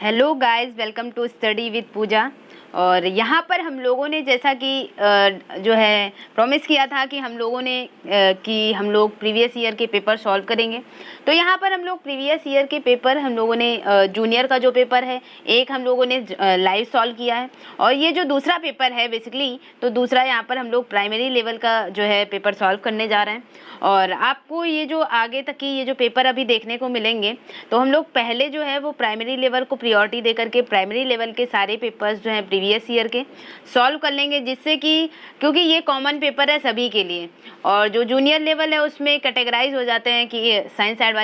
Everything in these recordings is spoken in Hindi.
Hello guys, welcome to study with Pooja. और यहाँ पर हम लोगों ने जैसा कि जो है प्रॉमिस किया था कि हम लोग प्रीवियस ईयर के पेपर सॉल्व करेंगे। तो यहाँ पर हम लोग प्रीवियस ईयर के पेपर हम लोगों ने जूनियर का जो पेपर है एक हम लोगों ने लाइव सॉल्व किया है, और ये जो दूसरा पेपर है बेसिकली, तो दूसरा यहाँ पर हम लोग प्राइमरी लेवल का जो है पेपर सॉल्व करने जा रहे हैं। और आपको ये जो आगे तक की ये जो पेपर अभी देखने को मिलेंगे, तो हम लोग पहले जो है वो प्राइमरी लेवल को प्रायोरिटी दे करके प्राइमरी लेवल के सारे पेपर्स जो हैं प्रीवियस ईयर के सॉल्व कर लेंगे, जिससे कि क्योंकि ये कॉमन पेपर है सभी के लिए। और जो जूनियर लेवल है उसमें कैटेगराइज हो जाते हैं कि साइंस साइड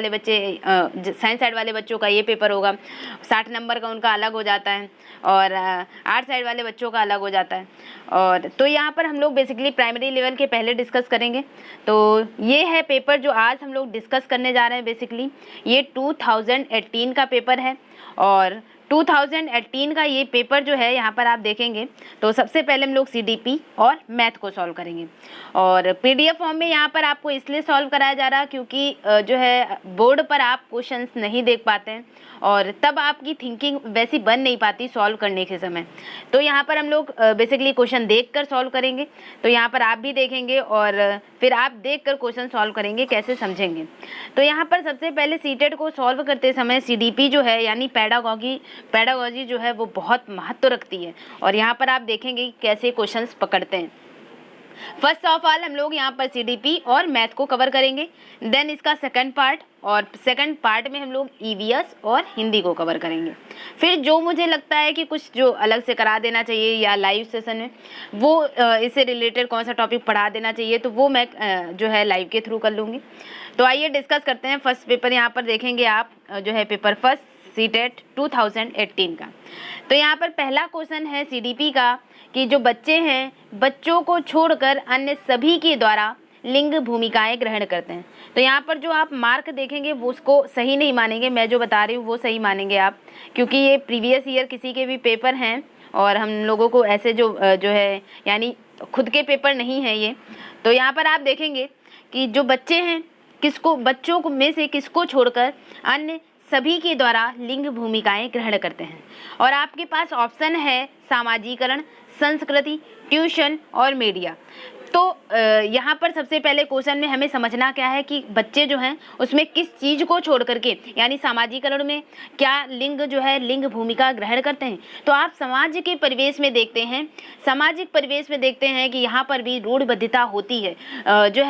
वाले बच्चों का ये पेपर होगा, 60 नंबर का उनका अलग हो जाता है, और आर्ट साइड वाले बच्चों का अलग हो जाता है। और तो यहाँ पर हम लोग बेसिकली प्राइमरी लेवल के पहले डिस्कस करेंगे। तो ये है पेपर जो आज हम लोग डिस्कस करने जा रहे हैं। बेसिकली ये 2018 का पेपर है, और 2018 का ये पेपर जो है यहाँ पर आप देखेंगे तो सबसे पहले हम लोग सीडीपी और मैथ को सॉल्व करेंगे। और पीडीएफ फॉर्म में यहाँ पर आपको इसलिए सॉल्व कराया जा रहा है क्योंकि जो है बोर्ड पर आप क्वेश्चंस नहीं देख पाते हैं, और तब आपकी थिंकिंग वैसी बन नहीं पाती सॉल्व करने के समय। तो यहाँ पर हम लोग बेसिकली क्वेश्चन देखकर सॉल्व करेंगे। तो यहाँ पर आप भी देखेंगे और फिर आप देखकर क्वेश्चन सॉल्व करेंगे, कैसे समझेंगे। तो यहाँ पर सबसे पहले सीटेट को सॉल्व करते समय सीडीपी जो है यानी पैडागॉजी जो है वो बहुत महत्व रखती है, और यहाँ पर आप देखेंगे कैसे क्वेश्चंस पकड़ते हैं। फर्स्ट ऑफ ऑल हम लोग यहाँ पर सीडीपी और मैथ को कवर करेंगे, देन इसका सेकंड पार्ट, और सेकंड पार्ट में हम लोग ईवीएस और हिंदी को कवर करेंगे। फिर जो मुझे लगता है कि कुछ जो अलग से करा देना चाहिए या लाइव सेशन में वो इससे रिलेटेड कौन सा टॉपिक पढ़ा देना चाहिए, तो वो मैं जो है लाइव के थ्रू कर लूँगी। तो आइए डिस्कस करते हैं। फर्स्ट पेपर यहाँ पर देखेंगे आप जो है पेपर फर्स्ट सीटेट 2018 का। तो यहाँ पर पहला क्वेश्चन है सीडीपी का कि जो बच्चे हैं बच्चों को छोड़कर अन्य सभी के द्वारा लिंग भूमिकाएं ग्रहण करते हैं। तो यहाँ पर जो आप मार्क देखेंगे वो उसको सही नहीं मानेंगे, मैं जो बता रही हूँ वो सही मानेंगे आप, क्योंकि ये प्रीवियस ईयर किसी के भी पेपर हैं और हम लोगों को ऐसे जो है यानी खुद के पेपर नहीं है ये। तो यहाँ पर आप देखेंगे कि जो बच्चे हैं बच्चों में से किसको छोड़कर अन्य सभी के द्वारा लिंग भूमिकाएं ग्रहण करते हैं। और आपके पास ऑप्शन है सामाजिकरण, संस्कृति, ट्यूशन और मीडिया। तो यहाँ पर सबसे पहले क्वेश्चन में हमें समझना क्या है कि बच्चे जो हैं उसमें किस चीज़ को छोड़ करके यानी सामाजिकरण में क्या लिंग जो है लिंग भूमिका ग्रहण करते हैं। तो आप समाज के परिवेश में देखते हैं, सामाजिक परिवेश में देखते हैं कि यहाँ पर भी रूढ़बद्धता होती है, जो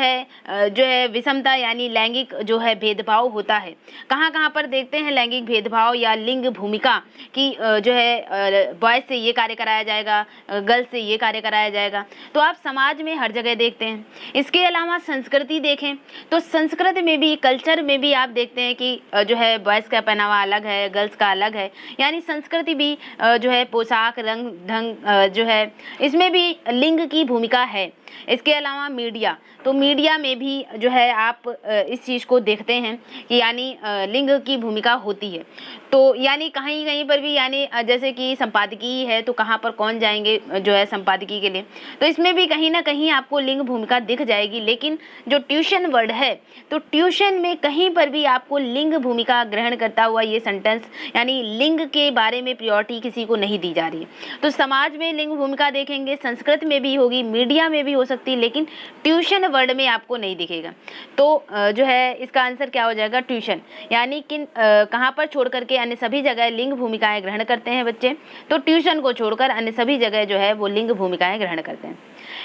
है विषमता यानी लैंगिक जो है भेदभाव होता है। कहाँ कहाँ पर देखते हैं लैंगिक भेदभाव या लिंग भूमिका की जो है बॉयज़ से ये कार्य कराया जाएगा, गर्ल्स से ये कार्य कराया जाएगा। तो आप समाज में जगह देखते हैं। इसके अलावा संस्कृति देखें तो संस्कृति में भी, कल्चर में भी आप देखते हैं कि जो है बॉयज़ का पहनावा अलग है, गर्ल्स का अलग है, यानी संस्कृति भी जो है पोशाक, रंग ढंग जो है इसमें भी लिंग की भूमिका है। इसके अलावा मीडिया, तो मीडिया में भी जो है आप इस चीज़ को देखते हैं कि यानी लिंग की भूमिका होती है। तो यानी कहीं कहीं पर भी यानी जैसे कि संपादकीय है तो कहाँ पर कौन जाएंगे जो है संपादकीय के लिए, तो इसमें भी कहीं ना कहीं आपको लिंग भूमिका दिख जाएगी। लेकिन जो ट्यूशन वर्ड है तो ट्यूशन में कहीं पर भी आपको लिंग भूमिका ग्रहण करता हुआ ये सेंटेंस यानी लिंग के बारे में प्रायोरिटी किसी को नहीं दी जा रही है। तो समाज में लिंग भूमिका देखेंगे, संस्कृत में भी होगी, मीडिया में भी हो सकती है, लेकिन ट्यूशन वर्ड में आपको नहीं दिखेगा। तो जो है इसका आंसर क्या हो जाएगा, ट्यूशन। यानी कि कहाँ पर छोड़ करके अन्य सभी जगह लिंग भूमिकाएं ग्रहण करते हैं बच्चे, तो ट्यूशन को छोड़कर अन्य सभी जगह जो है वो लिंग भूमिकाएं ग्रहण करते हैं।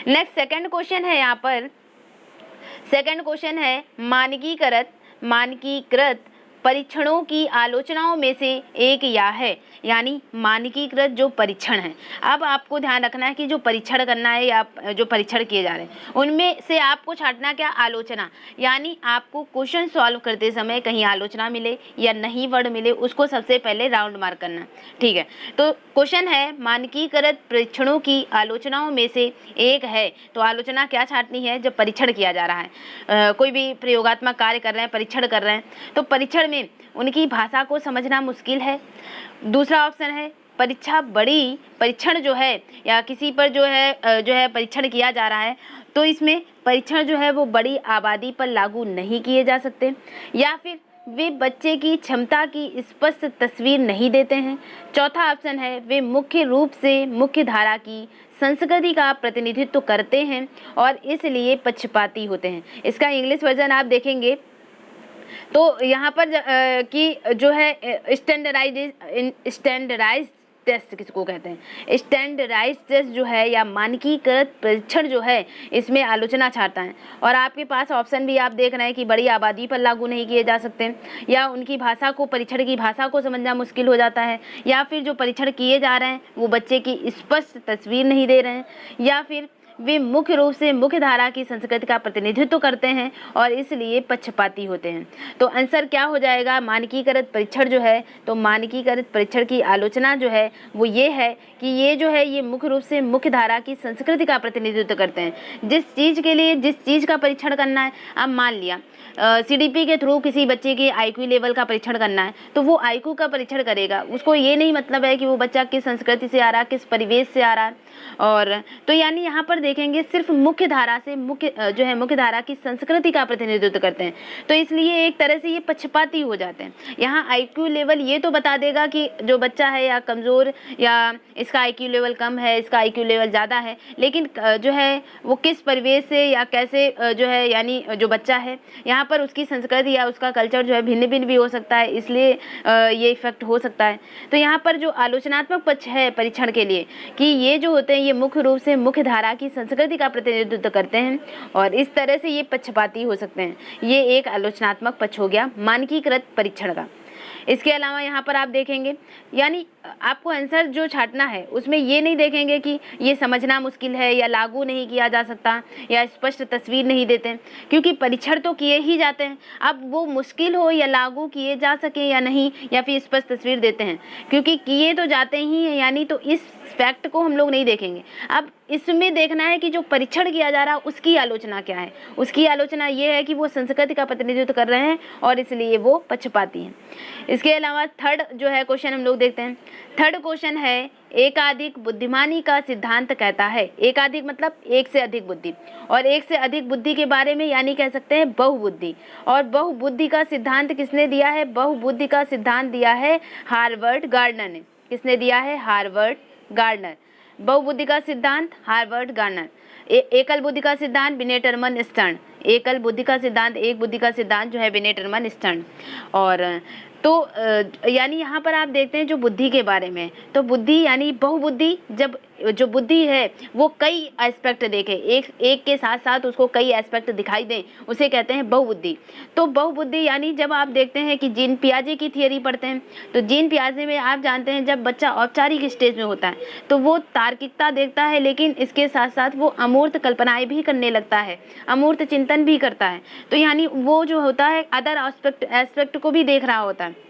नेक्स्ट सेकंड क्वेश्चन है, यहाँ पर सेकंड क्वेश्चन है मानकीकृत परीक्षणों की आलोचनाओं में से एक या है, यानी मानकीकृत जो परीक्षण है। अब आपको ध्यान रखना है कि जो परीक्षण करना है या जो परीक्षण किए जा रहे हैं उनमें से आपको छांटना क्या, आलोचना। यानी आपको क्वेश्चन सॉल्व करते समय कहीं आलोचना मिले या नहीं वर्ड मिले उसको सबसे पहले राउंड मार्क करना, ठीक है। तो क्वेश्चन है मानकीकृत परीक्षणों की आलोचनाओं में से एक है, तो आलोचना क्या छांटनी है, जब परीक्षण किया जा रहा है, कोई भी प्रयोगात्मक कार्य कर रहे हैं, परीक्षण कर रहे हैं, तो परीक्षण में उनकी भाषा को समझना मुश्किल है। दूसरा ऑप्शन है परीक्षण जो है या किसी पर जो है परीक्षण किया जा रहा है, तो इसमें परीक्षण जो है वो बड़ी आबादी पर लागू नहीं किए जा सकते। या फिर वे बच्चे की क्षमता की स्पष्ट तस्वीर नहीं देते हैं। चौथा ऑप्शन है वे मुख्य रूप से मुख्य धारा की संस्कृति का प्रतिनिधित्व करते हैं और इसलिए पक्षपाती होते हैं। इसका इंग्लिश वर्जन आप देखेंगे तो यहाँ पर कि जो है स्टैंडर्डाइज टेस्ट किसको कहते हैं, स्टैंडर्डाइज टेस्ट जो है या मानकीकृत परीक्षण जो है इसमें आलोचना चाहता है। और आपके पास ऑप्शन भी आप देख रहे हैं कि बड़ी आबादी पर लागू नहीं किए जा सकते, या उनकी भाषा को, परीक्षण की भाषा को समझना मुश्किल हो जाता है, या फिर जो परीक्षण किए जा रहे हैं वो बच्चे की स्पष्ट तस्वीर नहीं दे रहे हैं, या फिर वे मुख्य रूप से मुख्य धारा की संस्कृति का प्रतिनिधित्व करते हैं और इसलिए पक्षपाती होते हैं। तो आंसर क्या हो जाएगा, मानकीकृत परीक्षण जो है, तो मानकीकृत परीक्षण की आलोचना जो है वो ये है कि ये जो है ये मुख्य रूप से मुख्य धारा की संस्कृति का प्रतिनिधित्व करते हैं। जिस चीज़ के लिए जिस चीज़ का परीक्षण करना है, अब मान लिया CDP के थ्रू किसी बच्चे के IQ लेवल का परीक्षण करना है, तो वो IQ का परीक्षण करेगा। उसको ये नहीं मतलब है कि वो बच्चा किस संस्कृति से आ रहा है, किस परिवेश से आ रहा है। और तो यानी यहाँ पर देखेंगे सिर्फ मुख्य धारा से मुख्य धारा की संस्कृति का प्रतिनिधित्व करते हैं, तो इसलिए एक तरह से ये पक्षपाती हो जाते हैं। यहाँ IQ लेवल ये तो बता देगा कि जो बच्चा है या कमज़ोर, या इसका IQ लेवल कम है, इसका IQ लेवल ज़्यादा है, लेकिन जो है वो किस परिवेश से या कैसे जो है, यानी जो बच्चा है यहाँ पर उसकी संस्कृति या उसका कल्चर जो है भिन्न भिन्न भी हो सकता है, इसलिए ये इफेक्ट हो सकता है। तो यहाँ पर जो आलोचनात्मक पक्ष है परीक्षण के लिए कि ये जो होते हैं ये मुख्य रूप से मुख्य धारा की संस्कृति का प्रतिनिधित्व करते हैं और इस तरह से ये पक्षपाती हो सकते हैं। ये एक आलोचनात्मक पक्ष हो गया मानकीकृत परीक्षण का। इसके अलावा यहाँ पर आप देखेंगे, यानी आपको आंसर जो छांटना है उसमें ये नहीं देखेंगे कि ये समझना मुश्किल है या लागू नहीं किया जा सकता या स्पष्ट तस्वीर नहीं देते, क्योंकि परीक्षण तो किए ही जाते हैं। अब वो मुश्किल हो या लागू किए जा सके या नहीं, या फिर स्पष्ट तस्वीर देते हैं, क्योंकि किए तो जाते ही हैं, यानी तो इस फैक्ट को हम लोग नहीं देखेंगे। अब इसमें देखना है कि जो परीक्षण किया जा रहा है उसकी आलोचना क्या है। उसकी आलोचना ये है कि वो संस्कृति का प्रतिनिधित्व कर रहे हैं और इसलिए वो पक्षपाती हैं। इसके अलावा थर्ड जो है क्वेश्चन हम लोग देखते हैं। थर्ड क्वेश्चन है एकाधिक बुद्धिमानी का सिद्धांत कहता है। एकाधिक मतलब एक से अधिक बुद्धि, और एक से अधिक बुद्धि के बारे में यानी कह सकते हैं बहुबुद्धि। और बहुबुद्धि का सिद्धांत किसने दिया है? बहुबुद्धि का सिद्धांत दिया है हार्वर्ड गार्डनर ने। किसने दिया है? Harvard gardener. बहुबुद्धि का सिद्धांत हार्वर्ड गार्डनर। एकल बुद्धि का सिद्धांत विने टर्मन स्टर्न। एकल बुद्धि का सिद्धांत, एक बुद्धि का सिद्धांत जो है विने टर्मन स्टर्न। और तो यानी यहाँ पर आप देखते हैं जो बुद्धि के बारे में, तो बुद्धि यानी बहुबुद्धि, जब जो बुद्धि है वो कई एस्पेक्ट देखे, एक के साथ साथ उसको कई एस्पेक्ट दिखाई दें, उसे कहते हैं बहुबुद्धि। तो बहुबुद्धि यानी जब आप देखते हैं कि जीन पियाजे की थियरी पढ़ते हैं, तो जीन पियाजे में आप जानते हैं जब बच्चा औपचारिक स्टेज में होता है तो वो तार्किकता देखता है, लेकिन इसके साथ साथ वो अमूर्त कल्पनाएं भी करने लगता है, अमूर्त चिंतन भी करता है। तो यानी वो जो होता है अदर एस्पेक्ट को भी देख रहा होता है,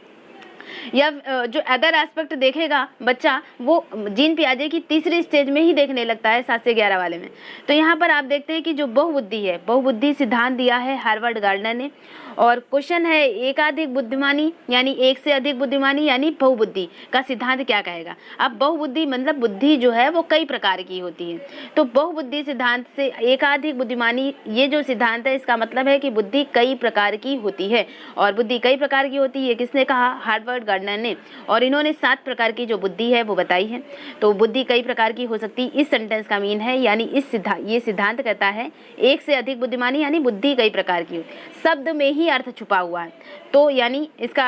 या जो अदर एस्पेक्ट देखेगा बच्चा वो जीन पियाजे की तीसरी स्टेज में ही देखने लगता है, 7 से 11 वाले में। तो यहाँ पर आप देखते हैं कि जो बहुबुद्धि है, बहुबुद्धि सिद्धांत दिया है हार्वर्ड गार्डनर ने। और क्वेश्चन है एकाधिक बुद्धिमानी यानी एक से अधिक बुद्धिमानी यानी बहुबुद्धि का सिद्धांत क्या कहेगा। अब बहुबुद्धि मतलब बुद्धि जो है वो कई प्रकार की होती है, तो बहुबुद्धि सिद्धांत से एकाधिक बुद्धिमानी ये जो सिद्धांत है इसका मतलब है कि बुद्धि कई प्रकार की होती है। और बुद्धि कई प्रकार की होती है किसने कहा? हार्वर्ड गार्डनर ने। और इन्होंने 7 प्रकार की जो बुद्धि है वो बताई है। तो बुद्धि कई प्रकार की हो सकती है, इस सेंटेंस का मीन है, यानी ये सिद्धांत कहता है एक से अधिक बुद्धिमानी यानी बुद्धि कई प्रकार की होती है। शब्द में ही अर्थ छुपा हुआ है, तो यानी इसका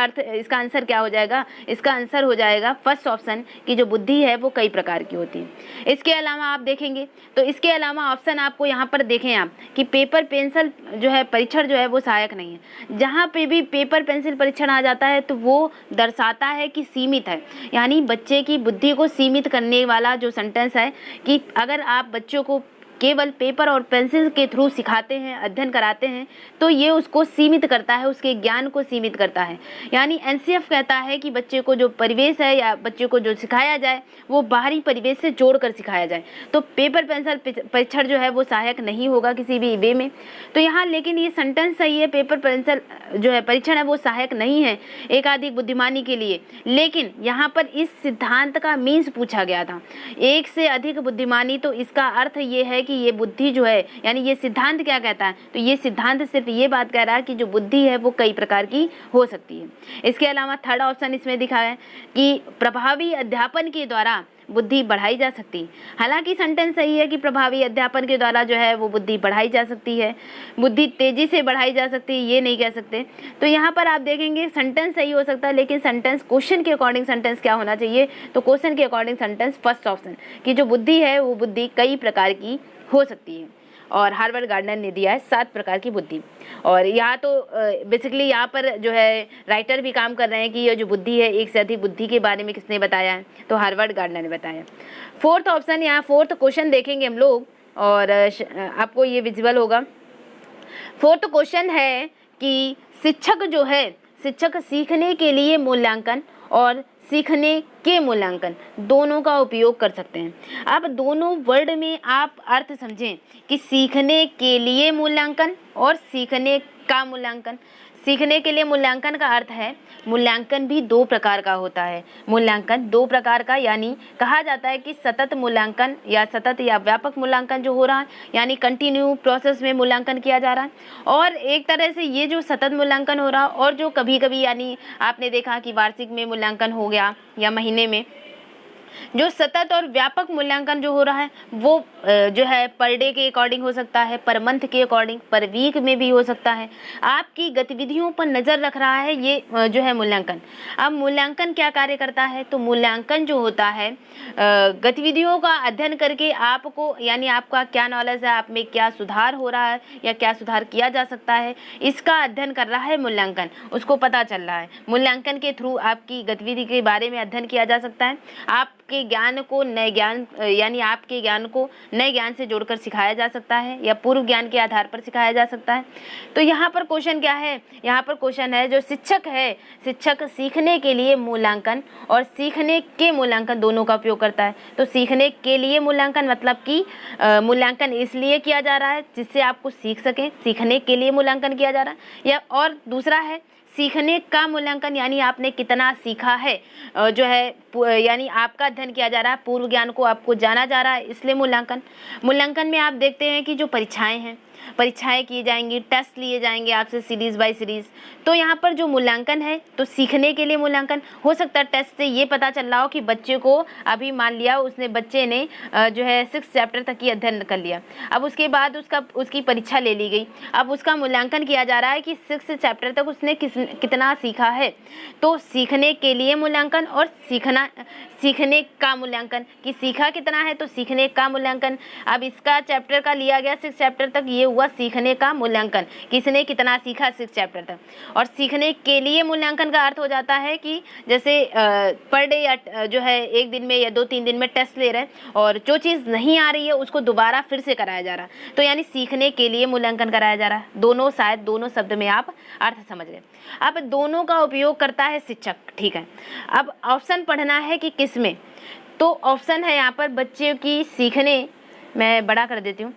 आंसर क्या हो जाएगा? इसका आंसर हो जाएगा फर्स्ट ऑप्शन कि जो बुद्धि है वो कई प्रकार की होती है। इसके अलावा आप देखेंगे तो इसके अलावा ऑप्शन आपको यहाँ पर देखें आप कि पेपर पेंसिल जो है परीक्षण जो है वो सहायक नहीं है। जहाँ पे भी पेपर पेंसिल परीक्षण आ जाता है तो वो दर्शाता है कि सीमित है, यानी बच्चे की बुद्धि को सीमित करने वाला जो सेंटेंस है कि अगर आप बच्चों को केवल पेपर और पेंसिल के थ्रू सिखाते हैं, अध्ययन कराते हैं, तो ये उसको सीमित करता है, उसके ज्ञान को सीमित करता है। यानी एनसीएफ कहता है कि बच्चे को जो परिवेश है या बच्चे को जो सिखाया जाए वो बाहरी परिवेश से जोड़कर सिखाया जाए। तो पेपर पेंसिल परीक्षण जो है वो सहायक नहीं होगा किसी भी वे में। तो यहाँ लेकिन ये सेंटेंस सही है, पेपर पेंसिल जो है परीक्षण है वो सहायक नहीं है एकाधिक बुद्धिमानी के लिए। लेकिन यहाँ पर इस सिद्धांत का मीन्स पूछा गया था, एक से अधिक बुद्धिमानी, तो इसका अर्थ ये है कि ये बुद्धि जो है, यानी ये सिद्धांत क्या कहता है, तो ये सिद्धांत सिर्फ ये बात कह रहा है कि जो बुद्धि है वो कई प्रकार की हो सकती है। इसके अलावा थर्ड ऑप्शन इसमें दिखा है कि प्रभावी अध्यापन के द्वारा बुद्धि बढ़ाई जा सकती है। हालांकि सेंटेंस सही है कि प्रभावी अध्यापन के द्वारा जो है वो बुद्धि बढ़ाई जा सकती है, बुद्धि तेजी से बढ़ाई जा सकती है, ये नहीं कह सकते। तो यहाँ पर आप देखेंगे सेंटेंस सही हो सकता है, लेकिन सेंटेंस क्वेश्चन के अकॉर्डिंग सेंटेंस क्या होना चाहिए, तो क्वेश्चन के अकॉर्डिंग सेंटेंस फर्स्ट ऑप्शन कि जो बुद्धि है वो बुद्धि कई प्रकार की हो सकती है। और हार्वर्ड गार्डनर ने दिया है 7 प्रकार की बुद्धि। और यहाँ तो बेसिकली यहाँ पर जो है राइटर भी काम कर रहे हैं कि ये जो बुद्धि है, एक से अधिक बुद्धि के बारे में किसने बताया है, तो हार्वर्ड गार्डनर ने बताया। फोर्थ ऑप्शन, यहाँ फोर्थ क्वेश्चन देखेंगे हम लोग और आपको ये विजिबल होगा। फोर्थ क्वेश्चन है कि शिक्षक जो है, शिक्षक सीखने के लिए मूल्यांकन और सीखने के मूल्यांकन दोनों का उपयोग कर सकते हैं। अब दोनों वर्ड में आप अर्थ समझें कि सीखने के लिए मूल्यांकन और सीखने का मूल्यांकन। सीखने के लिए मूल्यांकन का अर्थ है मूल्यांकन भी 2 प्रकार का होता है। मूल्यांकन 2 प्रकार का, यानी कहा जाता है कि सतत मूल्यांकन या सतत या व्यापक मूल्यांकन जो हो रहा है, यानी कंटिन्यू प्रोसेस में मूल्यांकन किया जा रहा है। और एक तरह से ये जो सतत मूल्यांकन हो रहा है और जो कभी कभी, यानी आपने देखा कि वार्षिक में मूल्यांकन हो गया या महीने में, जो सतत और व्यापक मूल्यांकन जो हो रहा है वो जो है पर डे के अकॉर्डिंग हो सकता है, पर मंथ के अकॉर्डिंग, पर वीक में भी हो सकता है। आपकी गतिविधियों पर नज़र रख रहा है ये जो है मूल्यांकन। अब मूल्यांकन क्या कार्य करता है, तो मूल्यांकन जो होता है गतिविधियों का अध्ययन करके आपको, यानी आपका क्या नॉलेज है, आप में क्या सुधार हो रहा है या क्या सुधार किया जा सकता है, इसका अध्ययन कर रहा है मूल्यांकन, उसको पता चल रहा है। मूल्यांकन के थ्रू आपकी गतिविधि के बारे में अध्ययन किया जा सकता है, आपके ज्ञान को नए ज्ञान, यानी आपके ज्ञान को नए ज्ञान से जोड़कर सिखाया जा सकता है या पूर्व ज्ञान के आधार पर सिखाया जा सकता है। तो यहाँ पर क्वेश्चन क्या है, यहाँ पर क्वेश्चन है जो शिक्षक है, शिक्षक सीखने के लिए मूल्यांकन और सीखने के मूल्यांकन दोनों का उपयोग करता है। तो सीखने के लिए मूल्यांकन मतलब कि मूल्यांकन इसलिए किया जा रहा है जिससे आपको सीख सकें, सीखने के लिए मूल्यांकन किया जा रहा है। या और दूसरा है सीखने का मूल्यांकन, यानी आपने कितना सीखा है जो है, यानी आपका अध्ययन किया जा रहा है, पूर्व ज्ञान को आपको जाना जा रहा है, इसलिए मूल्यांकन। मूल्यांकन में आप देखते हैं कि जो परीक्षाएं हैं, परीक्षाएं की जाएंगी, टेस्ट लिए जाएंगे आपसे सीरीज़ बाय सीरीज़। तो यहाँ पर जो मूल्यांकन है, तो सीखने के लिए मूल्यांकन हो सकता है टेस्ट से ये पता चल रहा हो कि बच्चे को, अभी मान लिया बच्चे ने जो है 6 चैप्टर तक की अध्ययन कर लिया, अब उसके बाद उसकी परीक्षा ले ली गई, अब उसका मूल्यांकन किया जा रहा है कि 6 चैप्टर तक उसने कितना सीखा है। तो सीखने के लिए मूल्यांकन और सीखने का मूल्यांकन कि सीखा कितना है, तो सीखने का मूल्यांकन। अब इसका चैप्टर का लिया गया 6 चैप्टर तक, ये हुआ सीखने का मूल्यांकन, किसने कितना सीखा 6 चैप्टर तक। और सीखने के लिए मूल्यांकन का अर्थ हो जाता है कि जैसे पर डे या जो है 1 दिन में या 2-3 दिन में टेस्ट ले रहे हैं और जो चीज़ नहीं आ रही है उसको दोबारा फिर से कराया जा रहा है, तो यानी सीखने के लिए मूल्यांकन कराया जा रहा है। दोनों, शायद दोनों शब्द में आप अर्थ समझ रहे। अब दोनों का उपयोग करता है शिक्षक, ठीक है। अब ऑप्शन पढ़ना है कि किस में, तो ऑप्शन है यहाँ पर बच्चे की सीखने, मैं बड़ा कर देती हूँ,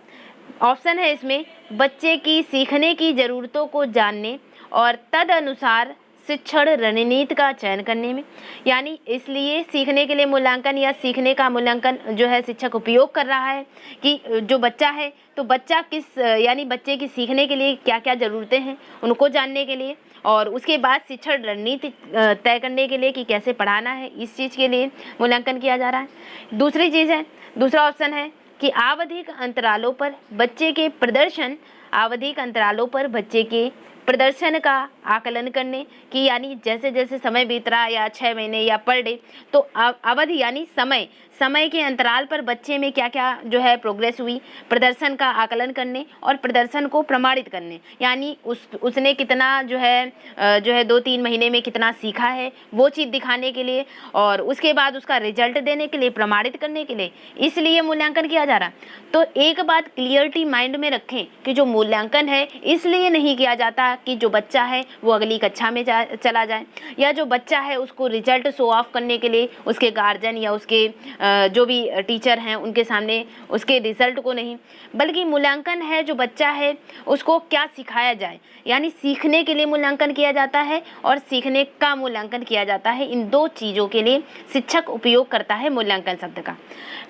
ऑप्शन है इसमें बच्चे की सीखने की ज़रूरतों को जानने और तद अनुसार शिक्षण रणनीति का चयन करने में। यानी इसलिए सीखने के लिए मूल्यांकन या सीखने का मूल्यांकन जो है शिक्षक उपयोग कर रहा है कि जो बच्चा है, तो बच्चा किस, यानी बच्चे की सीखने के लिए क्या क्या ज़रूरतें हैं उनको जानने के लिए, और उसके बाद शिक्षण रणनीति तय करने के लिए कि कैसे पढ़ाना है, इस चीज़ के लिए मूल्यांकन किया जा रहा है। दूसरी चीज़ है, दूसरा ऑप्शन है कि आवधिक अंतरालों पर बच्चे के प्रदर्शन, आवधिक अंतरालों पर बच्चे के प्रदर्शन का आकलन करने की, यानी जैसे जैसे समय बीत रहा या 6 महीने या पर डे, तो अवधि यानी समय के अंतराल पर बच्चे में क्या क्या जो है प्रोग्रेस हुई, प्रदर्शन का आकलन करने और प्रदर्शन को प्रमाणित करने, यानी उसने कितना जो है 2-3 महीने में कितना सीखा है वो चीज़ दिखाने के लिए, और उसके बाद उसका रिजल्ट देने के लिए, प्रमाणित करने के लिए, इसलिए मूल्यांकन किया जा रहा है। तो एक बात क्लियरिटी माइंड में रखें कि जो मूल्यांकन है इसलिए नहीं किया जाता कि जो बच्चा है वो अगली कक्षा में चला जाए, या जो बच्चा है उसको रिजल्ट शो ऑफ करने के लिए उसके गार्जियन या उसके जो भी टीचर हैं उनके सामने उसके रिजल्ट को नहीं, बल्कि मूल्यांकन है जो बच्चा है उसको क्या सिखाया जाए, यानी सीखने के लिए मूल्यांकन किया जाता है और सीखने का मूल्यांकन किया जाता है। इन दो चीज़ों के लिए शिक्षक उपयोग करता है मूल्यांकन शब्द का।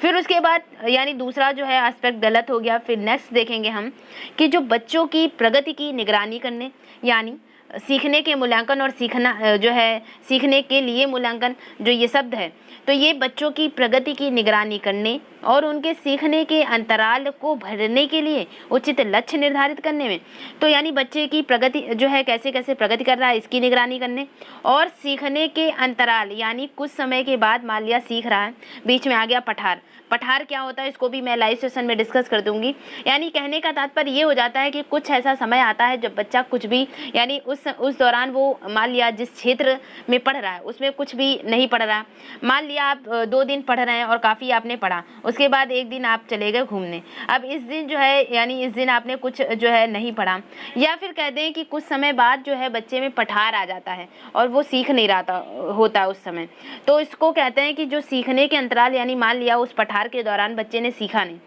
फिर उसके बाद यानी दूसरा जो है एस्पेक्ट गलत हो गया। फिर नेक्स्ट देखेंगे हम कि जो बच्चों की प्रगति की निगरानी करने, यानी सीखने के मूल्यांकन और सीखना जो है सीखने के लिए मूल्यांकन, जो ये शब्द है तो ये बच्चों की प्रगति की निगरानी करने और उनके सीखने के अंतराल को भरने के लिए उचित लक्ष्य निर्धारित करने में, तो यानी बच्चे की प्रगति जो है कैसे कैसे प्रगति कर रहा है इसकी निगरानी करने, और सीखने के अंतराल यानी कुछ समय के बाद मान लिया सीख रहा है, बीच में आ गया पठार। पठार क्या होता है इसको भी मैं लाइव सेशन में डिस्कस कर दूंगी। यानी कहने का तात्पर्य ये हो जाता है कि कुछ ऐसा समय आता है जब बच्चा कुछ भी यानी उस दौरान वो मान लिया जिस क्षेत्र में पढ़ रहा है उसमें कुछ भी नहीं पढ़ रहा। मान लिया आप 2 दिन पढ़ रहे हैं और काफ़ी आपने पढ़ा, उसके बाद एक दिन आप चले गए घूमने। अब इस दिन जो है यानी इस दिन आपने कुछ जो है नहीं पढ़ा, या फिर कह दें कि कुछ समय बाद जो है बच्चे में पठार आ जाता है और वो सीख नहीं रहा होता उस समय, तो इसको कहते हैं कि जो सीखने के अंतराल, यानी मान लिया उस पठार के दौरान बच्चे ने सीखा नहीं।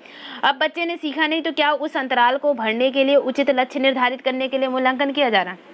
अब बच्चे ने सीखा नहीं तो क्या उस अंतराल को भरने के लिए उचित लक्ष्य निर्धारित करने के लिए मूल्यांकन किया जा रहा है?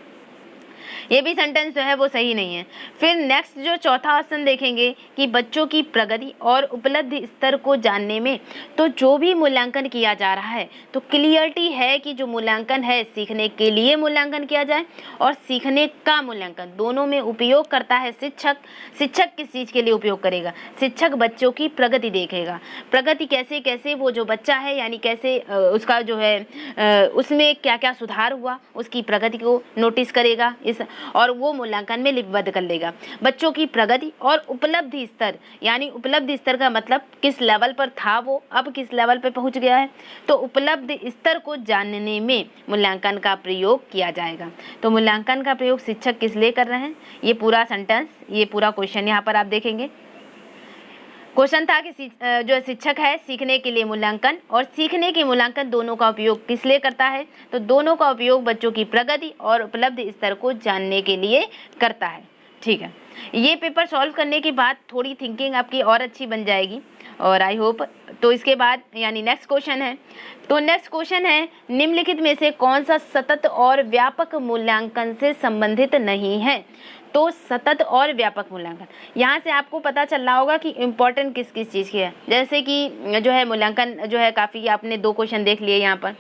ये भी सेंटेंस जो है वो सही नहीं है। फिर नेक्स्ट जो चौथा ऑप्शन देखेंगे कि बच्चों की प्रगति और उपलब्धि स्तर को जानने में, तो जो भी मूल्यांकन किया जा रहा है तो क्लियरिटी है कि जो मूल्यांकन है सीखने के लिए मूल्यांकन किया जाए और सीखने का मूल्यांकन, दोनों में उपयोग करता है शिक्षक। शिक्षक किस चीज़ के लिए उपयोग करेगा? शिक्षक बच्चों की प्रगति देखेगा। प्रगति कैसे कैसे वो जो बच्चा है यानी कैसे उसका जो है उसमें क्या क्या सुधार हुआ उसकी प्रगति को नोटिस करेगा और वो मूल्यांकन में लिपिबद्ध कर लेगा। बच्चों की प्रगति और उपलब्धि स्तर, यानी उपलब्धि स्तर का मतलब किस लेवल पर था वो, अब किस लेवल पर पहुंच गया है, तो उपलब्धि स्तर को जानने में मूल्यांकन का प्रयोग किया जाएगा। तो मूल्यांकन का प्रयोग शिक्षक किस लिए कर रहे हैं, ये पूरा सेंटेंस, ये पूरा क्वेश्चन यहाँ पर आप देखेंगे। क्वेश्चन था कि जो शिक्षक है सीखने के लिए मूल्यांकन और सीखने के मूल्यांकन दोनों का उपयोग किस लिए करता है, तो दोनों का उपयोग बच्चों की प्रगति और उपलब्धि स्तर को जानने के लिए करता है। ठीक है, ये पेपर सॉल्व करने के बाद थोड़ी थिंकिंग आपकी और अच्छी बन जाएगी और आई होप। तो इसके बाद यानी नेक्स्ट क्वेश्चन है, तो नेक्स्ट क्वेश्चन है निम्नलिखित में से कौन सा सतत और व्यापक मूल्यांकन से संबंधित नहीं है। तो सतत और व्यापक मूल्यांकन, यहाँ से आपको पता चल रहा होगा कि इम्पोर्टेंट किस किस चीज़ की है। जैसे कि जो है मूल्यांकन जो है काफ़ी आपने 2 क्वेश्चन देख लिए यहाँ पर।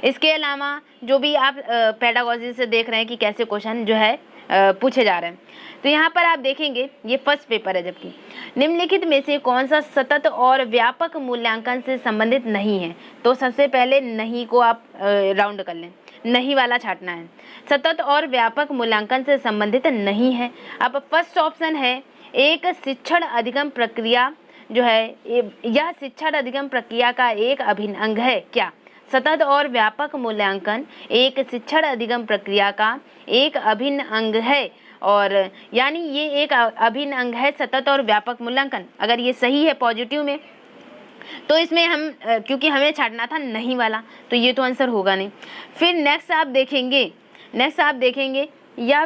इसके अलावा जो भी आप पेडागोजी से देख रहे हैं कि कैसे क्वेश्चन जो है पूछे जा रहे हैं, तो यहाँ पर आप देखेंगे ये फर्स्ट पेपर है, जबकि निम्नलिखित में से कौन सा सतत और व्यापक मूल्यांकन से संबंधित नहीं है। तो सबसे पहले नहीं को आप राउंड कर लें, नहीं वाला छाटना है। सतत और व्यापक मूल्यांकन से संबंधित नहीं है। अब फर्स्ट ऑप्शन है एक शिक्षण अधिगम प्रक्रिया जो है यह शिक्षण अधिगम प्रक्रिया का एक अभिन्न अंग है क्या? सतत और व्यापक मूल्यांकन एक शिक्षण अधिगम प्रक्रिया का एक अभिन्न अंग है, और यानी ये एक अभिन्न अंग है सतत और व्यापक मूल्यांकन। अगर ये सही है पॉजिटिव में तो इसमें हम क्योंकि हमें छाटना था नहीं वाला, तो ये तो आंसर होगा नहीं। फिर नेक्स्ट आप देखेंगे या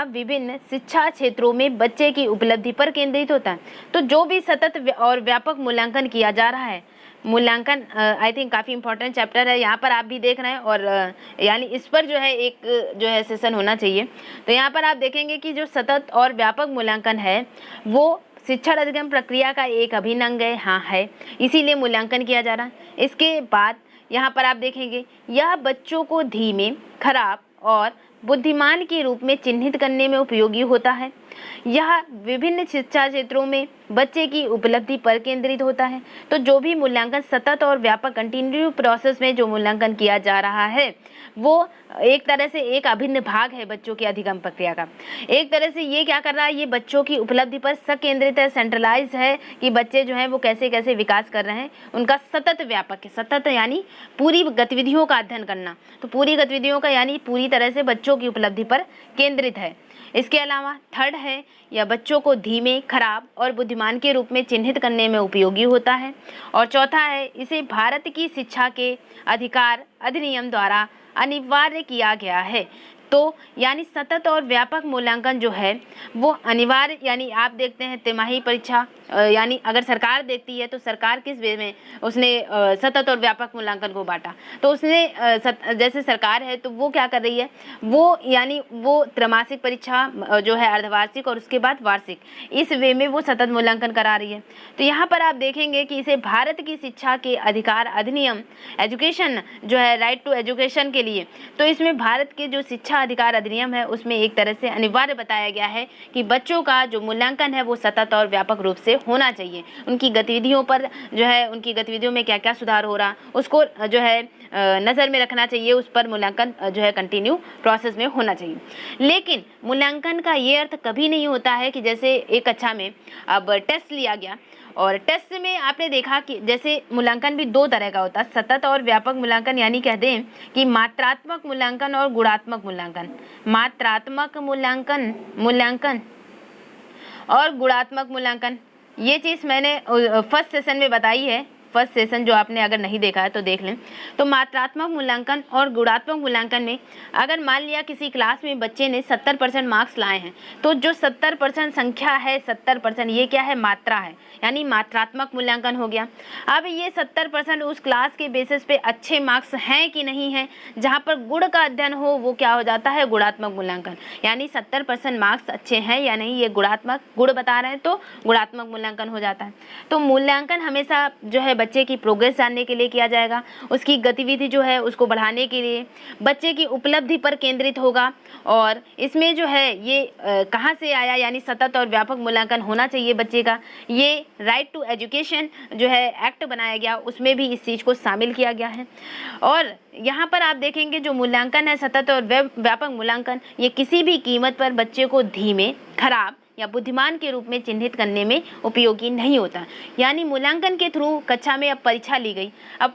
विभिन्न शिक्षा क्षेत्रों में बच्चे की उपलब्धि पर केंद्रित होता है। तो जो भी सतत और व्यापक मूल्यांकन किया जा रहा है, मूल्यांकन आई थिंक काफ़ी इंपॉर्टेंट चैप्टर है, यहाँ पर आप भी देख रहे हैं और यानी इस पर जो है एक जो है सेशन होना चाहिए। तो यहाँ पर आप देखेंगे कि जो सतत और व्यापक मूल्यांकन है वो शिक्षण अधिगम प्रक्रिया का एक अभिन्न अंग है, हाँ है, इसीलिए मूल्यांकन किया जा रहा है। इसके बाद यहाँ पर आप देखेंगे यह बच्चों को धीमे, खराब और बुद्धिमान के रूप में चिन्हित करने में उपयोगी होता है। यह विभिन्न शिक्षा क्षेत्रों में बच्चे की उपलब्धि पर केंद्रित होता है। तो जो भी मूल्यांकन सतत और व्यापक कंटिन्यू प्रोसेस में जो मूल्यांकन किया जा रहा है वो एक तरह से एक अभिन्न भाग है बच्चों की अधिगम प्रक्रिया का। एक तरह से ये क्या कर रहा है, ये बच्चों की उपलब्धि पर सकेंद्रित है, सेंट्रलाइज है कि बच्चे जो हैं वो कैसे कैसे विकास कर रहे हैं, उनका सतत व्यापक है। सतत यानी पूरी गतिविधियों का अध्ययन करना, तो पूरी गतिविधियों का यानी पूरी तरह से बच्चों की उपलब्धि पर केंद्रित है। इसके अलावा थर्ड है, यह बच्चों को धीमे, खराब और बुद्धिमान के रूप में चिन्हित करने में उपयोगी होता है। और चौथा है, इसे भारत की शिक्षा के अधिकार अधिनियम द्वारा अनिवार्य किया गया है। तो यानी सतत और व्यापक मूल्यांकन जो है वो अनिवार्य, यानी आप देखते हैं तिमाही परीक्षा, यानी अगर सरकार देखती है तो सरकार किस वे में उसने सतत और व्यापक मूल्यांकन को बांटा। तो उसने जैसे सरकार है तो वो क्या कर रही है, वो यानी वो त्रैमासिक परीक्षा जो है, अर्धवार्षिक और उसके बाद वार्षिक, इस वे में वो सतत मूल्यांकन करा रही है। तो यहाँ पर आप देखेंगे कि इसे भारत की शिक्षा के अधिकार अधिनियम, एजुकेशन जो है, राइट टू एजुकेशन के लिए, तो इसमें भारत के जो शिक्षा अधिकार अधिनियम है उसमें एक तरह से अनिवार्य बताया गया है कि बच्चों का जो मूल्यांकन है वो सतत और व्यापक रूप से होना चाहिए। उनकी गतिविधियों पर जो है, उनकी गतिविधियों में क्या क्या सुधार हो रहा उसको जो है नज़र में रखना चाहिए, उस पर मूल्यांकन जो है कंटिन्यू प्रोसेस में होना चाहिए। लेकिन मूल्यांकन का ये अर्थ कभी नहीं होता है कि जैसे एक कक्षा में अब टेस्ट लिया गया और टेस्ट में आपने देखा कि जैसे मूल्यांकन भी दो तरह का होता है, सतत और व्यापक मूल्यांकन, यानी कह दें कि मात्रात्मक मूल्यांकन और गुणात्मक मूल्यांकन। मात्रात्मक मूल्यांकन और गुणात्मक मूल्यांकन, ये चीज़ मैंने फर्स्ट सेशन में बताई है। फर्स्ट सेशन जो आपने अगर नहीं देखा है तो देख लें। तो मात्रात्मक मूल्यांकन और गुणात्मक मूल्यांकन में अगर मान लिया किसी क्लास में बच्चे ने 70% मार्क्स लाए हैं, तो जो 70% संख्या है, 70% ये क्या है, मात्रा है, यानी मात्रात्मक मूल्यांकन हो गया। अब ये 70% उस क्लास के बेसिस पे अच्छे मार्क्स हैं कि नहीं हैं, जहाँ पर गुण का अध्ययन हो, वो क्या हो जाता है, गुणात्मक मूल्यांकन। यानी 70% मार्क्स अच्छे हैं या नहीं, ये गुणात्मक, गुण बता रहे हैं तो गुणात्मक मूल्यांकन हो जाता है। तो मूल्यांकन हमेशा जो है बच्चे की प्रोग्रेस जानने के लिए किया जाएगा, उसकी गतिविधि जो है उसको बढ़ाने के लिए, बच्चे की उपलब्धि पर केंद्रित होगा। और इसमें जो है ये कहाँ से आया, यानी सतत और व्यापक मूल्यांकन होना चाहिए बच्चे का, ये राइट टू एजुकेशन जो है एक्ट बनाया गया, उसमें भी इस चीज़ को शामिल किया गया है। और यहाँ पर आप देखेंगे जो मूल्यांकन है, सतत और व्यापक मूल्यांकन, ये किसी भी कीमत पर बच्चे को धीमे, खराब या बुद्धिमान के रूप में चिन्हित करने में उपयोगी नहीं होता। यानी मूल्यांकन के थ्रू कक्षा में अब परीक्षा ली गई, अब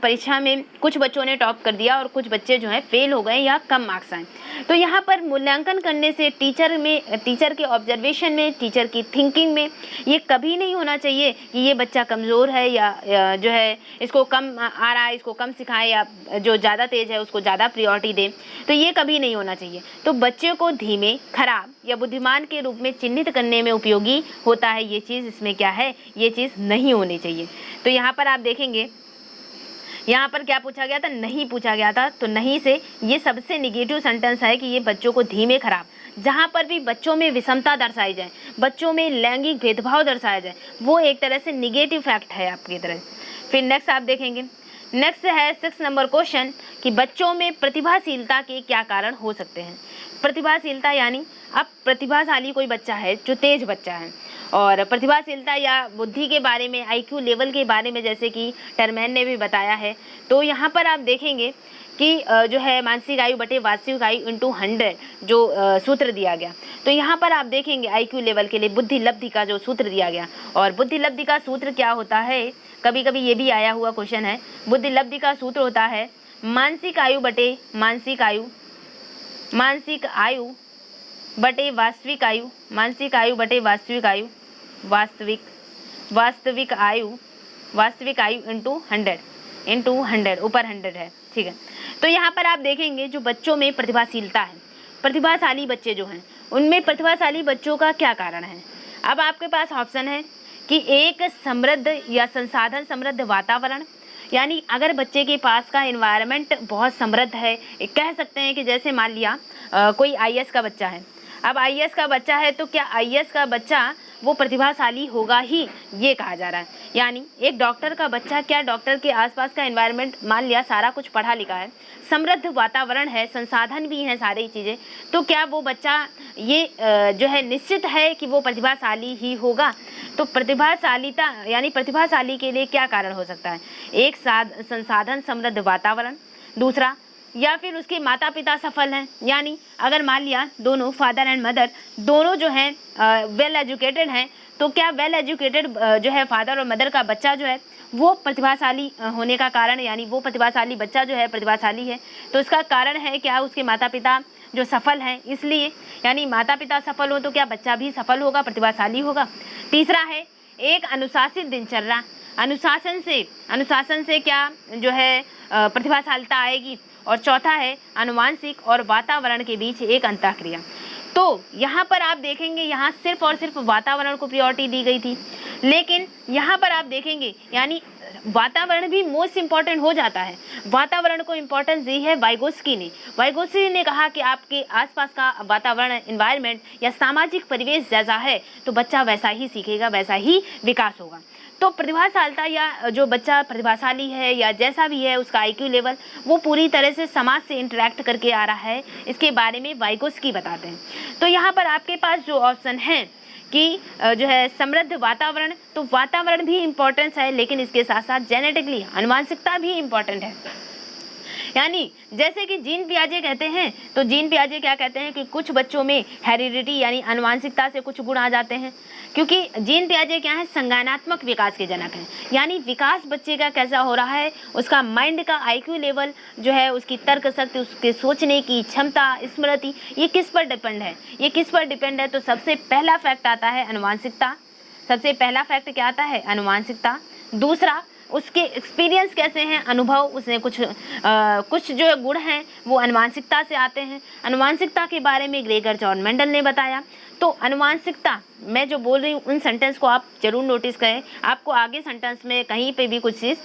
परीक्षा में कुछ बच्चों ने टॉप कर दिया और कुछ बच्चे जो हैं फेल हो गए या कम मार्क्स आए। तो यहाँ पर मूल्यांकन करने से टीचर के ऑब्जर्वेशन में, टीचर की थिंकिंग में ये कभी नहीं होना चाहिए कि ये बच्चा कमज़ोर है या जो है इसको कम आ रहा है, इसको कम सिखाएं, या जो ज़्यादा तेज़ है उसको ज़्यादा प्रियोरिटी दें। तो ये कभी नहीं होना चाहिए। तो बच्चे को धीमे, खराब या बुद्धिमान के रूप में चिन्हित करने में उपयोगी होता है ये चीज़, इसमें क्या है, ये चीज़ नहीं होनी चाहिए। तो यहाँ पर आप देखेंगे, यहाँ पर क्या पूछा गया था, नहीं पूछा गया था। तो नहीं से ये सबसे निगेटिव सेंटेंस है कि ये बच्चों को धीमे, खराब, जहाँ पर भी बच्चों में विषमता दर्शाई जाए, बच्चों में लैंगिक भेदभाव दर्शाया जाए, वो एक तरह से निगेटिव फैक्ट है आपकी तरह। फिर नेक्स्ट आप देखेंगे, नेक्स्ट है 6 नंबर क्वेश्चन कि बच्चों में प्रतिभाशीलता के क्या कारण हो सकते हैं। प्रतिभाशीलता यानी अब प्रतिभाशाली कोई बच्चा है जो तेज बच्चा है, और प्रतिभाशीलता या बुद्धि के बारे में, IQ लेवल के बारे में जैसे कि टरमैन ने भी बताया है। तो यहाँ पर आप देखेंगे कि जो है मानसिक आयु बटे वास्तविक आयु इंटू 100 जो सूत्र दिया गया। तो यहाँ पर आप देखेंगे IQ लेवल के लिए बुद्धि लब्धि का जो सूत्र दिया गया, और बुद्धि लब्धि का सूत्र क्या होता है, कभी कभी ये भी आया हुआ क्वेश्चन है। बुद्धि लब्धि का सूत्र होता है मानसिक आयु बटे वास्तविक आयु, मानसिक आयु बटे वास्तविक आयु, मानसिक आयु बटे वास्तविक आयु, वास्तविक आयु इंटू 100 ऊपर 100 है, ठीक है। तो यहाँ पर आप देखेंगे जो बच्चों में प्रतिभाशीलता है, प्रतिभाशाली बच्चे जो हैं, उनमें प्रतिभाशाली बच्चों का क्या कारण है। अब आपके पास ऑप्शन है कि एक समृद्ध या संसाधन समृद्ध वातावरण, यानी अगर बच्चे के पास का एनवायरनमेंट बहुत समृद्ध है, कह सकते हैं कि जैसे मान लिया कोई IAS का बच्चा है। अब IAS का बच्चा है तो क्या IAS का बच्चा वो प्रतिभाशाली होगा ही, ये कहा जा रहा है। यानी एक डॉक्टर का बच्चा, क्या डॉक्टर के आसपास का एनवायरनमेंट मान लिया सारा कुछ पढ़ा लिखा है, समृद्ध वातावरण है, संसाधन भी हैं, सारी चीज़ें, तो क्या वो बच्चा ये जो है निश्चित है कि वो प्रतिभाशाली ही होगा। तो प्रतिभाशालीता यानी प्रतिभाशाली के लिए क्या कारण हो सकता है, एक संसाधन समृद्ध वातावरण, दूसरा या फिर उसके माता पिता सफल हैं, यानी अगर मान लिया दोनों फादर एंड मदर दोनों जो हैं वेल एजुकेटेड हैं, तो क्या वेल एजुकेटेड जो है फादर और मदर का बच्चा जो है वो प्रतिभाशाली होने का कारण, यानी वो प्रतिभाशाली बच्चा जो है प्रतिभाशाली है, तो इसका कारण है क्या, उसके माता पिता जो सफल हैं इसलिए, यानी माता पिता सफल हो तो क्या बच्चा भी सफल होगा, प्रतिभाशाली होगा। तीसरा है एक अनुशासित दिनचर्या, अनुशासन से क्या जो है प्रतिभाशालिता आएगी। और चौथा है आनुवांशिक और वातावरण के बीच एक अंतःक्रिया। तो यहाँ पर आप देखेंगे, यहाँ सिर्फ और सिर्फ वातावरण को प्रायोरिटी दी गई थी, लेकिन यहाँ पर आप देखेंगे यानी वातावरण भी मोस्ट इम्पॉर्टेंट हो जाता है। वातावरण को इम्पोर्टेंस दी है वाइगोत्स्की ने कहा कि आपके आसपास का वातावरण, एनवायरनमेंट या सामाजिक परिवेश जैसा है तो बच्चा वैसा ही सीखेगा, वैसा ही विकास होगा। तो प्रतिभाशालिता या जो बच्चा प्रतिभाशाली है या जैसा भी है उसका IQ लेवल वो पूरी तरह से समाज से इंटरेक्ट करके आ रहा है, इसके बारे में वाइगोत्स्की बताते हैं। तो यहाँ पर आपके पास जो ऑप्शन है कि जो है समृद्ध वातावरण, तो वातावरण भी इम्पोर्टेंस है, लेकिन इसके साथ साथ जेनेटिकली आनुवांशिकता भी इम्पोर्टेंट है। यानी जैसे कि जीन पियाजे कहते हैं, तो जीन पियाजे क्या कहते हैं कि कुछ बच्चों में हेरिडिटी यानी आनुवांशिकता से कुछ गुण आ जाते हैं, क्योंकि जीन पियाजे क्या है, संज्ञानात्मक विकास के जनक हैं। यानी विकास बच्चे का कैसा हो रहा है, उसका माइंड का IQ लेवल जो है, उसकी तर्क शक्ति, उसके सोचने की क्षमता, स्मृति, ये किस पर डिपेंड है। तो सबसे पहला फैक्ट आता है आनुवांशिकता। सबसे पहला फैक्ट क्या आता है, आनुवांशिकता। दूसरा उसके एक्सपीरियंस कैसे हैं, अनुभव, उसने कुछ जो गुण हैं वो आनुवांशिकता से आते हैं। आनुवांशिकता के बारे में ग्रेगर जॉन मेंडल ने बताया। तो आनुवांशिकता मैं जो बोल रही हूँ उन सेंटेंस को आप जरूर नोटिस करें, आपको आगे सेंटेंस में कहीं पे भी कुछ चीज़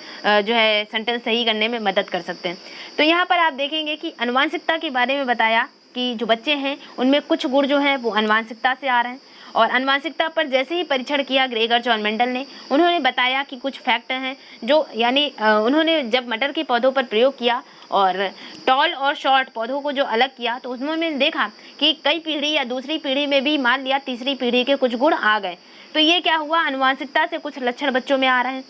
जो है सेंटेंस सही करने में मदद कर सकते हैं। तो यहाँ पर आप देखेंगे कि आनुवांशिकता के बारे में बताया कि जो बच्चे हैं उनमें कुछ गुण जो हैं वो आनुवांशिकता से आ रहे हैं। और आनुवांशिकता पर जैसे ही परीक्षण किया ग्रेगर जॉन मेंडल ने, उन्होंने बताया कि कुछ फैक्ट हैं जो यानी उन्होंने जब मटर के पौधों पर प्रयोग किया और टॉल और शॉर्ट पौधों को जो अलग किया, तो उन्होंने देखा कि कई पीढ़ी या दूसरी पीढ़ी में भी मान लिया तीसरी पीढ़ी के कुछ गुण आ गए। तो ये क्या हुआ, आनुवांशिकता से कुछ लक्षण बच्चों में आ रहे हैं।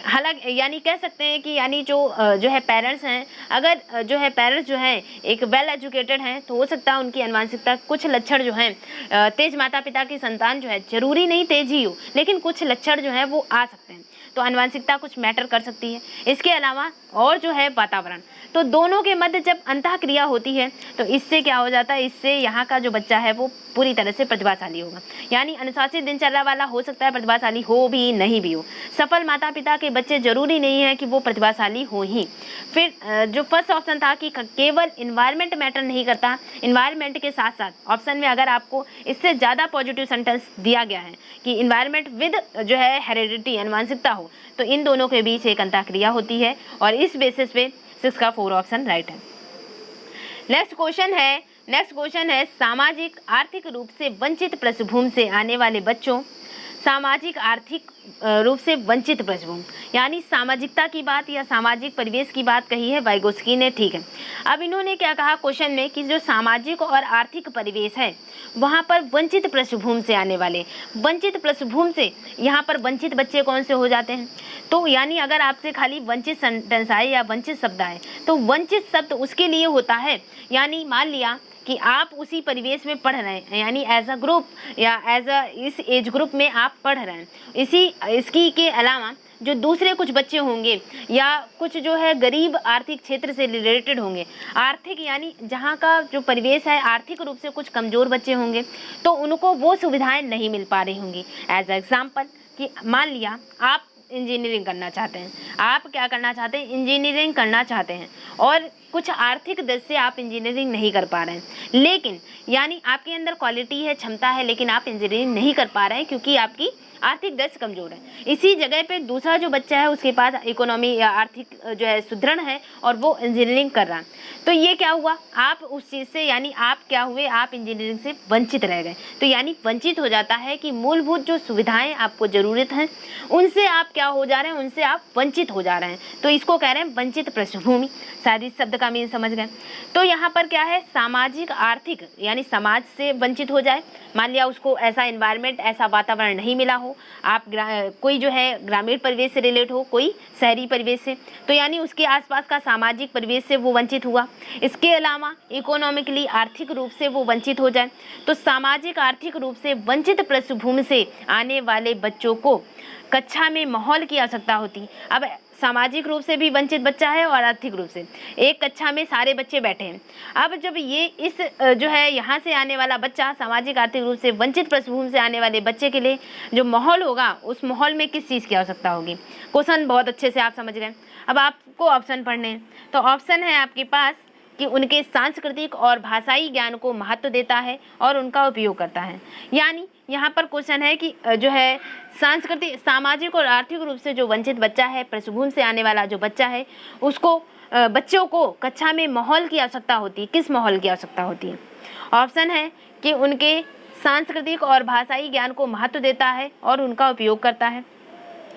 हालांकि यानी कह सकते हैं कि यानी जो है पेरेंट्स हैं, अगर जो है पेरेंट्स जो हैं एक वेल एजुकेटेड हैं तो हो सकता है उनकी आनुवांशिकता कुछ लक्षण जो हैं, तेज माता पिता की संतान जो है, जरूरी नहीं तेज ही हो, लेकिन कुछ लक्षण जो है वो आ सकते हैं। तो आनुवांशिकता कुछ मैटर कर सकती है। इसके अलावा और जो है वातावरण, तो दोनों के मध्य जब अंतःक्रिया होती है तो इससे क्या हो जाता है, इससे यहाँ का जो बच्चा है वो पूरी तरह से प्रतिभाशाली होगा। यानी अनुशासित दिनचर्या वाला हो सकता है, प्रतिभाशाली हो भी नहीं भी हो। सफल माता पिता के बच्चे जरूरी नहीं है कि वो प्रतिभाशाली हो ही। फिर जो फर्स्ट ऑप्शन था कि केवल इन्वायरमेंट मैटर नहीं करता, इन्वायरमेंट के साथ साथ ऑप्शन में अगर आपको इससे ज़्यादा पॉजिटिव सेंटेंस दिया गया है कि इन्वायरमेंट विद जो है हेरिडिटी आनुवांशिकता हो, तो इन दोनों के बीच एक अंतःक्रिया होती है और इस बेसिस पे 6 का 4 ऑप्शन राइट है। नेक्स्ट क्वेश्चन है सामाजिक आर्थिक रूप से वंचित पृष्ठभूमि से आने वाले बच्चों, सामाजिक आर्थिक रूप से वंचित पृष्ठभूमि यानी सामाजिकता की बात या सामाजिक परिवेश की बात कही है वाइगोत्स्की ने, ठीक है। अब इन्होंने क्या कहा क्वेश्चन में कि जो सामाजिक और आर्थिक परिवेश है वहाँ पर वंचित पृष्ठभूमि से आने वाले, वंचित पृष्ठभूमि से यहाँ पर वंचित बच्चे कौन से हो जाते हैं। तो यानी अगर आपसे खाली वंचित सेंटेंस आए या वंचित शब्द आए तो वंचित शब्द उसके लिए होता है, यानी मान लिया कि आप उसी परिवेश में पढ़ रहे हैं, यानी एज अ ग्रुप या एज अ इस एज ग्रुप में आप पढ़ रहे हैं। इसकी के अलावा जो दूसरे कुछ बच्चे होंगे या कुछ जो है गरीब आर्थिक क्षेत्र से रिलेटेड होंगे, आर्थिक यानी जहाँ का जो परिवेश है आर्थिक रूप से कुछ कमज़ोर बच्चे होंगे, तो उनको वो सुविधाएं नहीं मिल पा रही होंगी। एज एग्जाम्पल कि मान लिया आप इंजीनियरिंग करना चाहते हैं, आप क्या करना चाहते हैं, इंजीनियरिंग करना चाहते हैं और कुछ आर्थिक दृष्टि से आप इंजीनियरिंग नहीं कर पा रहे हैं, लेकिन यानी आपके अंदर क्वालिटी है, क्षमता है, लेकिन आप इंजीनियरिंग नहीं कर पा रहे हैं क्योंकि आपकी आर्थिक दृष्टि कमजोर है। इसी जगह पे दूसरा जो बच्चा है उसके पास इकोनॉमी या आर्थिक जो है सुदृढ़ है और वो इंजीनियरिंग कर रहा है, तो ये क्या हुआ, आप उस चीज़ से यानी आप क्या हुए, आप इंजीनियरिंग से वंचित रह गए। तो यानी वंचित हो जाता है कि मूलभूत जो सुविधाएं आपको ज़रूरत हैं उनसे आप क्या हो जा रहे हैं, उनसे आप वंचित हो जा रहे हैं। तो इसको कह रहे हैं वंचित पृष्ठभूमि। शायद इस शब्द का मीन समझ गए। तो यहाँ पर क्या है, सामाजिक आर्थिक यानी समाज से वंचित हो जाए, मान लिया उसको ऐसा एनवायरनमेंट ऐसा वातावरण नहीं मिला हो, आप कोई जो है ग्रामीण परिवेश से रिलेट हो, कोई शहरी परिवेश से, तो यानी उसके आसपास का सामाजिक परिवेश से वो वंचित हुआ। इसके अलावा इकोनॉमिकली आर्थिक रूप से वो वंचित हो जाए। तो सामाजिक आर्थिक रूप से वंचित पृष्ठभूमि से आने वाले बच्चों को कक्षा में माहौल की आवश्यकता होती। अब सामाजिक रूप से भी वंचित बच्चा है और आर्थिक रूप से। एक कक्षा में सारे बच्चे बैठे हैं। अब जब ये इस जो है यहाँ से आने वाला बच्चा सामाजिक आर्थिक रूप से वंचित पृष्ठभूमि से आने वाले बच्चे के लिए जो माहौल होगा, उस माहौल में किस चीज़ की आवश्यकता होगी। क्वेश्चन बहुत अच्छे से आप समझ गए। अब आपको ऑप्शन पढ़ने हैं, तो ऑप्शन है आपके पास कि उनके सांस्कृतिक और भाषाई ज्ञान को महत्व देता है और उनका उपयोग करता है। यानी यहाँ पर क्वेश्चन है कि जो है सांस्कृतिक, सामाजिक और आर्थिक रूप से जो वंचित बच्चा है, पृष्ठभूमि से आने वाला जो बच्चा है, उसको बच्चों को कक्षा में माहौल की आवश्यकता होती है। किस माहौल की आवश्यकता होती है? ऑप्शन है कि उनके सांस्कृतिक और भाषाई ज्ञान को महत्व देता है और उनका उपयोग करता है।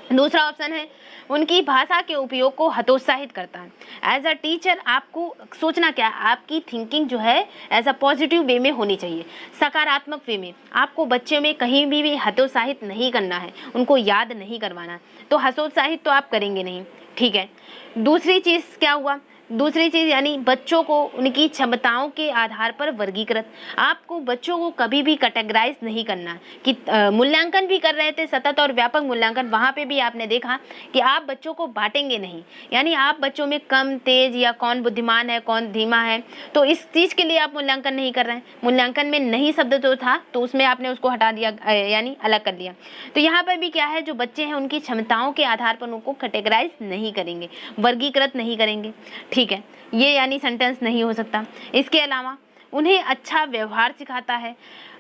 दूसरा ऑप्शन है उनकी भाषा के उपयोग को हतोत्साहित करता है। एज अ टीचर आपको सोचना क्या है, आपकी थिंकिंग जो है एज अ पॉजिटिव वे में होनी चाहिए, सकारात्मक वे में। आपको बच्चे में कहीं भी हतोत्साहित नहीं करना है, उनको याद नहीं करवाना है। तो हतोत्साहित तो आप करेंगे नहीं, ठीक है। दूसरी चीज़ क्या हुआ? दूसरी चीज़ यानी बच्चों को उनकी क्षमताओं के आधार पर वर्गीकृत। आपको बच्चों को कभी भी कैटेगराइज नहीं करना कि मूल्यांकन भी कर रहे थे सतत और व्यापक मूल्यांकन, वहाँ पे भी आपने देखा कि आप बच्चों को बांटेंगे नहीं। यानी आप बच्चों में कम, तेज या कौन बुद्धिमान है, कौन धीमा है, तो इस चीज़ के लिए आप मूल्यांकन नहीं कर रहे हैं। मूल्यांकन में नहीं शब्द जो था तो उसमें आपने उसको हटा दिया, यानी अलग कर दिया। तो यहाँ पर भी क्या है, जो बच्चे हैं उनकी क्षमताओं के आधार पर उनको कैटेगराइज नहीं करेंगे, वर्गीकृत नहीं करेंगे, ठीक है। ये यानी सेंटेंस नहीं हो सकता। इसके अलावा उन्हें अच्छा व्यवहार सिखाता है,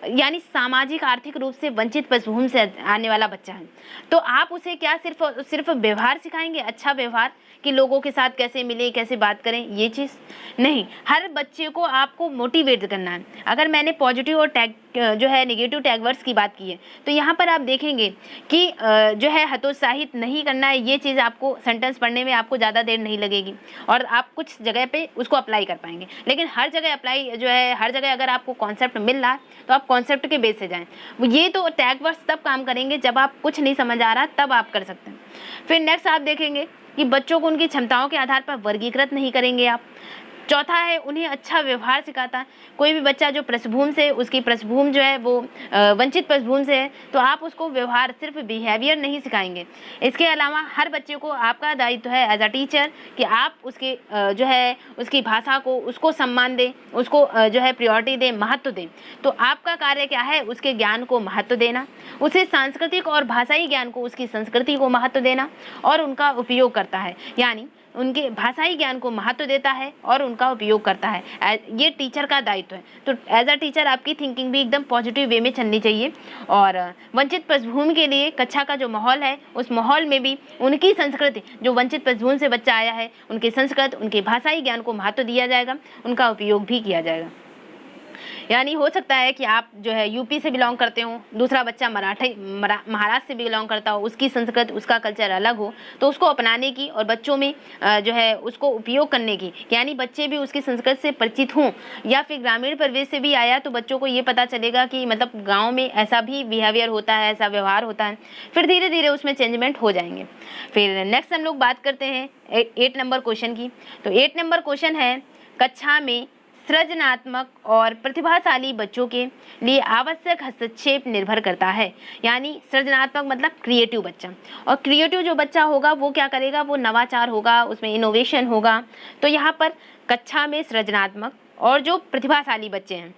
यानी सामाजिक आर्थिक रूप से वंचित पृष्ठभूमि से आने वाला बच्चा है, तो आप उसे क्या सिर्फ व्यवहार सिखाएंगे, अच्छा व्यवहार, कि लोगों के साथ कैसे मिले, कैसे बात करें, ये चीज़ नहीं। हर बच्चे को आपको मोटिवेट करना है। अगर मैंने पॉजिटिव और टैग जो है नेगेटिव टैग वर्ड्स की बात की है, तो यहाँ पर आप देखेंगे कि जो है हतोत्साहित नहीं करना है। ये चीज़ आपको सेंटेंस पढ़ने में आपको ज़्यादा देर नहीं लगेगी और आप कुछ जगह पे उसको अप्लाई कर पाएंगे। लेकिन हर जगह अप्लाई जो है, हर जगह अगर आपको कॉन्सेप्ट मिल रहा है तो आप कॉन्सेप्ट के बेस से जाएं। ये तो टैग वर्ड्स तब काम करेंगे जब आप कुछ नहीं समझ आ रहा, तब आप कर सकते हैं। फिर नेक्स्ट आप देखेंगे कि बच्चों को उनकी क्षमताओं के आधार पर वर्गीकृत नहीं करेंगे आप। चौथा है उन्हें अच्छा व्यवहार सिखाता है। कोई भी बच्चा जो पृष्ठभूमि से, उसकी पृष्ठभूमि जो है वो वंचित पृष्ठभूमि से है, तो आप उसको व्यवहार, सिर्फ बिहेवियर नहीं सिखाएंगे। इसके अलावा हर बच्चे को आपका दायित्व है एज अ टीचर कि आप उसके जो है उसकी भाषा को, उसको सम्मान दें, उसको जो है प्रायोरिटी दें, महत्व दें। तो आपका कार्य क्या है, उसके ज्ञान को महत्व देना, उसे सांस्कृतिक और भाषाई ज्ञान को, उसकी संस्कृति को महत्व देना और उनका उपयोग करता है। यानी उनके भाषाई ज्ञान को महत्व देता है और उनका उपयोग करता है। ये टीचर का दायित्व है। तो एज अ टीचर आपकी थिंकिंग भी एकदम पॉजिटिव वे में चलनी चाहिए। और वंचित पृष्ठभूमि के लिए कक्षा का जो माहौल है, उस माहौल में भी उनकी संस्कृति, जो वंचित पृष्ठभूमि से बच्चा आया है, उनकी संस्कृति, उनके भाषाई ज्ञान को महत्व दिया जाएगा, उनका उपयोग भी किया जाएगा। यानी हो सकता है कि आप जो है यूपी से बिलोंग करते हो, दूसरा बच्चा महाराष्ट्र से बिलोंग करता हो, उसकी संस्कृति, उसका कल्चर अलग हो, तो उसको अपनाने की और बच्चों में जो है उसको उपयोग करने की, यानी बच्चे भी उसकी संस्कृति से परिचित हों। या फिर ग्रामीण परिवेश से भी आया तो बच्चों को ये पता चलेगा कि मतलब गाँव में ऐसा भी बिहेवियर होता है, ऐसा व्यवहार होता है। फिर धीरे धीरे उसमें चेंजमेंट हो जाएंगे। फिर नेक्स्ट हम लोग बात करते हैं 8 नंबर क्वेश्चन की। तो 8 नंबर क्वेश्चन है, कक्षा में सृजनात्मक और प्रतिभाशाली बच्चों के लिए आवश्यक हस्तक्षेप निर्भर करता है। यानी सृजनात्मक मतलब क्रिएटिव बच्चा, और क्रिएटिव जो बच्चा होगा वो क्या करेगा, वो नवाचार होगा, उसमें इनोवेशन होगा। तो यहाँ पर कक्षा में सृजनात्मक और जो प्रतिभाशाली बच्चे हैं,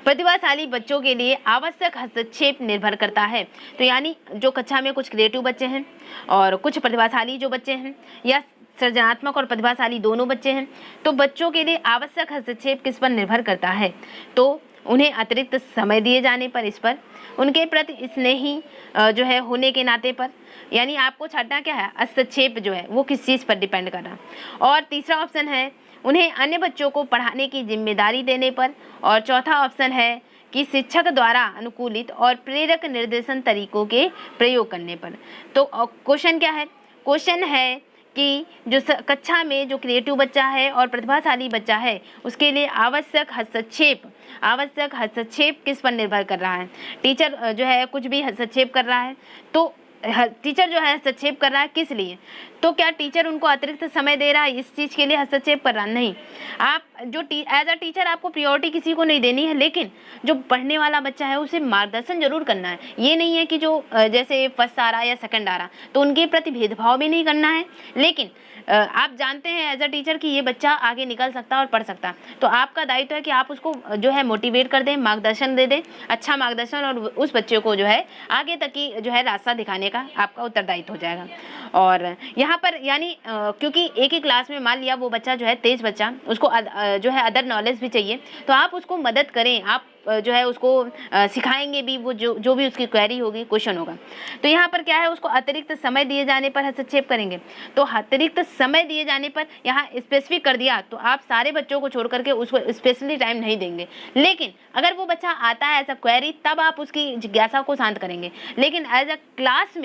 प्रतिभाशाली बच्चों के लिए आवश्यक हस्तक्षेप निर्भर करता है। तो यानी जो कक्षा में कुछ क्रिएटिव बच्चे हैं और कुछ प्रतिभाशाली जो बच्चे हैं, या सृजनात्मक और प्रतिभाशाली दोनों बच्चे हैं, तो बच्चों के लिए आवश्यक हस्तक्षेप किस पर निर्भर करता है, तो उन्हें अतिरिक्त समय दिए जाने पर, इस पर, उनके प्रति स्नेही जो है होने के नाते पर। यानी आपको छांटना क्या है, हस्तक्षेप जो है वो किस चीज़ पर डिपेंड कर रहा। और तीसरा ऑप्शन है उन्हें अन्य बच्चों को पढ़ाने की जिम्मेदारी देने पर। और चौथा ऑप्शन है कि शिक्षक द्वारा अनुकूलित और प्रेरक निर्देशन तरीकों के प्रयोग करने पर। तो क्वेश्चन क्या है, क्वेश्चन है कि जो कक्षा में जो क्रिएटिव बच्चा है और प्रतिभाशाली बच्चा है, उसके लिए आवश्यक हस्तक्षेप किस पर निर्भर कर रहा है। टीचर जो है कुछ भी हस्तक्षेप कर रहा है तो टीचर जो है हस्तक्षेप कर रहा है किस लिए, तो क्या टीचर उनको अतिरिक्त समय दे रहा है इस चीज़ के लिए हस्तक्षेप कर रहा है? नहीं। आप जो एज अ टीचर आपको प्रायोरिटी किसी को नहीं देनी है, लेकिन जो पढ़ने वाला बच्चा है उसे मार्गदर्शन जरूर करना है। ये नहीं है कि जो जैसे फर्स्ट आ रहा या सेकंड आ रहा तो उनके प्रति भेदभाव भी नहीं करना है, लेकिन आप जानते हैं एज अ टीचर कि ये बच्चा आगे निकल सकता है और पढ़ सकता है, तो आपका दायित्व है कि आप उसको जो है मोटिवेट कर दें, मार्गदर्शन दे दें, अच्छा मार्गदर्शन, और उस बच्चे को जो है आगे तक की जो है रास्ता दिखाने का आपका उत्तरदायित्व हो जाएगा। और यहाँ पर यानी क्योंकि एक ही क्लास में मान लिया वो बच्चा जो है तेज बच्चा, उसको जो है अदर नॉलेज भी चाहिए, तो आप उसको मदद करें, आप जो है उसको सिखाएंगे भी, वो जो भी उसकी क्वेरी होगी, क्वेश्चन होगा। तो यहाँ पर क्या है, उसको अतिरिक्त समय दिए जाने पर हस्तक्षेप करेंगे। तो अतिरिक्त समय दिए जाने पर यहाँ स्पेसिफिक कर दिया, तो आप सारे बच्चों को छोड़ करके उसको स्पेशली टाइम नहीं देंगे, लेकिन अगर वो बच्चा आता है एज अ क्वेरी तब आप उसकी जिज्ञासा को शांत करेंगे। लेकिन एज अ क्लास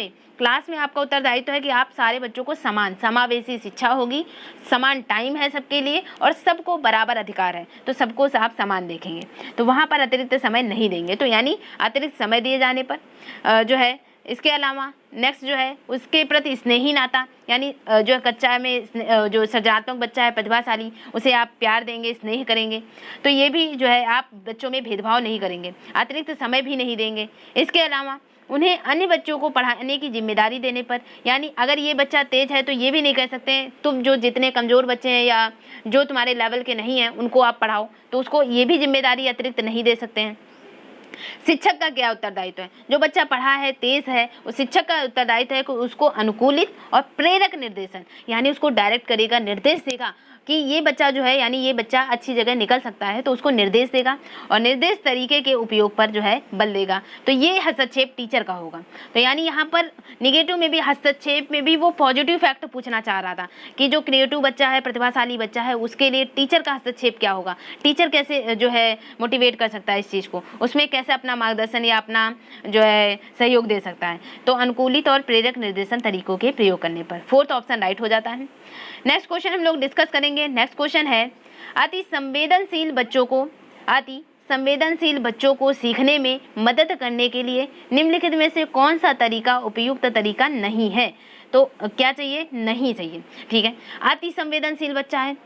में आपका उत्तरदायित्व है कि आप सारे बच्चों को समान समावेशी शिक्षा होगी, समान टाइम है सबके लिए और सबको बराबर अधिकार है, तो सबको आप समान देखेंगे, तो वहाँ पर अतिरिक्त समय नहीं देंगे। तो यानी अतिरिक्त समय दिए जाने पर जो है, इसके अलावा नेक्स्ट जो है उसके प्रति स्नेही नाता, यानी जो कच्चा में जो सृजनात्मक बच्चा है, प्रतिभाशाली, उसे आप प्यार देंगे, स्नेह करेंगे, तो ये भी जो है आप बच्चों में भेदभाव नहीं करेंगे, अतिरिक्त समय भी नहीं देंगे। इसके अलावा उन्हें अन्य बच्चों को पढ़ाने की जिम्मेदारी देने पर, यानी अगर ये बच्चा तेज है तो ये भी नहीं कह सकते तुम जो जितने कमज़ोर बच्चे हैं या जो तुम्हारे लेवल के नहीं हैं उनको आप पढ़ाओ, तो उसको ये भी जिम्मेदारी अतिरिक्त नहीं दे सकते हैं। शिक्षक का क्या उत्तरदायित्व है, जो बच्चा पढ़ा है, तेज है, उस शिक्षक का उत्तरदायित्व है कि उसको अनुकूलित और प्रेरक निर्देशन, यानी उसको डायरेक्ट करेगा, निर्देश देगा कि ये बच्चा जो है, यानी ये बच्चा अच्छी जगह निकल सकता है, तो उसको निर्देश देगा और निर्देश तरीके के उपयोग पर जो है बल देगा। तो ये हस्तक्षेप टीचर का होगा। तो यानी यहाँ पर निगेटिव में भी, हस्तक्षेप में भी वो पॉजिटिव फैक्ट पूछना चाह रहा था कि जो क्रिएटिव बच्चा है, प्रतिभाशाली बच्चा है, उसके लिए टीचर का हस्तक्षेप क्या होगा, टीचर कैसे जो है मोटिवेट कर सकता है इस चीज़ को, उसमें कैसे अपना मार्गदर्शन या अपना जो है सहयोग दे सकता है। तो अनुकूलित और प्रेरक निर्देशन तरीकों के प्रयोग करने पर 4th ऑप्शन राइट हो जाता है। नेक्स्ट क्वेश्चन हम लोग डिस्कस करेंगे। नेक्स्ट क्वेश्चन है, अति संवेदनशील बच्चों को सीखने में मदद करने के लिए निम्नलिखित में से कौन सा तरीका उपयुक्त तरीका नहीं है। तो क्या चाहिए, नहीं चाहिए, ठीक है। अति संवेदनशील बच्चा है,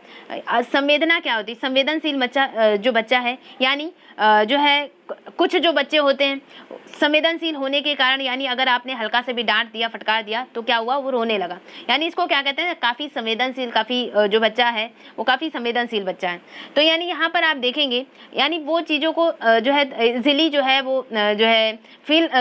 संवेदना क्या होती है, संवेदनशील बच्चा जो बच्चा है, यानी जो है कुछ जो बच्चे होते हैं संवेदनशील होने के कारण, यानी अगर आपने हल्का से भी डांट दिया, फटकार दिया, तो क्या हुआ, वो रोने लगा, यानी इसको क्या कहते हैं, काफ़ी संवेदनशील, काफ़ी जो बच्चा है वो काफ़ी संवेदनशील बच्चा है। तो यानी यहाँ पर आप देखेंगे, यानी वो चीज़ों को जो है इजीली जो है वो जो है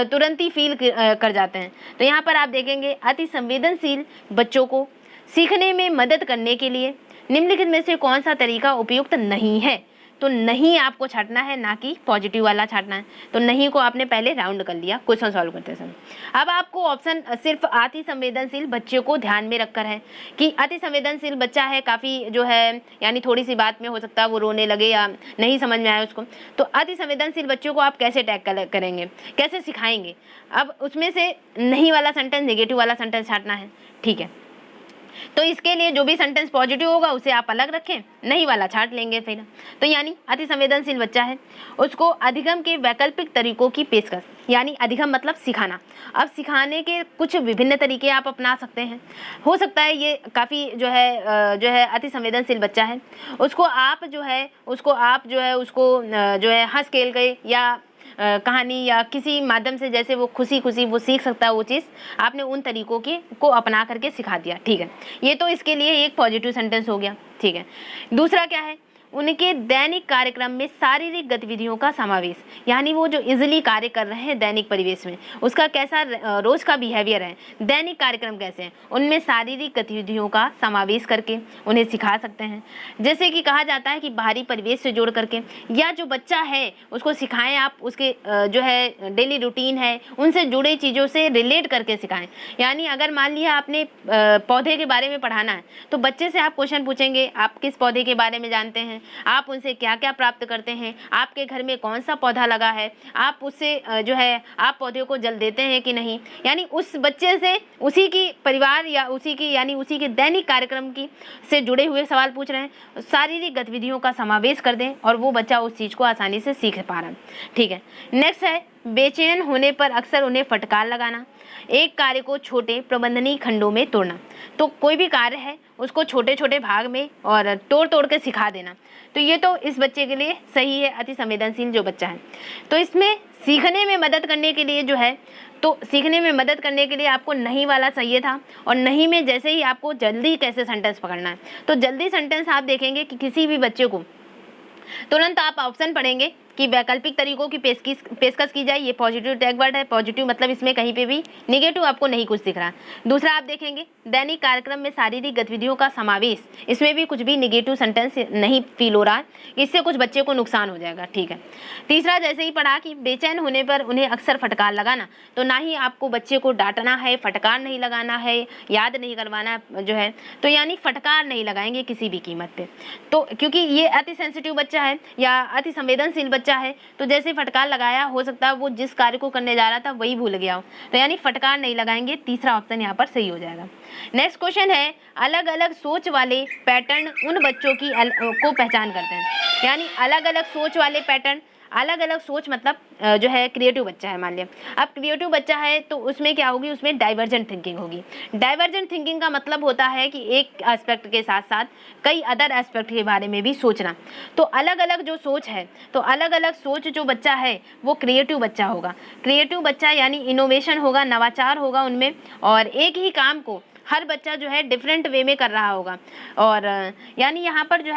तुरंत ही फील कर जाते हैं। तो यहाँ पर आप देखेंगे अति संवेदनशील बच्चों को सीखने में मदद करने के लिए निम्नलिखित में से कौन सा तरीका उपयुक्त नहीं है। तो नहीं आपको छांटना है, ना कि पॉजिटिव वाला छांटना है। तो नहीं को आपने पहले राउंड कर लिया क्वेश्चन सॉल्व करते समय। अब आपको ऑप्शन सिर्फ अति संवेदनशील बच्चे को ध्यान में रखकर है कि अति संवेदनशील बच्चा है, काफ़ी जो है यानी थोड़ी सी बात में हो सकता है वो रोने लगे या नहीं समझ में आए उसको। तो अति संवेदनशील बच्चों को आप कैसे टैकल करेंगे, कैसे सिखाएंगे। अब उसमें से नहीं वाला सेंटेंस, नेगेटिव वाला सेंटेंस छांटना है, ठीक है। तो इसके लिए जो भी सेंटेंस पॉजिटिव होगा उसे आप अलग रखें, नहीं वाला छांट लेंगे फिर। तो यानी अति संवेदनशील बच्चा है, उसको अधिगम के वैकल्पिक तरीकों की पेशकश, यानी अधिगम मतलब सिखाना। अब सिखाने के कुछ विभिन्न तरीके आप अपना सकते हैं। हो सकता है ये काफ़ी जो है अति संवेदनशील बच्चा है, उसको आप जो है उसको जो है हंस खेल गए या कहानी या किसी माध्यम से, जैसे वो खुशी वो सीख सकता है वो चीज़, आपने उन तरीकों को अपना करके सिखा दिया, ठीक है। ये तो इसके लिए एक पॉजिटिव सेंटेंस हो गया, ठीक है। दूसरा क्या है, उनके दैनिक कार्यक्रम में शारीरिक गतिविधियों का समावेश, यानी वो जो इजीली कार्य कर रहे हैं दैनिक परिवेश में, उसका कैसा रोज का बिहेवियर है, दैनिक कार्यक्रम कैसे हैं, उनमें शारीरिक गतिविधियों का समावेश करके उन्हें सिखा सकते हैं। जैसे कि कहा जाता है कि बाहरी परिवेश से जोड़ करके, या जो बच्चा है उसको सिखाएं आप, उसके जो है डेली रूटीन है उनसे जुड़े चीज़ों से रिलेट करके सिखाएं। यानी अगर मान लिया आपने पौधे के बारे में पढ़ाना है, तो बच्चे से आप क्वेश्चन पूछेंगे, आप किस पौधे के बारे में जानते हैं, आप उनसे क्या क्या प्राप्त करते हैं, आपके घर में कौन सा पौधा लगा है, आप उससे जो है आप पौधे को जल देते हैं कि नहीं। यानी उस बच्चे से उसी की परिवार या उसी के दैनिक कार्यक्रम की से जुड़े हुए सवाल पूछ रहे हैं, शारीरिक गतिविधियों का समावेश कर दें और वो बच्चा उस चीज़ को आसानी से सीख पा रहा है, ठीक है। नेक्स्ट है बेचैन होने पर अक्सर उन्हें फटकार लगाना, एक कार्य को छोटे प्रबंधनीय खंडों में तोड़ना। तो कोई भी कार्य है उसको छोटे छोटे भाग में और तोड़ तोड़ के सिखा देना, तो ये तो इस बच्चे के लिए सही है, अति संवेदनशील जो बच्चा है। तो इसमें सीखने में मदद करने के लिए जो है, तो सीखने में मदद करने के लिए आपको नहीं वाला चाहिए था, और नहीं में जैसे ही आपको जल्दी कैसे सेंटेंस पकड़ना है, तो जल्दी सेंटेंस आप देखेंगे कि किसी भी बच्चे को तुरंत आप ऑप्शन पढ़ेंगे कि वैकल्पिक तरीकों की पेशकश की जाए। ये पॉजिटिव टैग वर्ड है, पॉजिटिव मतलब इसमें कहीं पे भी नेगेटिव आपको नहीं कुछ दिख रहा। दूसरा आप देखेंगे दैनिक कार्यक्रम में शारीरिक गतिविधियों का समावेश, इसमें भी कुछ भी नेगेटिव सेंटेंस नहीं फील हो रहा है, इससे कुछ बच्चे को नुकसान हो जाएगा, ठीक है। तीसरा जैसे ही पढ़ा कि बेचैन होने पर उन्हें अक्सर फटकार लगाना, तो ना ही आपको बच्चे को डांटना है, फटकार नहीं लगाना है, याद नहीं करवाना जो है, तो यानी फटकार नहीं लगाएंगे किसी भी कीमत पे। तो क्योंकि ये अति सेंसिटिव बच्चा है या अति संवेदनशील बच्चा है, तो जैसे फटकार लगाया हो सकता है वो जिस कार्य को करने जा रहा था वही भूल गया हो, तो यानी फटकार नहीं लगाएंगे। तीसरा ऑप्शन यहाँ पर सही हो जाएगा। नेक्स्ट क्वेश्चन है, अलग अलग सोच वाले पैटर्न उन बच्चों की को पहचान करते हैं। यानी अलग अलग सोच वाले पैटर्न, अलग अलग सोच मतलब जो है क्रिएटिव बच्चा है, मान लिया अब क्रिएटिव बच्चा है तो उसमें क्या होगी, उसमें डाइवर्जेंट थिंकिंग होगी। डाइवर्जेंट थिंकिंग का मतलब होता है कि एक एस्पेक्ट के साथ साथ कई अदर एस्पेक्ट के बारे में भी सोचना। तो अलग अलग जो सोच है, तो अलग अलग सोच जो बच्चा है वो क्रिएटिव बच्चा होगा। क्रिएटिव बच्चा यानी इनोवेशन होगा, नवाचार होगा उनमें, और एक ही काम को हर बच्चा जो है डिफरेंट वे में कर रहा होगा, और यानी यहाँ पर जो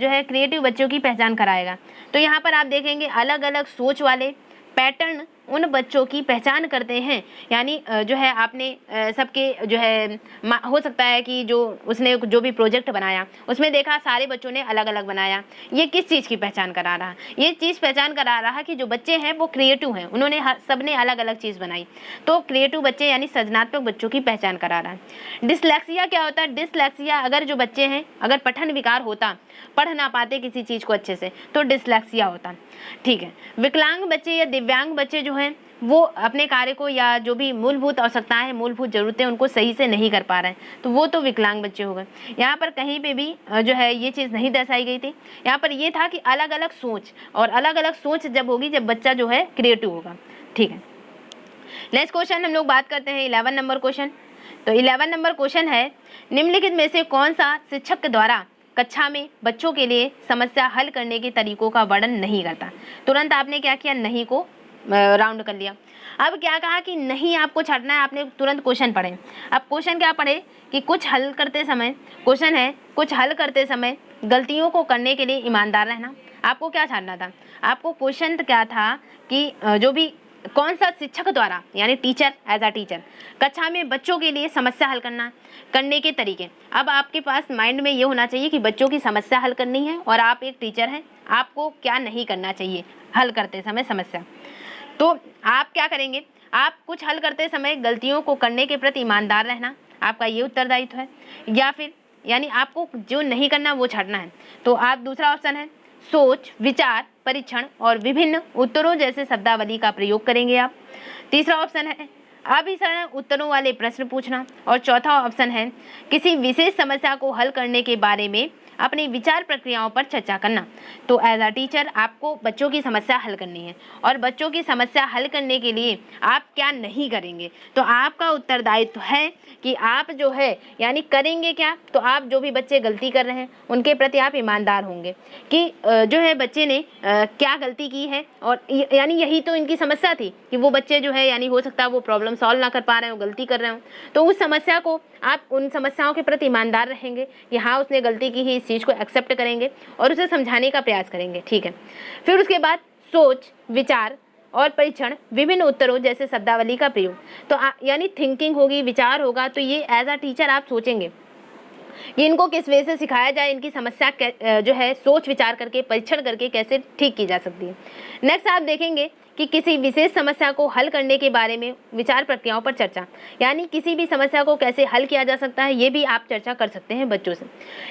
है क्रिएटिव बच्चों की पहचान कराएगा। तो यहाँ पर आप देखेंगे अलग अलग सोच वाले पैटर्न उन बच्चों की पहचान करते हैं, यानी जो है आपने सबके जो है हो सकता है कि जो उसने जो भी प्रोजेक्ट बनाया उसमें देखा सारे बच्चों ने अलग अलग बनाया। ये किस चीज़ की पहचान करा रहा है, ये चीज़ पहचान करा रहा है कि जो बच्चे हैं वो क्रिएटिव हैं, उन्होंने सबने अलग अलग चीज़ बनाई। तो क्रिएटिव बच्चे यानी सृजनात्मक बच्चों की पहचान करा रहा है। डिसलेक्सिया क्या होता है, डिसलेक्सिया अगर जो बच्चे हैं अगर पठन विकार होता, पढ़ ना पाते किसी चीज़ को अच्छे से, तो डिसलेक्सिया होता, ठीक है। विकलांग बच्चे या दिव्यांग बच्चे जो हैं वो अपने कार्य को या जो भी मूलभूत आवश्यकताएं हैं, मूलभूत ज़रूरतें उनको सही से नहीं कर पा रहे हैं, तो वो तो विकलांग बच्चे हो गए। यहाँ पर कहीं पे भी जो है ये चीज़ नहीं दर्शाई गई थी। यहाँ पर ये था कि अलग अलग सोच, और अलग अलग सोच जब होगी जब बच्चा जो है क्रिएटिव होगा, ठीक है। नेक्स्ट क्वेश्चन हम लोग बात करते हैं 11 नंबर क्वेश्चन। तो 11 नंबर क्वेश्चन है, निम्नलिखित में से कौन सा शिक्षक के द्वारा कक्षा में बच्चों के लिए समस्या हल करने के तरीकों का वर्णन नहीं करता। तुरंत आपने क्या किया, नहीं को राउंड कर लिया। अब क्या कहा कि नहीं आपको छाटना है, आपने तुरंत क्वेश्चन पढ़े। अब क्वेश्चन क्या पढ़े कि कुछ हल करते समय, क्वेश्चन है कुछ हल करते समय गलतियों को करने के लिए ईमानदार रहना। आपको क्या छाटना था, आपको क्वेश्चन क्या था कि जो भी कौन सा शिक्षक द्वारा यानी टीचर, एज अ टीचर कक्षा में बच्चों के लिए समस्या हल करने के तरीके। अब आपके पास माइंड में ये होना चाहिए कि बच्चों की समस्या हल करनी है और आप एक टीचर हैं, आपको क्या नहीं करना चाहिए हल करते समय समस्या। तो आप क्या करेंगे, आप कुछ हल करते समय गलतियों को करने के प्रति ईमानदार रहना, आपका ये उत्तरदायित्व है। या फिर यानी आपको जो नहीं करना वो छाटना है। तो आप दूसरा ऑप्शन है सोच, विचार, परीक्षण और विभिन्न उत्तरों जैसे शब्दावली का प्रयोग करेंगे आप। तीसरा ऑप्शन है अभिसरण उत्तरों वाले प्रश्न पूछना, और चौथा ऑप्शन है किसी विशेष समस्या को हल करने के बारे में अपनी विचार प्रक्रियाओं पर चर्चा करना। तो एज अ टीचर आपको बच्चों की समस्या हल करनी है, और बच्चों की समस्या हल करने के लिए आप क्या नहीं करेंगे, तो आपका उत्तरदायित्व है कि आप जो है यानी करेंगे क्या, तो आप जो भी बच्चे गलती कर रहे हैं उनके प्रति आप ईमानदार होंगे कि जो है बच्चे ने क्या गलती की है, और यानी यही तो इनकी समस्या थी कि वो बच्चे जो है यानी हो सकता है वो प्रॉब्लम सॉल्व ना कर पा रहे हो, गलती कर रहे हो, तो उस समस्या को आप उन समस्याओं के प्रति ईमानदार रहेंगे कि हाँ उसने गलती की है, इस चीज़ को एक्सेप्ट करेंगे और उसे समझाने का प्रयास करेंगे, ठीक है। फिर उसके बाद सोच, विचार और परीक्षण, विभिन्न उत्तरों जैसे शब्दावली का प्रयोग। तो यानी थिंकिंग होगी, विचार होगा, तो ये एज अ टीचर आप सोचेंगे कि इनको किस वे से सिखाया जाए, इनकी समस्या जो है सोच विचार करके परीक्षण करके कैसे ठीक की जा सकती है। नेक्स्ट आप देखेंगे कि किसी विशेष समस्या को हल करने के बारे में विचार प्रक्रियाओं पर चर्चा, यानी किसी भी समस्या को कैसे हल किया जा सकता है ये भी आप चर्चा कर सकते हैं बच्चों से।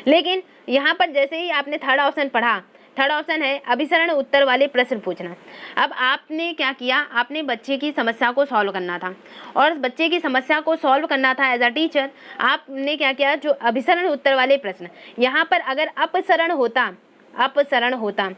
लेकिन यहाँ पर जैसे ही आपने थर्ड ऑप्शन पढ़ा, थर्ड ऑप्शन है अभिसरण उत्तर वाले प्रश्न पूछना। अब आपने क्या किया, आपने बच्चे की समस्या को सॉल्व करना था, और बच्चे की समस्या को सॉल्व करना था एज अ टीचर, आपने क्या किया, जो अभिसरण उत्तर वाले प्रश्न, यहाँ पर अगर अपसरण होता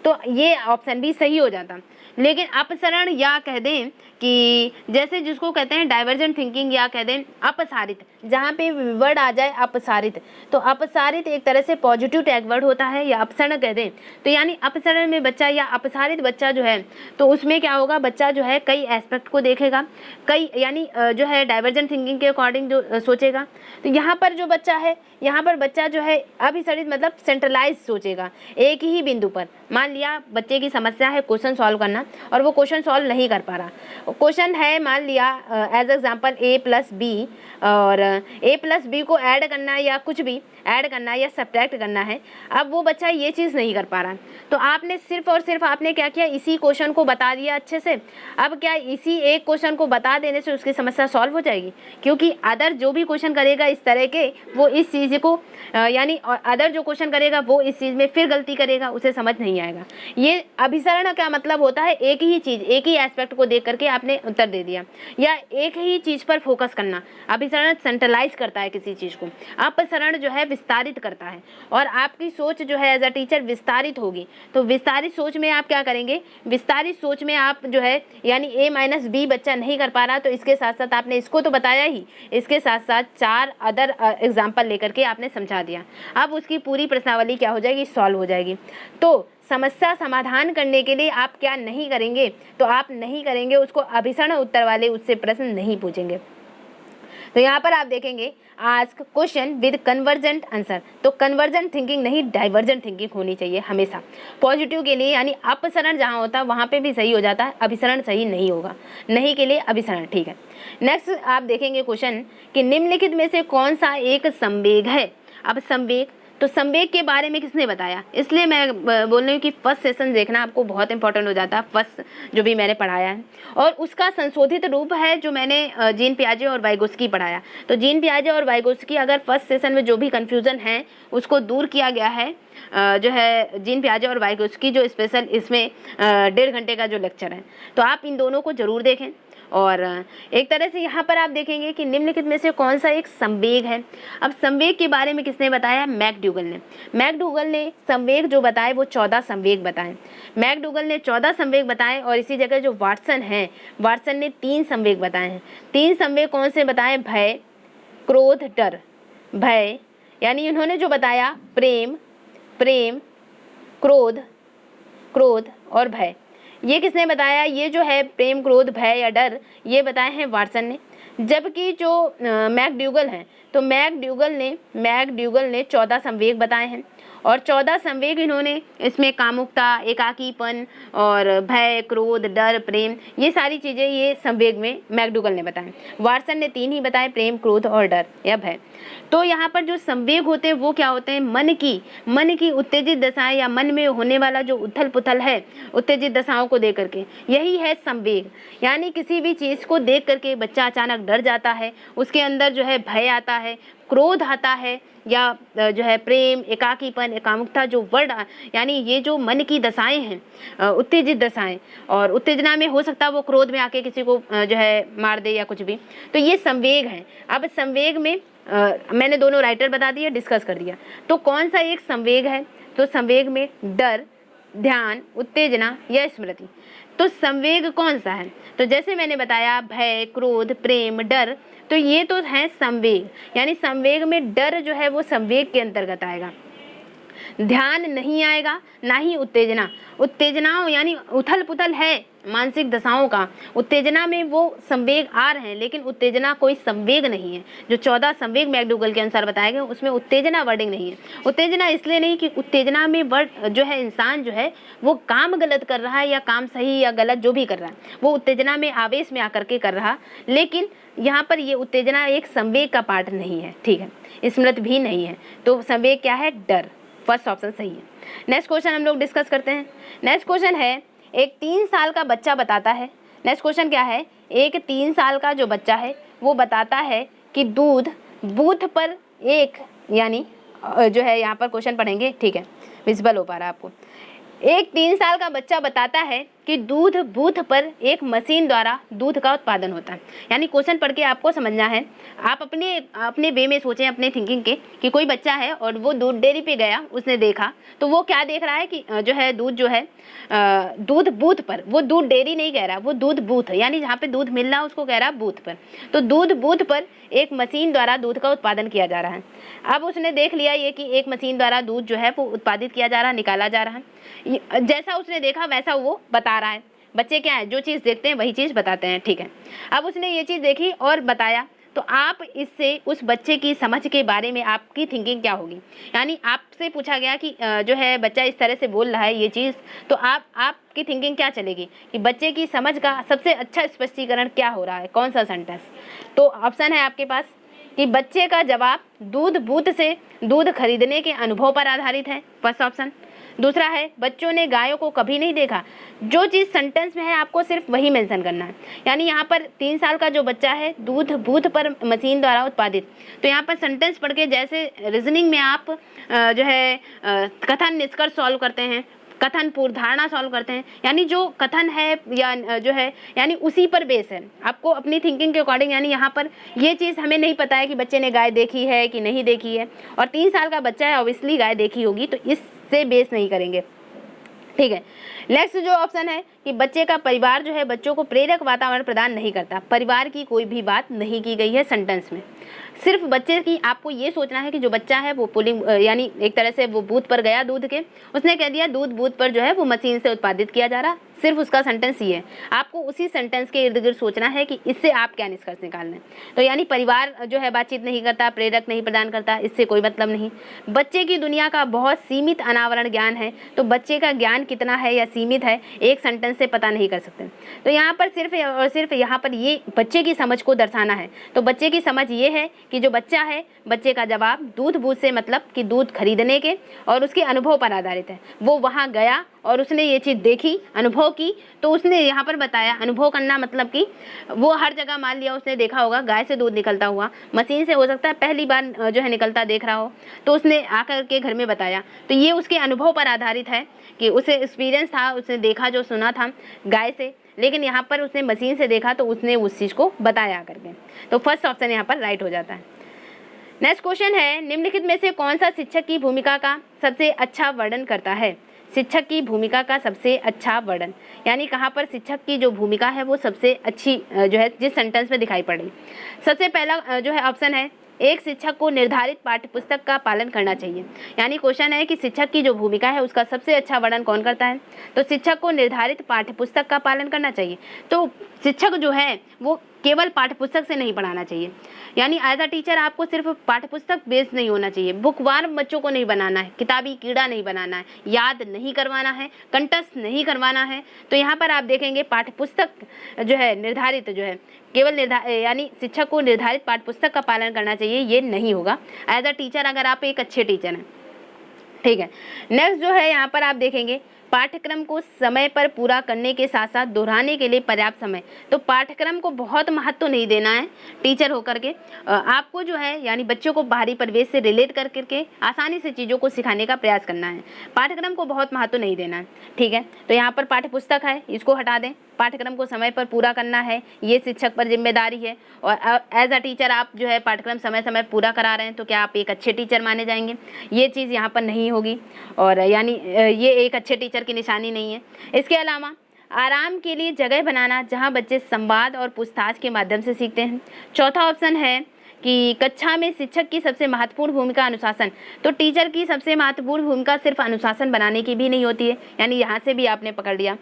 तो ये ऑप्शन भी सही हो जाता, लेकिन अपसरण या कह दें कि जैसे जिसको कहते हैं डाइवर्जेंट थिंकिंग या कह दें अपसारित, जहाँ पे वर्ड आ जाए अपसारित, तो अपसारित एक तरह से पॉजिटिव टैग वर्ड होता है, या अपसरण कह दें तो यानी अपसरण में बच्चा या अपसारित बच्चा जो है तो उसमें क्या होगा, बच्चा जो है कई एस्पेक्ट को देखेगा, कई यानी जो है डाइवर्जेंट थिंकिंग के अकॉर्डिंग जो सोचेगा। तो यहाँ पर जो बच्चा है, यहाँ पर बच्चा जो है अभिसरित मतलब सेंट्रलाइज सोचेगा एक ही बिंदु पर। मान लिया बच्चे की समस्या है क्वेश्चन सॉल्व करना और वो क्वेश्चन सॉल्व नहीं कर पा रहा, क्वेश्चन है मान लिया एज एग्जांपल a+b और a+b को ऐड करना या कुछ भी ऐड करना या सब्ट्रैक्ट करना है। अब वो बच्चा ये चीज़ नहीं कर पा रहा, तो आपने सिर्फ और सिर्फ आपने क्या किया, इसी क्वेश्चन को बता दिया अच्छे से। अब क्या इसी एक क्वेश्चन को बता देने से उसकी समस्या सॉल्व हो जाएगी? क्योंकि अदर जो भी क्वेश्चन करेगा इस तरह के वो इस चीज़ को यानी अदर जो क्वेश्चन करेगा वो इस चीज़ में फिर गलती करेगा, उसे समझ नहीं आएगा। ये अभिसरण का मतलब होता है एक ही चीज़, एक ही एस्पेक्ट को देख करके आपने उत्तर दे दिया, या एक ही चीज़ पर फोकस करना। अभिसरण सेंट्रलाइज करता है किसी चीज़ को, अपसरण जो है विस्तारित करता है। और आपकी सोच जो है एज अ टीचर विस्तारित होगी, तो विस्तारित सोच में आप क्या करेंगे, विस्तारित सोच में आप जो है यानी a-b बच्चा नहीं कर पा रहा, तो इसके साथ साथ आपने इसको तो बताया ही, इसके साथ साथ 4 अदर एग्जाम्पल लेकर के आपने समझा दिया। अब उसकी पूरी प्रश्नावली क्या हो जाएगी, सॉल्व हो जाएगी। तो समस्या समाधान करने के लिए आप क्या नहीं करेंगे, तो आप नहीं करेंगे उसको अभिसरण उत्तर वाले उससे प्रश्न नहीं पूछेंगे। तो यहाँ पर आप देखेंगे ask question with convergent answer, तो कन्वर्जेंट थिंकिंग नहीं डाइवर्जेंट थिंकिंग होनी चाहिए हमेशा पॉजिटिव के लिए, यानी अपसरण जहाँ होता है वहाँ पे भी सही हो जाता है, अभिसरण सही नहीं होगा, नहीं के लिए अभिसरण। ठीक है, नेक्स्ट आप देखेंगे क्वेश्चन कि निम्नलिखित में से कौन सा एक संवेग है। अब संवेग, तो संवेग के बारे में किसने बताया, इसलिए मैं बोल रही हूँ कि फर्स्ट सेशन देखना आपको बहुत इंपॉर्टेंट हो जाता है, फर्स्ट जो भी मैंने पढ़ाया है। और उसका संशोधित रूप है जो मैंने जीन पियाजे और वाइगोत्स्की पढ़ाया। तो जीन पियाजे और वाइगोत्स्की अगर फर्स्ट सेशन में जो भी कन्फ्यूज़न है उसको दूर किया गया है, जो है जीन पियाजे और वाइगोत्स्की जो स्पेशल इसमें 1.5 घंटे का जो लेक्चर है, तो आप इन दोनों को ज़रूर देखें। और एक तरह से यहाँ पर आप देखेंगे कि निम्नलिखित में से कौन सा एक संवेग है। अब संवेग के बारे में किसने बताया, मैकडूगल ने। मैकडूगल ने संवेग जो बताए वो 14 संवेग बताए, मैकडूगल ने 14 संवेग बताए। और इसी जगह जो वाटसन है, वाटसन ने 3 संवेग बताए हैं। 3 संवेग कौन से बताए, भय, क्रोध, डर। भय यानी उन्होंने जो बताया प्रेम, प्रेम, क्रोध, क्रोध और भय, ये किसने बताया, ये जो है प्रेम, क्रोध, भय या डर, ये बताए हैं वाटसन ने। जबकि जो मैकडूगल हैं, तो मैकडूगल ने 14 संवेग बताए हैं। और 14 संवेग इन्होंने इसमें कामुकता, एकाकीपन और भय, क्रोध, डर, प्रेम, ये सारी चीज़ें ये संवेग में मैकडूगल ने बताए। वाटसन ने 3 ही बताए, प्रेम, क्रोध और डर या भय। तो यहाँ पर जो संवेग होते हैं वो क्या होते हैं, मन की उत्तेजित दशाएं या मन में होने वाला जो उथल पुथल है उत्तेजित दशाओं को देख करके, यही है संवेग। यानी किसी भी चीज़ को देख करके बच्चा अचानक डर जाता है, उसके अंदर जो है भय आता है, क्रोध आता है, या जो है प्रेम, एकाकीपन, एकामुकता, जो वर्ड यानी ये जो मन की दशाएं हैं उत्तेजित दशाएं, और उत्तेजना में हो सकता है वो क्रोध में आके किसी को जो है मार दे या कुछ भी, तो ये संवेग है। अब संवेग में मैंने दोनों राइटर बता दिया, डिस्कस कर दिया। तो कौन सा एक संवेग है, तो संवेग में डर, ध्यान, उत्तेजना या स्मृति। तो संवेग कौन सा है, तो जैसे मैंने बताया भय, क्रोध, प्रेम, डर, तो ये तो है संवेग। यानी संवेग में डर जो है वो संवेग के अंतर्गत आएगा। ध्यान नहीं आएगा, ना ही उत्तेजना। उत्तेजनाओं यानी उथल पुथल है मानसिक दशाओं का, उत्तेजना में वो संवेग आ रहे हैं, लेकिन उत्तेजना कोई संवेग नहीं है। जो 14 संवेग मैकडूगल के अनुसार बताए गए उसमें उत्तेजना वर्डिंग नहीं है। उत्तेजना इसलिए नहीं कि उत्तेजना में वर्ड जो है इंसान जो है वो काम गलत कर रहा है या काम सही या गलत जो भी कर रहा है वो उत्तेजना में आवेश में आकर के कर रहा, लेकिन यहाँ पर ये उत्तेजना एक संवेग का पार्ट नहीं है। ठीक है, स्मृति भी नहीं है। तो संवेग क्या है, डर। फर्स्ट ऑप्शन सही है। नेक्स्ट क्वेश्चन हम लोग डिस्कस करते हैं। नेक्स्ट क्वेश्चन है, एक 3 साल का बच्चा बताता है। नेक्स्ट क्वेश्चन क्या है, एक 3 साल का जो बच्चा है वो बताता है कि दूध बूथ पर एक, यानी जो है यहाँ पर क्वेश्चन पढ़ेंगे, ठीक है, विजिबल हो पा रहा है आपको। एक 3 साल का बच्चा बताता है कि दूध बूथ पर एक मशीन द्वारा दूध का उत्पादन होता है। यानी क्वेश्चन पढ़ के आपको समझना है, आप अपने वे में सोचें, अपने थिंकिंग के, कि कोई बच्चा है और वो दूध डेयरी पे गया, उसने देखा, तो वो क्या देख रहा है कि जो है दूध जो है दूध बूथ पर, वो दूध डेयरी नहीं कह रहा, वो दूध बूथ, यानी जहाँ पे दूध मिल रहा है उसको कह रहा है बूथ पर। तो दूध बूथ पर एक मशीन द्वारा दूध का उत्पादन किया जा रहा है। अब उसने देख लिया ये कि एक मशीन द्वारा दूध जो है वो उत्पादित किया जा रहा है, निकाला जा रहा है। जैसा उसने देखा वैसा वो बता रहा है। बच्चे क्या है, जो चीज़ देखते हैं वही चीज़ बताते हैं, ठीक है। अब उसने ये चीज़ देखी और बताया, तो आप इससे उस बच्चे की समझ के बारे में आपकी थिंकिंग क्या होगी। यानी आपसे पूछा गया कि जो है बच्चा इस तरह से बोल रहा है ये चीज़, तो आपकी थिंकिंग क्या चलेगी कि बच्चे की समझ का सबसे अच्छा स्पष्टीकरण क्या हो रहा है, कौन सा सेंटेंस। तो ऑप्शन है आपके पास कि बच्चे का जवाब दूध बूथ से दूध खरीदने के अनुभव पर आधारित है, फर्स्ट ऑप्शन। दूसरा है बच्चों ने गायों को कभी नहीं देखा। जो चीज़ सेंटेंस में है आपको सिर्फ वही मेंशन करना है। यानी यहाँ पर 3 साल का जो बच्चा है, दूध बूथ पर मशीन द्वारा उत्पादित, तो यहाँ पर सेंटेंस पढ़ के जैसे रीजनिंग में आप जो है कथन निष्कर्ष सॉल्व करते हैं, कथन पूर्वधारणा सॉल्व करते हैं, यानी जो कथन है या जो है यानी उसी पर बेस है, आपको अपनी थिंकिंग के अकॉर्डिंग। यानी यहाँ पर ये चीज़ हमें नहीं पता है कि बच्चे ने गाय देखी है कि नहीं देखी है, और 3 साल का बच्चा है, ऑब्वियसली गाय देखी होगी, तो इससे बेस नहीं करेंगे, ठीक है। नेक्स्ट जो ऑप्शन है कि बच्चे का परिवार जो है बच्चों को प्रेरक वातावरण प्रदान नहीं करता। परिवार की कोई भी बात नहीं की गई है सेंटेंस में, सिर्फ बच्चे की आपको ये सोचना है कि जो बच्चा है वो पुलिंग, यानी एक तरह से वो बूथ पर गया दूध के, उसने कह दिया दूध बूथ पर जो है वो मशीन से उत्पादित किया जा रहा, सिर्फ उसका सेंटेंस ये है। आपको उसी सेंटेंस के इर्द गिर्द सोचना है कि इससे आप क्या निष्कर्ष निकालना है। तो यानी परिवार जो है बातचीत नहीं करता, प्रेरक नहीं प्रदान करता, इससे कोई मतलब नहीं। बच्चे की दुनिया का बहुत सीमित अनावरण ज्ञान है, तो बच्चे का ज्ञान कितना है या सीमित है एक सेंटेंस से पता नहीं कर सकते। तो यहाँ पर सिर्फ और सिर्फ यहाँ पर ये बच्चे की समझ को दर्शाना है। तो बच्चे की समझ ये है कि जो बच्चा है, बच्चे का जवाब दूध बूथ से मतलब कि दूध खरीदने के और उसके अनुभव पर आधारित है। वो वहाँ गया और उसने ये चीज़ देखी, अनुभव की, तो उसने यहाँ पर बताया। अनुभव करना मतलब कि वो हर जगह मान लिया उसने देखा होगा गाय से दूध निकलता हुआ, मशीन से हो सकता है पहली बार जो है निकलता देख रहा हो, तो उसने आकर के घर में बताया। तो ये उसके अनुभव पर आधारित है कि उसे एक्सपीरियंस था, उसने देखा जो सुना था गाय से, लेकिन यहाँ पर उसने मशीन से देखा तो उसने उस चीज़ को बताया करके। तो फर्स्ट ऑप्शन यहाँ पर राइट हो जाता है। नेक्स्ट क्वेश्चन है, निम्नलिखित में से कौन सा शिक्षक की भूमिका का सबसे अच्छा वर्णन करता है। शिक्षक की भूमिका का सबसे अच्छा वर्णन, यानी कहाँ पर शिक्षक की जो भूमिका है वो सबसे अच्छी जो है जिस सेंटेंस में दिखाई पड़ रही। सबसे पहला जो है ऑप्शन है, एक शिक्षक को निर्धारित पाठ्यपुस्तक का पालन करना चाहिए। यानी क्वेश्चन है कि शिक्षक की जो भूमिका है उसका सबसे अच्छा वर्णन कौन करता है, तो शिक्षक को निर्धारित पाठ्यपुस्तक का पालन करना चाहिए। तो शिक्षक जो है वो केवल पाठ्यपुस्तक से नहीं पढ़ाना चाहिए, यानी एज अ टीचर आपको सिर्फ पाठ्यपुस्तक बेस्ड नहीं होना चाहिए, बुकवार बच्चों को नहीं बनाना है, किताबी कीड़ा नहीं बनाना है, याद नहीं करवाना है, कंठस्थ नहीं करवाना है। तो यहाँ पर आप देखेंगे पाठ्यपुस्तक जो है निर्धारित जो है केवल यानी शिक्षक को निर्धारित पाठ्यपुस्तक का पालन करना चाहिए, ये नहीं होगा एज अ टीचर अगर आप एक अच्छे टीचर हैं, ठीक है। नेक्स्ट जो है यहाँ पर आप देखेंगे पाठ्यक्रम को समय पर पूरा करने के साथ साथ दोहराने के लिए पर्याप्त समय। तो पाठ्यक्रम को बहुत महत्व नहीं देना है टीचर होकर के, आपको जो है यानी बच्चों को बाहरी परिवेश से रिलेट कर करके आसानी से चीज़ों को सिखाने का प्रयास करना है, पाठ्यक्रम को बहुत महत्व नहीं देना है, ठीक है। तो यहाँ पर पाठ्यपुस्तक है इसको हटा दें, पाठ्यक्रम को समय पर पूरा करना है ये शिक्षक पर जिम्मेदारी है, और एज अ टीचर आप जो है पाठ्यक्रम समय समय पूरा करा रहे हैं तो क्या आप एक अच्छे टीचर माने जाएंगे, ये चीज़ यहाँ पर नहीं होगी, और यानी ये एक अच्छे टीचर की निशानी नहीं है। इसके अलावा आराम के लिए जगह बनाना जहाँ बच्चे संवाद और पूछताछ के माध्यम से सीखते हैं। चौथा ऑप्शन है कि कक्षा में शिक्षक की सबसे महत्वपूर्ण भूमिका अनुशासन। तो टीचर की सबसे महत्वपूर्ण भूमिका सिर्फ अनुशासन बनाने की भी नहीं होती है, यानी यहाँ से भी आपने पकड़ लिया।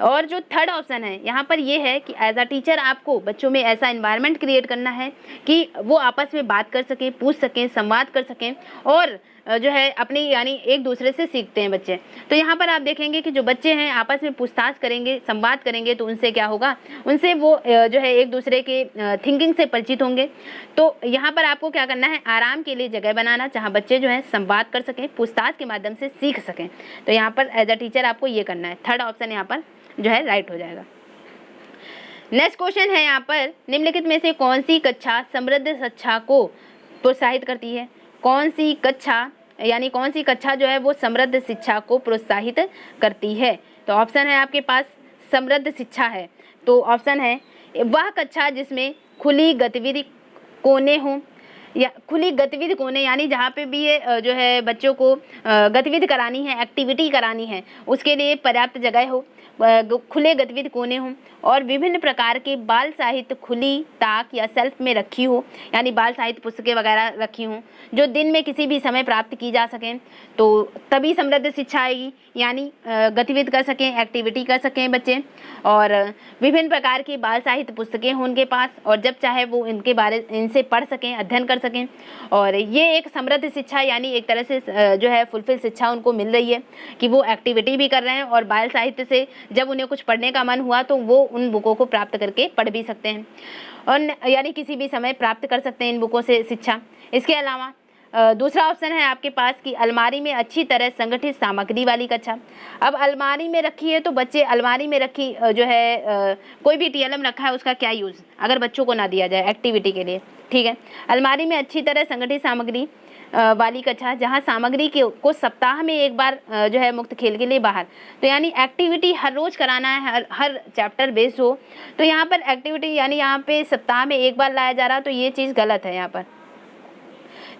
और जो थर्ड ऑप्शन है यहाँ पर ये है कि एज अ टीचर आपको बच्चों में ऐसा एनवायरनमेंट क्रिएट करना है कि वो आपस में बात कर सकें, पूछ सकें, संवाद कर सकें, और जो है अपनी यानी एक दूसरे से सीखते हैं बच्चे। तो यहाँ पर आप देखेंगे कि जो बच्चे हैं आपस में पूछताछ करेंगे, संवाद करेंगे, तो उनसे क्या होगा, उनसे वो जो है एक दूसरे के थिंकिंग से परिचित होंगे। तो यहाँ पर आपको क्या करना है, आराम के लिए जगह बनाना जहाँ बच्चे जो है संवाद कर सकें, पूछताछ के माध्यम से सीख सकें। तो यहाँ पर एज अ टीचर आपको ये करना है, थर्ड ऑप्शन यहाँ पर जो है राइट हो जाएगा। नेक्स्ट क्वेश्चन है यहाँ पर, निम्नलिखित में से कौन सी कक्षा समृद्ध शिक्षा को प्रोत्साहित करती है। कौन सी कक्षा यानी कौन सी कक्षा जो है वो समृद्ध शिक्षा को प्रोत्साहित करती है। तो ऑप्शन है आपके पास समृद्ध शिक्षा है? तो ऑप्शन है वह कक्षा जिसमें खुली गतिविधि कोने हों, या खुली गतिविधि कोने यानी जहाँ पे भी ये जो है बच्चों को गतिविधि करानी है, एक्टिविटी करानी है, उसके लिए पर्याप्त जगह हो, खुले गतिविधि कोने हों, और विभिन्न प्रकार के बाल साहित्य खुली ताक या सेल्फ में रखी हो, यानी बाल साहित्य पुस्तकें वगैरह रखी हों जो दिन में किसी भी समय प्राप्त की जा सकें, तो तभी समृद्ध शिक्षा आएगी। यानी गतिविधि कर सकें, एक्टिविटी कर सकें बच्चे, और विभिन्न प्रकार की बाल साहित्य पुस्तकें हों उनके पास, और जब चाहे वो इनसे पढ़ सकें, अध्ययन कर सकें, और ये एक समृद्ध शिक्षा यानी एक तरह से जो है फुलफिल शिक्षा उनको मिल रही है कि वो एक्टिविटी भी कर रहे हैं, और बाल साहित्य से जब उन्हें कुछ पढ़ने का मन हुआ तो वो उन बुकों को प्राप्त करके पढ़ भी सकते हैं, और यानी किसी भी समय प्राप्त कर सकते हैं इन बुकों से शिक्षा। इसके अलावा दूसरा ऑप्शन है आपके पास कि अलमारी में अच्छी तरह संगठित सामग्री वाली कक्षा। अब अलमारी में रखी है तो बच्चे अलमारी में रखी जो है कोई भी टीएलएम रखा है उसका क्या यूज़ अगर बच्चों को ना दिया जाए एक्टिविटी के लिए, ठीक है। अलमारी में अच्छी तरह संगठित सामग्री वाली कक्षा जहाँ सामग्री को सप्ताह में एक बार जो है मुक्त खेल के लिए बाहर, तो यानी एक्टिविटी हर रोज़ कराना है, हर चैप्टर बेस्ड हो, तो यहाँ पर एक्टिविटी यानी यहाँ पे सप्ताह में एक बार लाया जा रहा, तो ये चीज़ गलत है यहाँ पर।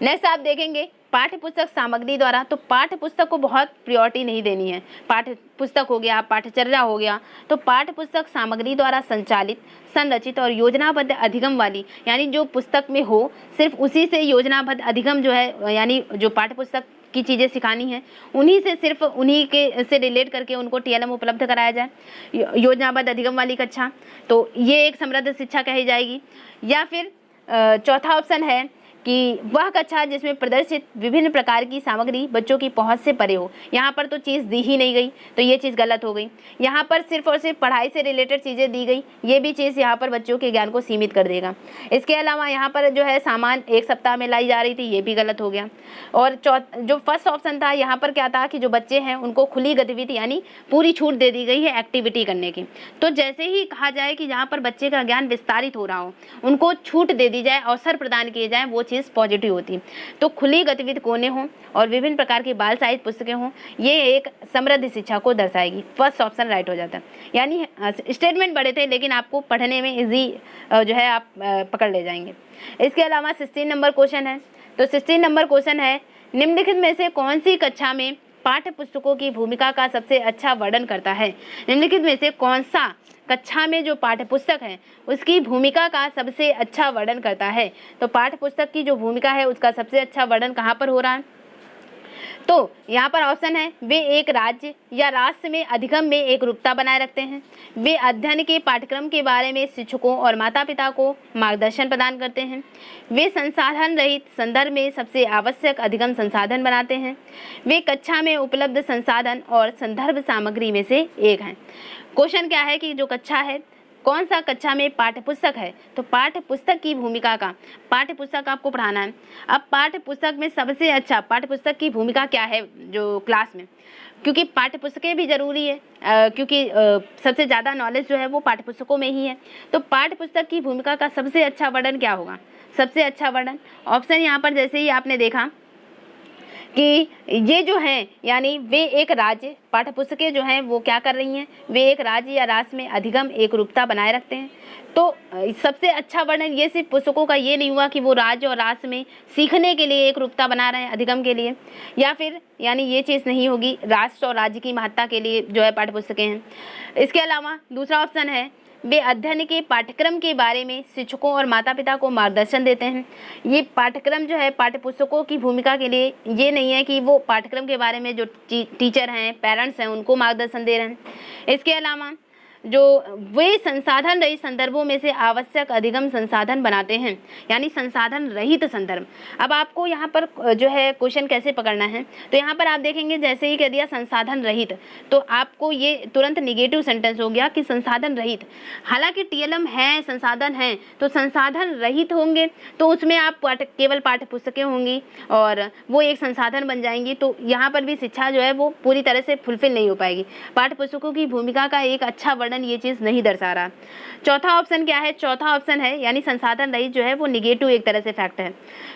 नेक्स्ट आप देखेंगे पाठ्य पुस्तक सामग्री द्वारा, तो पाठ्य पुस्तक को बहुत प्रायोरिटी नहीं देनी है। पाठ्य पुस्तक हो गया, पाठ्यचर्या हो गया, तो पाठ्य पुस्तक सामग्री द्वारा संचालित, संरचित और योजनाबद्ध अधिगम वाली, यानी जो पुस्तक में हो सिर्फ उसी से योजनाबद्ध अधिगम जो है, यानी जो पाठ्य पुस्तक की चीज़ें सिखानी है उन्हीं से, सिर्फ उन्हीं के से रिलेट करके उनको टीएलएम उपलब्ध कराया जाए, योजनाबद्ध अधिगम वाली कक्षा, तो ये एक समृद्ध शिक्षा कही जाएगी। या फिर चौथा ऑप्शन है कि वह कक्षा जिसमें प्रदर्शित विभिन्न प्रकार की सामग्री बच्चों की पहुंच से परे हो। यहाँ पर तो चीज़ दी ही नहीं गई, तो ये चीज़ गलत हो गई। यहाँ पर सिर्फ और सिर्फ पढ़ाई से रिलेटेड चीज़ें दी गई, ये भी चीज़ यहाँ पर बच्चों के ज्ञान को सीमित कर देगा। इसके अलावा यहाँ पर जो है सामान एक सप्ताह में लाई जा रही थी, ये भी गलत हो गया। और जो फर्स्ट ऑप्शन था यहाँ पर क्या था कि जो बच्चे हैं उनको खुली गतिविधि यानी पूरी छूट दे दी गई है एक्टिविटी करने की। तो जैसे ही कहा जाए कि जहाँ पर बच्चे का ज्ञान विस्तारित हो रहा हो, उनको छूट दे दी जाए, अवसर प्रदान किए जाए, वो चीज़ पॉजिटिव होती। तो खुली गतिविधि कोने हों और विभिन्न प्रकार की बाल साहित्य पुस्तकें हों, ये एक समृद्ध शिक्षा को दर्शाएगी। फर्स्ट ऑप्शन राइट हो जाता है। यानी स्टेटमेंट बड़े थे लेकिन आपको पढ़ने में इजी जो है आप पकड़ ले जाएंगे। इसके अलावा 16 नंबर क्वेश्चन है, तो 16 नंबर क्वेश्चन है निम्नलिखित में से कौन सी कक्षा में पाठ्य पुस्तकों की भूमिका का सबसे अच्छा वर्णन करता है। निम्नलिखित में से कौन सा कक्षा में जो पाठ्य पुस्तक है उसकी भूमिका का सबसे अच्छा वर्णन करता है। तो पाठ्य पुस्तक की जो भूमिका है उसका सबसे अच्छा वर्णन कहाँ पर हो रहा है, तो यहाँ पर ऑप्शन है वे एक राज्य या राष्ट्र में अधिगम में एक रूपता बनाए रखते हैं, वे अध्ययन के पाठ्यक्रम के बारे में शिक्षकों और माता पिता को मार्गदर्शन प्रदान करते हैं, वे संसाधन रहित संदर्भ में सबसे आवश्यक अधिगम संसाधन बनाते हैं, वे कक्षा में उपलब्ध संसाधन और संदर्भ सामग्री में से एक हैं। क्वेश्चन क्या है कि जो कक्षा है कौन सा कक्षा में पाठ्य पुस्तक है, तो पाठ्य पुस्तक की भूमिका का, पाठ्य पुस्तक आपको पढ़ाना है। अब पाठ्य पुस्तक में सबसे अच्छा पाठ्य पुस्तक की भूमिका क्या है जो क्लास में, क्योंकि पाठ्य पुस्तकें भी ज़रूरी है, क्योंकि सबसे ज़्यादा नॉलेज जो है वो पाठ्य पुस्तकों में ही है। तो पाठ्य पुस्तक की भूमिका का सबसे अच्छा वर्णन क्या होगा, सबसे अच्छा वर्णन ऑप्शन यहाँ पर जैसे ही आपने देखा कि ये जो हैं यानी वे एक राज्य, पाठ्य पुस्तकें जो हैं वो क्या कर रही हैं, वे एक राज्य या राष्ट्र में अधिगम एक रूपता बनाए रखते हैं। तो सबसे अच्छा वर्णन ये सिर्फ पुस्तकों का ये नहीं हुआ कि वो राज्य और राष्ट्र में सीखने के लिए एक रूपता बना रहे हैं अधिगम के लिए, या फिर यानी ये चीज़ नहीं होगी राष्ट्र और राज्य की महत्ता के लिए जो है पाठ्य पुस्तकें हैं। इसके अलावा दूसरा ऑप्शन है वे अध्ययन के पाठ्यक्रम के बारे में शिक्षकों और माता पिता को मार्गदर्शन देते हैं। ये पाठ्यक्रम जो है पाठ्य पुस्तकों की भूमिका के लिए ये नहीं है कि वो पाठ्यक्रम के बारे में जो टीचर हैं, पेरेंट्स हैं, उनको मार्गदर्शन दे रहे हैं। इसके अलावा जो वे संसाधन रहित संदर्भों में से आवश्यक अधिगम संसाधन बनाते हैं, यानी संसाधन रहित संदर्भ। अब आपको यहाँ पर जो है क्वेश्चन कैसे पकड़ना है, तो यहाँ पर आप देखेंगे जैसे ही कह दिया संसाधन रहित, तो आपको ये तुरंत निगेटिव सेंटेंस हो गया कि संसाधन रहित। हालांकि टीएलएम है, संसाधन है, तो संसाधन रहित होंगे तो उसमें आप केवल पाठ्य पुस्तकें होंगी और वो एक संसाधन बन जाएंगी, तो यहाँ पर भी शिक्षा जो है वो पूरी तरह से फुलफिल नहीं हो पाएगी। पाठ्य पुस्तकों की भूमिका का एक अच्छा ये चीज नहीं दर्शा रहा। चौथा ऑप्शन क्या है, चौथा ऑप्शन है यानी संसाधन रहित जो है वो निगेटिव एक तरह से फैक्ट है।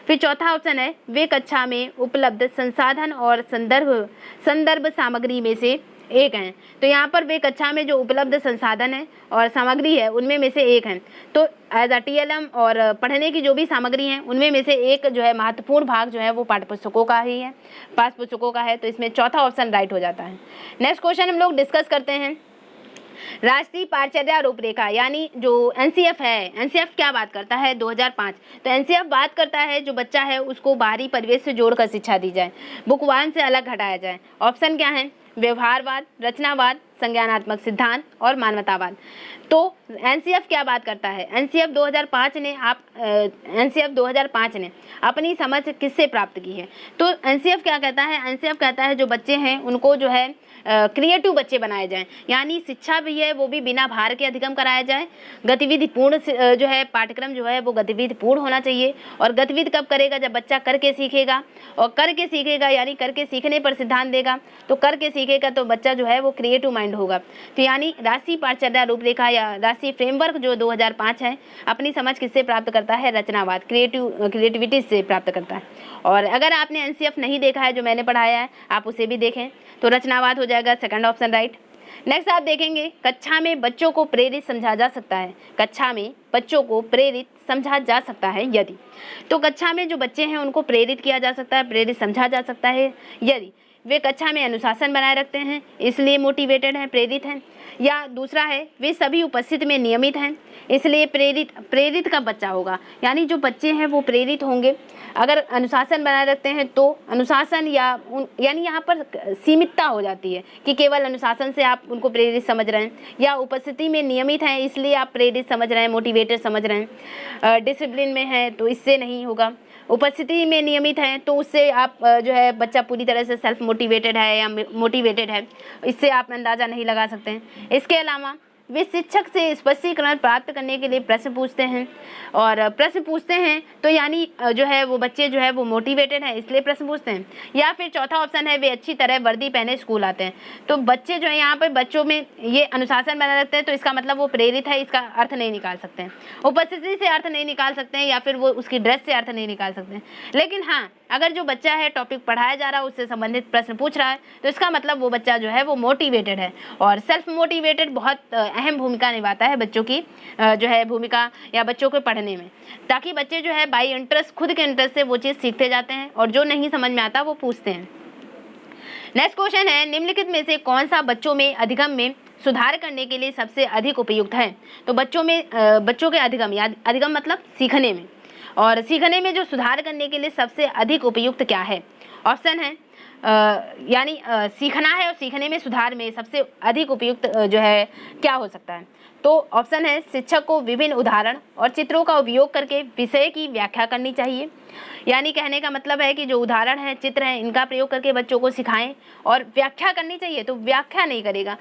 फिर चौथा ऑप्शन है वे कक्षा में उपलब्ध संसाधन और संदर्भ सामग्री में से एक हैं। तो यहाँ पर वे कक्षा में जो उपलब्ध संसाधन है और सामग्री है उनमें में से एक हैं। तो एज अ TLM और पढ़ने की जो भी सामग्री हैं उनमें में से एक जो है महत्वपूर्ण भाग जो है वो पाठ्य पुस्तकों का ही है, पाठ्य पुस्तकों का है। तो इसमें चौथा ऑप्शन राइट हो जाता है। नेक्स्ट क्वेश्चन हम लोग डिस्कस करते हैं, राष्ट्रीय पाठचर्या रूपरेखा यानी जो NCF है, NCF क्या बात करता है 2005। तो NCF बात करता है जो बच्चा है उसको बाहरी परिवेश से जोड़कर शिक्षा दी जाए, बुक वन से अलग हटाया जाए। ऑप्शन क्या है, व्यवहारवाद, रचनावाद, संज्ञानात्मक सिद्धांत और मानवतावाद। तो NCF क्या बात करता है, NCF 2005 ने अपनी समझ किससे प्राप्त की है। तो NCF क्या कहता है, NCF कहता है जो बच्चे हैं उनको जो है क्रिएटिव बच्चे बनाए जाएं, यानी शिक्षा भी है वो भी बिना भार के अधिगम कराया जाए। गतिविधि पूर्ण जो है पाठ्यक्रम जो है वो गतिविधि पूर्ण होना चाहिए। और गतिविधि कब करेगा, जब बच्चा करके सीखेगा, और करके सीखेगा यानी करके सीखने पर सिद्धांत देगा। तो करके सीखेगा तो बच्चा जो है वो क्रिएटिव माइंड होगा। तो यानी राष्ट्रीय पाठचर्या रूपरेखा या राष्ट्रीय फ्रेमवर्क जो 2005 है अपनी समझ किससे प्राप्त करता है, रचनावाद, क्रिएटिविटी से प्राप्त करता है। और अगर आपने NCF नहीं देखा है जो मैंने पढ़ाया है आप उसे भी देखें। तो रचनावाद हो जाएगा सेकंड ऑप्शन राइट। नेक्स्ट आप देखेंगे, कक्षा में बच्चों को प्रेरित समझा जा सकता है, कक्षा में बच्चों को प्रेरित समझा जा सकता है यदि। तो कक्षा में जो बच्चे हैं उनको प्रेरित किया जा सकता है, प्रेरित समझा जा सकता है यदि वे कक्षा में अनुशासन बनाए रखते हैं, इसलिए मोटिवेटेड हैं, प्रेरित हैं। या दूसरा है वे सभी उपस्थिति में नियमित हैं, इसलिए प्रेरित का बच्चा होगा, यानी जो बच्चे हैं वो प्रेरित होंगे। अगर अनुशासन बनाए रखते हैं तो अनुशासन यानी यहाँ पर सीमितता हो जाती है कि केवल अनुशासन से आप उनको प्रेरित समझ रहे हैं, या उपस्थिति में नियमित हैं इसलिए आप प्रेरित समझ रहे हैं, मोटिवेटेड समझ रहे हैं। डिसिप्लिन में है तो इससे नहीं होगा। उपस्थिति में नियमित है तो उससे आप जो है बच्चा पूरी तरह से सेल्फ मोटिवेटेड है या मोटिवेटेड है, इससे आप अंदाज़ा नहीं लगा सकते हैं। इसके अलावा वे शिक्षक से स्पष्टीकरण प्राप्त करने के लिए प्रश्न पूछते हैं, और प्रश्न पूछते हैं तो यानी जो है वो बच्चे जो है वो मोटिवेटेड है इसलिए प्रश्न पूछते हैं। या फिर चौथा ऑप्शन है वे अच्छी तरह वर्दी पहने स्कूल आते हैं। तो बच्चे जो है यहाँ पर बच्चों में ये अनुशासन बना रखते हैं तो इसका मतलब वो प्रेरित है, इसका अर्थ नहीं निकाल सकते हैं। उपस्थिति से अर्थ नहीं निकाल सकते हैं या फिर वो उसकी ड्रेस से अर्थ नहीं निकाल सकते हैं। लेकिन हाँ, अगर जो बच्चा है टॉपिक पढ़ाया जा रहा है उससे संबंधित प्रश्न पूछ रहा है तो इसका मतलब वो बच्चा जो है वो मोटिवेटेड है। और सेल्फ मोटिवेटेड बहुत अहम भूमिका निभाता है बच्चों की जो है भूमिका या बच्चों के पढ़ने में, ताकि बच्चे जो है बाई इंटरेस्ट, खुद के इंटरेस्ट से वो चीज़ सीखते जाते हैं और जो नहीं समझ में आता वो पूछते हैं। नेक्स्ट क्वेश्चन है, निम्नलिखित में से कौन सा बच्चों में अधिगम में सुधार करने के लिए सबसे अधिक उपयुक्त है। तो बच्चों के अधिगम मतलब सीखने में, और सीखने में जो सुधार करने के लिए सबसे अधिक उपयुक्त क्या है। ऑप्शन है यानी सीखना है और सीखने में सुधार में सबसे अधिक उपयुक्त जो है क्या हो सकता है। तो ऑप्शन है शिक्षक को विभिन्न उदाहरण और चित्रों का उपयोग करके विषय की व्याख्या करनी चाहिए। यानी कहने का मतलब है कि जो उदाहरण है, चित्र हैं, इनका प्रयोग करके बच्चों को सिखाएं और व्याख्या करनी चाहिए। तो व्याख्या नहीं करेगा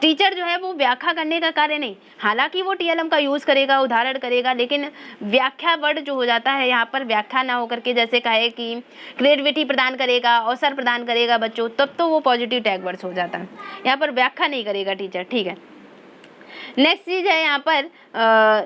टीचर जो है वो, व्याख्या करने का कार्य नहीं, हालांकि वो TLM का यूज़ करेगा, उदाहरण करेगा, लेकिन व्याख्या वर्ड जो हो जाता है यहाँ पर व्याख्या ना होकर के जैसे कहे कि क्रिएटिविटी प्रदान करेगा, अवसर प्रदान करेगा बच्चों, तब तो वो पॉजिटिव टैग वर्ड्स हो जाता है। यहाँ पर व्याख्या नहीं करेगा टीचर, ठीक है। नेक्स्ट चीज़ है यहाँ पर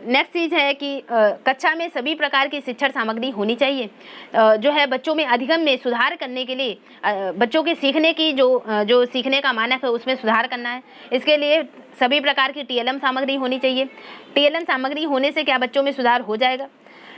नेक्स्ट चीज़ है कि कक्षा में सभी प्रकार की शिक्षण सामग्री होनी चाहिए। जो है बच्चों में अधिगम में सुधार करने के लिए बच्चों के सीखने की जो सीखने का मानक है उसमें सुधार करना है। इसके लिए सभी प्रकार की TLM सामग्री होनी चाहिए। TLM सामग्री होने से क्या बच्चों में सुधार हो जाएगा।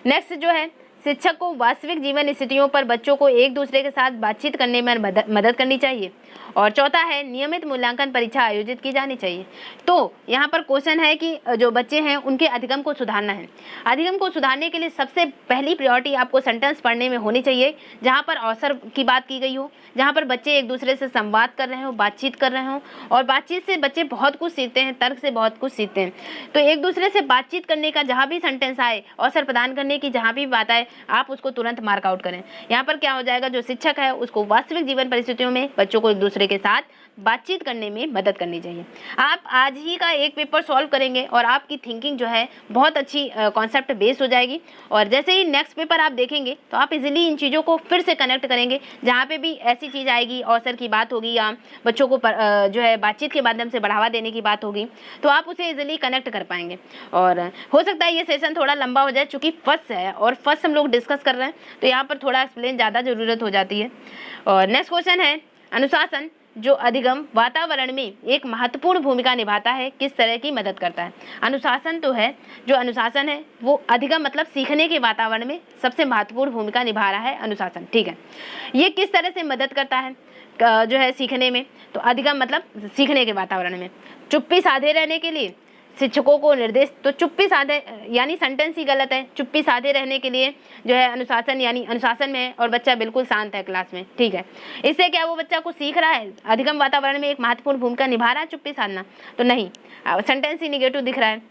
नेक्स्ट जो है शिक्षक को वास्तविक जीवन स्थितियों पर बच्चों को एक दूसरे के साथ बातचीत करने में मदद करनी चाहिए। और चौथा है नियमित मूल्यांकन परीक्षा आयोजित की जानी चाहिए। तो यहाँ पर क्वेश्चन है कि जो बच्चे हैं उनके अधिगम को सुधारना है। अधिगम को सुधारने के लिए सबसे पहली प्रायोरिटी आपको सेंटेंस पढ़ने में होनी चाहिए जहाँ पर अवसर की बात की गई हो, जहाँ पर बच्चे एक दूसरे से संवाद कर रहे हो, बातचीत कर रहे हो। और बातचीत से बच्चे बहुत कुछ सीखते हैं, तर्क से बहुत कुछ सीखते हैं। तो एक दूसरे से बातचीत करने का जहाँ भी सेंटेंस आए, अवसर प्रदान करने की जहाँ भी बात आए, आप उसको तुरंत मार्क आउट करें। यहाँ पर क्या हो जाएगा, जो शिक्षक है उसको वास्तविक जीवन परिस्थितियों में बच्चों को एक दूसरे के साथ बातचीत करने में मदद करनी चाहिए। आप आज ही का एक पेपर सॉल्व करेंगे और आपकी थिंकिंग जो है बहुत अच्छी कॉन्सेप्ट बेस्ड हो जाएगी। और जैसे ही नेक्स्ट पेपर आप देखेंगे तो आप इजीली इन चीज़ों को फिर से कनेक्ट करेंगे। जहाँ पे भी ऐसी चीज़ आएगी, अवसर की बात होगी या बच्चों को जो है बातचीत के माध्यम से बढ़ावा देने की बात होगी, तो आप उसे इजीली कनेक्ट कर पाएंगे। और हो सकता है ये सेशन थोड़ा लंबा हो जाए, चूँकि फर्स्ट है और फर्स्ट हम लोग डिस्कस कर रहे हैं, तो यहाँ पर थोड़ा एक्सप्लेन ज़्यादा ज़रूरत हो जाती है। और नेक्स्ट क्वेश्चन है अनुशासन जो अधिगम वातावरण में एक महत्वपूर्ण भूमिका निभाता है, किस तरह की मदद करता है? अनुशासन तो है, जो अनुशासन है वो अधिगम मतलब सीखने के वातावरण में सबसे महत्वपूर्ण भूमिका निभा रहा है अनुशासन, ठीक है। ये किस तरह से मदद करता है जो है सीखने में? तो अधिगम मतलब सीखने के वातावरण में चुप्पी साधे रहने के लिए शिक्षकों को निर्देश, तो चुप्पी साधे यानी सेंटेंस ही गलत है, चुप्पी साधे रहने के लिए जो है अनुशासन यानी अनुशासन में है और बच्चा बिल्कुल शांत है क्लास में, ठीक है। इससे क्या वो बच्चा कुछ सीख रहा है? अधिगम वातावरण में एक महत्वपूर्ण भूमिका निभा रहा है चुप्पी साधना? तो नहीं, सेंटेंस ही निगेटिव दिख रहा है।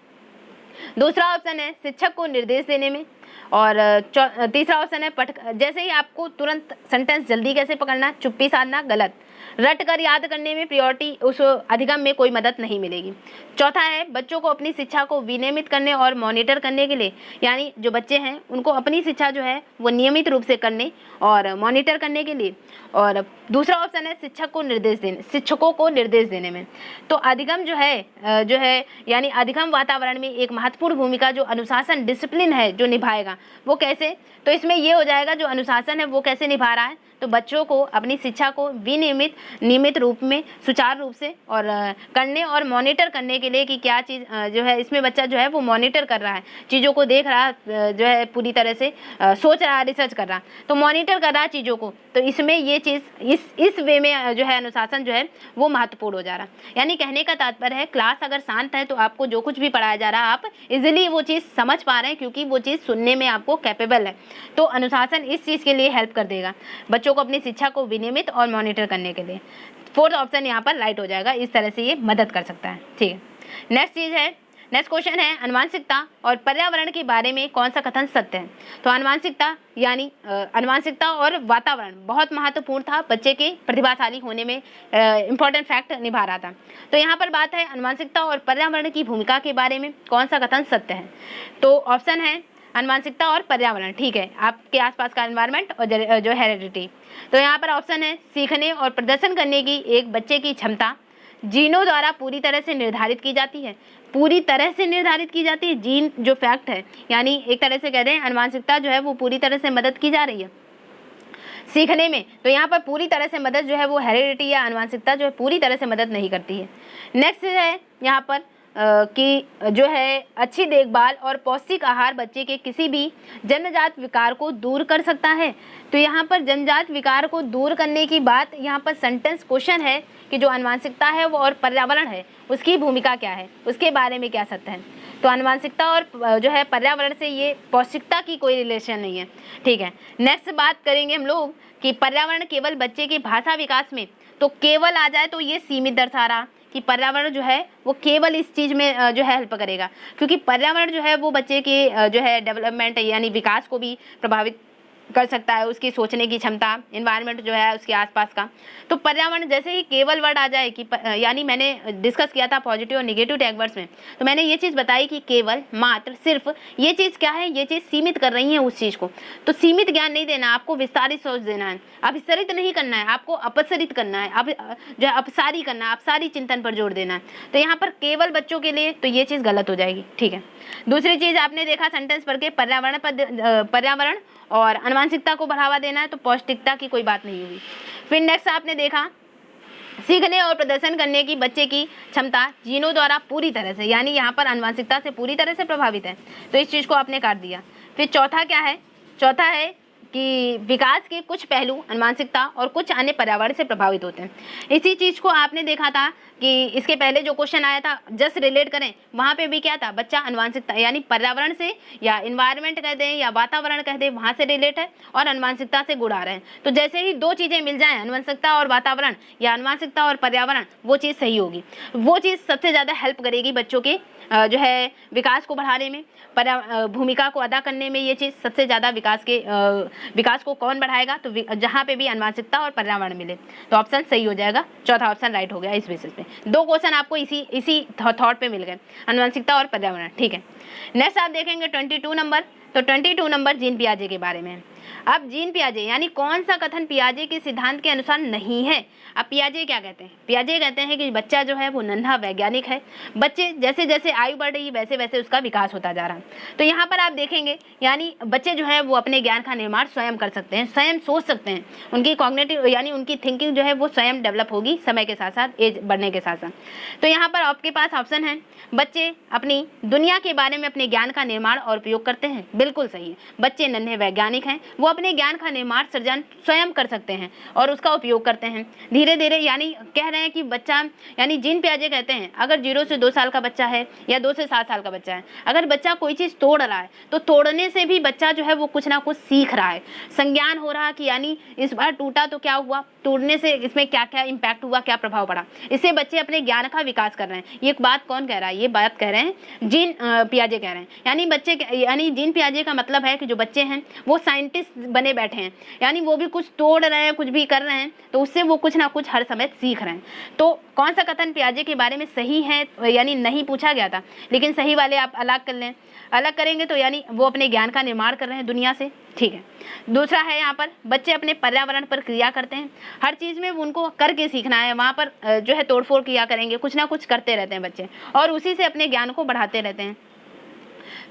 दूसरा ऑप्शन है शिक्षक को निर्देश देने में, और तीसरा ऑप्शन है जैसे ही आपको तुरंत सेंटेंस जल्दी कैसे पकड़ना, चुप्पी साधना, गलत। रट कर याद करने में प्रायोरिटी उस अधिगम में कोई मदद नहीं मिलेगी। चौथा है बच्चों को अपनी शिक्षा को विनियमित करने और मॉनिटर करने के लिए, यानी जो बच्चे हैं उनको अपनी शिक्षा जो है वो नियमित रूप से करने और मॉनिटर करने के लिए। और दूसरा ऑप्शन है शिक्षकों को निर्देश देने में। तो अधिगम जो है यानी अधिगम वातावरण में एक महत्वपूर्ण भूमिका जो अनुशासन डिसिप्लिन है जो निभाएगा, वो कैसे? तो इसमें ये हो जाएगा जो अनुशासन है वो कैसे निभा रहा है, तो बच्चों को अपनी शिक्षा को नियमित रूप में सुचारू रूप से और करने और मॉनिटर करने के लिए कि क्या चीज़ जो है इसमें बच्चा जो है वो मॉनिटर कर रहा है, चीज़ों को देख रहा है, जो है पूरी तरह से सोच रहा है, रिसर्च कर रहा है, तो मॉनिटर कर रहा है चीज़ों को। तो इसमें ये चीज़ इस वे में जो है अनुशासन जो है वो महत्वपूर्ण हो जा रहा है। यानी कहने का तात्पर्य है क्लास अगर शांत है तो आपको जो कुछ भी पढ़ाया जा रहा है आप इजीली वो चीज़ समझ पा रहे हैं, क्योंकि वो चीज़ सुनने में आपको कैपेबल है। तो अनुशासन इस चीज़ के लिए हेल्प कर देगा बच्चों को अपनी शिक्षा को विनियमित और मॉनिटर करने के लिए। फोर्थ ऑप्शन यहाँ पर राइट हो जाएगा, इस तरह से ये मदद कर सकता है, ठीक है। नेक्स्ट क्वेश्चन है आनुवंशिकता और पर्यावरण के बारे में कौन सा कथन सत्य है? तो आनुवंशिकता यानी आनुवंशिकता और वातावरण बहुत महत्वपूर्ण था, बच्चे के प्रतिभाशाली होने में इंपॉर्टेंट फैक्ट निभा रहा था। तो यहाँ पर बात है आनुवंशिकता और पर्यावरण की भूमिका के बारे में कौन सा कथन सत्य है? तो ऑप्शन है आनुवंशिकता और पर्यावरण, ठीक है, आपके आसपास का एनवायरनमेंट और जो हेरिडिटी। तो यहाँ पर ऑप्शन है सीखने और प्रदर्शन करने की एक बच्चे की क्षमता जीनों द्वारा पूरी तरह से निर्धारित की जाती है। पूरी तरह से निर्धारित की जाती है, जीन जो फैक्ट है, यानी एक तरह से कहते हैं आनुवंशिकता जो है वो पूरी तरह से मदद की जा रही है सीखने में। तो यहाँ पर पूरी तरह से मदद जो है वो हेरिडिटी या आनुवंशिकता जो है पूरी तरह से मदद नहीं करती है। नेक्स्ट है यहाँ पर कि जो है अच्छी देखभाल और पौष्टिक आहार बच्चे के किसी भी जन्मजात विकार को दूर कर सकता है। तो यहाँ पर जन्मजात विकार को दूर करने की बात यहाँ पर सेंटेंस क्वेश्चन है कि जो आनुवंशिकता है वो और पर्यावरण है उसकी भूमिका क्या है, उसके बारे में क्या सत्य है? तो आनुवंशिकता और जो है पर्यावरण से ये पौष्टिकता की कोई रिलेशन नहीं है, ठीक है। नेक्स्ट बात करेंगे हम लोग कि पर्यावरण केवल बच्चे के भाषा विकास में, तो केवल आ जाए तो ये सीमित दर्शा रहा कि पर्यावरण जो है वो केवल इस चीज़ में जो है हेल्प करेगा, क्योंकि पर्यावरण जो है वो बच्चे के जो है डेवलपमेंट यानी विकास को भी प्रभावित कर सकता है, उसकी सोचने की क्षमता, एनवायरनमेंट जो है उसके आसपास का। तो पर्यावरण जैसे ही केवल वर्ड आ जाए कि यानी मैंने डिस्कस किया था पॉजिटिव और नेगेटिव टैग वर्ड्स में, तो मैंने ये चीज़ बताई कि केवल, मात्र, सिर्फ, ये चीज़ क्या है, ये चीज़ सीमित कर रही है उस चीज़ को। तो सीमित ज्ञान नहीं देना, आपको विस्तारित सोच देना है, विस्तरित नहीं करना है, आपको अपसरित करना है, जो है अपसारी करना है, अपसारी चिंतन पर जोर देना है। तो यहाँ पर केवल बच्चों के लिए तो ये चीज़ गलत हो जाएगी, ठीक है। दूसरी चीज़ आपने देखा सेंटेंस पढ़ के पर्यावरण और आनुवंशिकता को बढ़ावा देना है, तो पौष्टिकता की कोई बात नहीं हुई। फिर नेक्स्ट आपने देखा सीखने और प्रदर्शन करने की बच्चे की क्षमता जीनों द्वारा पूरी तरह से, यानी यहाँ पर आनुवंशिकता से पूरी तरह से प्रभावित है, तो इस चीज़ को आपने काट दिया। फिर चौथा क्या है? चौथा है कि विकास के कुछ पहलू आनुवंशिकता और कुछ अन्य पर्यावरण से प्रभावित होते हैं। इसी चीज़ को आपने देखा था कि इसके पहले जो क्वेश्चन आया था जस्ट रिलेट करें, वहाँ पे भी क्या था, बच्चा आनुवंशिकता यानी पर्यावरण से या इन्वायरमेंट कह दें या वातावरण कह दें, वहाँ से रिलेट है और आनुवंशिकता से गुणा रहे हैं। तो जैसे ही दो चीज़ें मिल जाएं, आनुवंशिकता और वातावरण या आनुवंशिकता और पर्यावरण, वो चीज़ सही होगी, वो चीज़ सबसे ज़्यादा हेल्प करेगी बच्चों के जो है विकास को बढ़ाने में, भूमिका को अदा करने में। ये चीज़ सबसे ज़्यादा विकास को कौन बढ़ाएगा? तो जहाँ पे भी आनुवंशिकता और पर्यावरण मिले, तो ऑप्शन सही हो जाएगा, चौथा ऑप्शन राइट हो गया। इस बेसिस पे दो क्वेश्चन आपको इसी थॉट पे मिल गए, आनुवंशिकता और पर्यावरण, ठीक है। नेक्स्ट आप देखेंगे 22 नंबर। तो 22 नंबर जीन पियाजे के बारे में है। अब जीन पियाजे यानी कौन सा कथन पियाजे के सिद्धांत के अनुसार नहीं है। अब पियाजे क्या कहते हैं, पियाजे कहते हैं कि बच्चा जो है वो नन्हा वैज्ञानिक है, बच्चे जैसे जैसे आयु बढ़ रही है वैसे वैसे उसका विकास होता जा रहा है। तो यहाँ पर आप देखेंगे यानी बच्चे जो है वो अपने ज्ञान का निर्माण स्वयं कर सकते हैं, स्वयं सोच सकते हैं, उनकी कॉग्निटिव यानी उनकी थिंकिंग जो है वो स्वयं डेवलप होगी समय के साथ साथ, एज बढ़ने के साथ साथ। तो यहाँ पर आपके पास ऑप्शन है, बच्चे अपनी दुनिया के बारे में अपने ज्ञान का निर्माण और उपयोग करते हैं, बिल्कुल सही है। बच्चे नन्हे वैज्ञानिक हैं, वो अपने ज्ञान का निर्माण सृजन स्वयं कर सकते हैं और उसका उपयोग करते हैं धीरे धीरे। यानी कह रहे हैं कि बच्चा यानी जीन पियाजे कहते हैं अगर 0 से 2 साल का बच्चा है या 2 से 7 साल का बच्चा है, अगर बच्चा कोई चीज़ तोड़ रहा है तो तोड़ने से भी बच्चा जो है वो कुछ ना कुछ सीख रहा है, संज्ञान हो रहा है कि यानी इस बार टूटा तो क्या हुआ, तोड़ने से इसमें क्या क्या इम्पैक्ट हुआ, क्या प्रभाव पड़ा, इससे बच्चे अपने ज्ञान का विकास कर रहे हैं। ये बात कौन कह रहा है, ये बात कह रहे हैं जीन पियाजे कह रहे हैं। यानी बच्चे यानी जीन पियाजे का मतलब है कि जो बच्चे हैं वो साइंटिस्ट बने बैठे हैं, यानी वो भी कुछ तोड़ रहे हैं, कुछ भी कर रहे हैं, तो उससे वो कुछ ना कुछ हर समय सीख रहे हैं। तो कौन सा कथन पियाजे के बारे में सही है यानी नहीं पूछा गया था, लेकिन सही वाले आप अलग कर लें, अलग करेंगे तो यानी वो अपने ज्ञान का निर्माण कर रहे हैं दुनिया से, ठीक है। दूसरा है यहाँ पर बच्चे अपने पर्यावरण पर क्रिया करते हैं, हर चीज़ में उनको करके सीखना है, वहाँ पर जो है तोड़फोड़ किया करेंगे, कुछ ना कुछ करते रहते हैं बच्चे और उसी से अपने ज्ञान को बढ़ाते रहते हैं।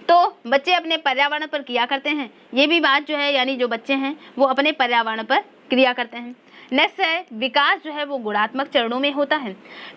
तो बच्चे अपने पर्यावरण पर क्रिया करते हैं, ये भी बात जो है यानी जो बच्चे हैं वो अपने पर्यावरण पर क्रिया करते हैं। नेक्स्ट है विकास जो है वो गुणात्मक चरणों में होता है।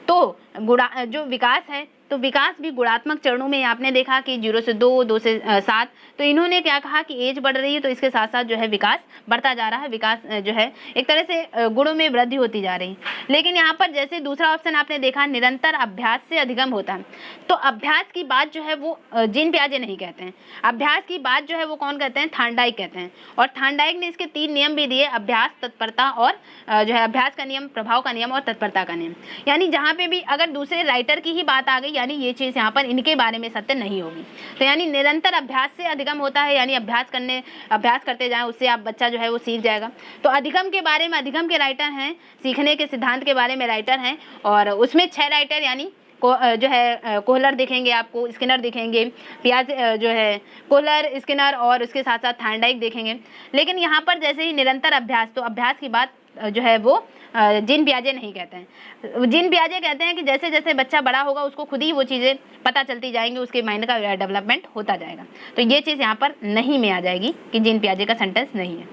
तो जो विकास है तो विकास भी गुणात्मक चरणों में आपने देखा कि 0 से 2, 2 से 7, तो इन्होंने क्या कहा कि एज बढ़ रही है तो इसके साथ साथ जो है विकास बढ़ता जा रहा है, विकास जो है एक तरह से गुणों में वृद्धि होती जा रही है। लेकिन यहाँ पर जैसे दूसरा ऑप्शन आपने देखा निरंतर अभ्यास से अधिगम होता है, तो अभ्यास की बात जो है वो जीन पियाजे नहीं कहते हैं, अभ्यास की बात जो है वो कौन कहते हैं, थार्नडाइक कहते हैं। और थार्नडाइक ने इसके 3 नियम भी दिए, अभ्यास, तत्परता और जो है अभ्यास का नियम, प्रभाव का नियम और तत्परता का नियम। यानी जहाँ पे भी अगर दूसरे राइटर की ही बात आ गई यानी ये चीज़ यहाँ पर इनके बारे में सत्य नहीं होगी। तो यानी निरंतर अभ्यास से अधिगम होता है, यानी अभ्यास करते जाएं उससे आप बच्चा जो है वो सीख जाएगा। तो अधिगम के बारे में अधिगम के राइटर हैं, सीखने के सिद्धांत के बारे में राइटर हैं और उसमें 6 राइटर यानी जो है कोहलर दिखेंगे आपको, स्किनर दिखेंगे, जो है कोहलर, स्किनर और उसके साथ साथ थार्नडाइक देखेंगे। लेकिन यहाँ पर जैसे ही निरंतर अभ्यास, तो अभ्यास की बात जो है वो जीन पियाजे नहीं कहते हैं। जीन पियाजे कहते हैं कि जैसे जैसे बच्चा बड़ा होगा उसको खुद ही वो चीज़ें पता चलती जाएंगी, उसके माइंड का डेवलपमेंट होता जाएगा। तो ये चीज़ यहाँ पर नहीं में आ जाएगी कि जीन पियाजे का सेंटेंस नहीं है।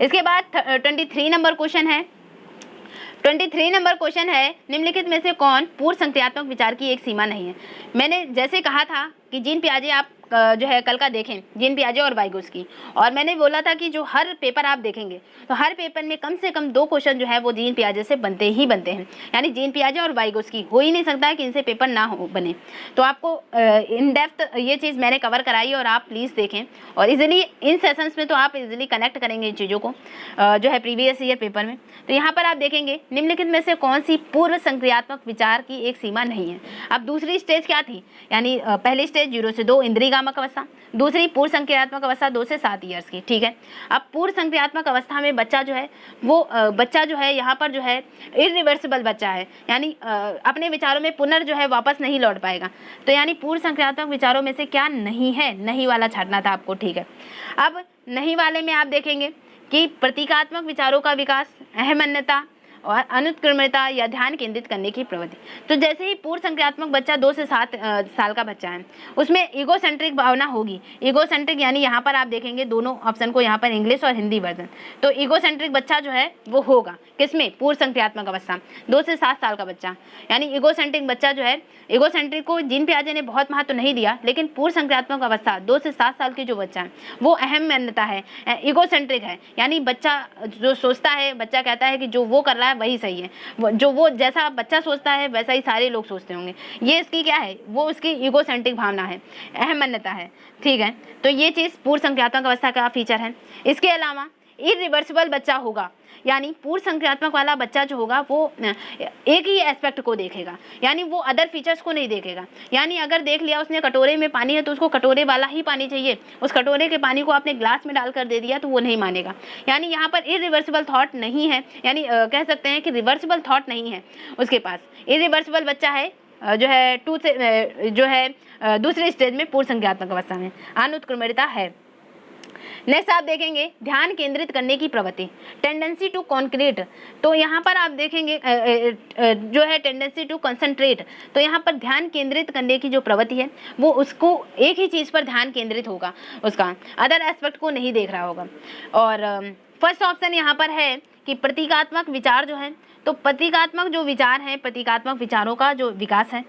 इसके बाद 23 नंबर क्वेश्चन है। 23 नंबर क्वेश्चन है निम्नलिखित में से कौन पूर्व संक्रियात्मक विचार की एक सीमा नहीं है। मैंने जैसे कहा था कि जीन पियाजे आप जो है कल का देखें, जीन पियाजे और वाइगोत्स्की, और मैंने बोला था कि जो हर पेपर आप देखेंगे तो हर पेपर में कम से कम 2 क्वेश्चन जो है वो जीन पियाजे से बनते ही बनते हैं। यानी जीन पियाजे और वाइगोत्स्की हो ही नहीं सकता है कि इनसे पेपर ना हो बने। तो आपको इन डेप्थ ये चीज़ मैंने कवर कराई और आप प्लीज़ देखें और इजीली इन सेशंस में तो आप इजीली कनेक्ट करेंगे इन चीज़ों को जो है प्रीवियस ईयर पेपर में। तो यहाँ पर आप देखेंगे निम्नलिखित में से कौन सी पूर्व संक्रियात्मक विचार की एक सीमा नहीं है। अब दूसरी स्टेज क्या थी, यानी पहली स्टेज 0 से 2 इंद्रियगामक अवस्था, दूसरी पूर्व संक्रियात्मक अवस्था 2 से 7 ईयर्स की, ठीक है। अब पूर्व संक्रियात्मक अवस्था में बच्चा जो है वो बच्चा जो है यहाँ पर जो है इरिवर्सिबल बच्चा है, यानी अपने विचारों में पुनर् जो है वापस नहीं लौट पाएगा। तो यानी पूर्व संक्रियात्मक विचारों में से क्या नहीं है, नहीं वाला छाटना था आपको, ठीक है। अब नहीं वाले में आप देखेंगे कि प्रतीकात्मक विचारों का विकास, अहमन्यता और अनुत्क्रमणता या ध्यान केंद्रित करने की प्रवृत्ति। तो जैसे ही पूर्व संक्रियात्मक बच्चा 2 से 7 साल का बच्चा है उसमें ईगोसेंट्रिक भावना होगी। ईगोसेंट्रिक यानी यहाँ पर आप देखेंगे दोनों ऑप्शन को, यहाँ पर इंग्लिश और हिंदी वर्जन। तो ईगोसेंट्रिक बच्चा जो है वो होगा किसमें, पूर्व संक्रियात्मक अवस्था 2 से 7 साल का बच्चा। यानी ईगोसेंट्रिक बच्चा जो है, ईगोसेंट्रिक को जीन पियाजे ने बहुत महत्व नहीं दिया, लेकिन पूर्व संक्रियात्मक अवस्था 2 से 7 साल की जो बच्चा है वो अहम मान्यता है, ईगोसेंट्रिक है। यानी बच्चा जो सोचता है, बच्चा कहता है कि जो वो कर रहा है वही सही है, वो जैसा बच्चा सोचता है वैसा ही सारे लोग सोचते होंगे। ये इसकी क्या है, वो उसकी ईगोसेंट्रिक भावना है, अहम मान्यता है, ठीक है। तो ये चीज़ पूर्व संक्रियात्मक अवस्था का फीचर है। इसके अलावा इरिवर्सिबल बच्चा होगा, यानी पूर्व संक्रियात्मक वाला बच्चा जो होगा वो एक ही एस्पेक्ट को देखेगा, यानी वो अदर फीचर्स को नहीं देखेगा। यानी अगर देख लिया उसने कटोरे में पानी है तो उसको कटोरे वाला ही पानी चाहिए, उस कटोरे के पानी को आपने ग्लास में डालकर दे दिया तो वो नहीं मानेगा। यानी यहाँ पर इरिवर्सिबल थॉट नहीं है, यानी कह सकते हैं कि रिवर्सिबल थॉट नहीं है उसके पास। इरिवर्सिबल बच्चा है जो है 2 से जो है दूसरे स्टेज में पूर्व संक्रियात्मक अवस्था में अनुत्क्रमणिता है। नेक्स्ट आप देखेंगे ध्यान केंद्रित करने की प्रवृत्ति, टेंडेंसी टू कॉन्क्रीट। तो यहाँ पर आप देखेंगे जो है टेंडेंसी टू कंसंट्रेट, तो यहाँ पर ध्यान केंद्रित करने की जो प्रवृत्ति है वो उसको एक ही चीज़ पर ध्यान केंद्रित होगा, उसका अदर एस्पेक्ट को नहीं देख रहा होगा। और फर्स्ट ऑप्शन यहाँ पर है कि प्रतीकात्मक विचार जो है, तो प्रतीकात्मक जो विचार हैं, प्रतीकात्मक विचारों का जो विकास है,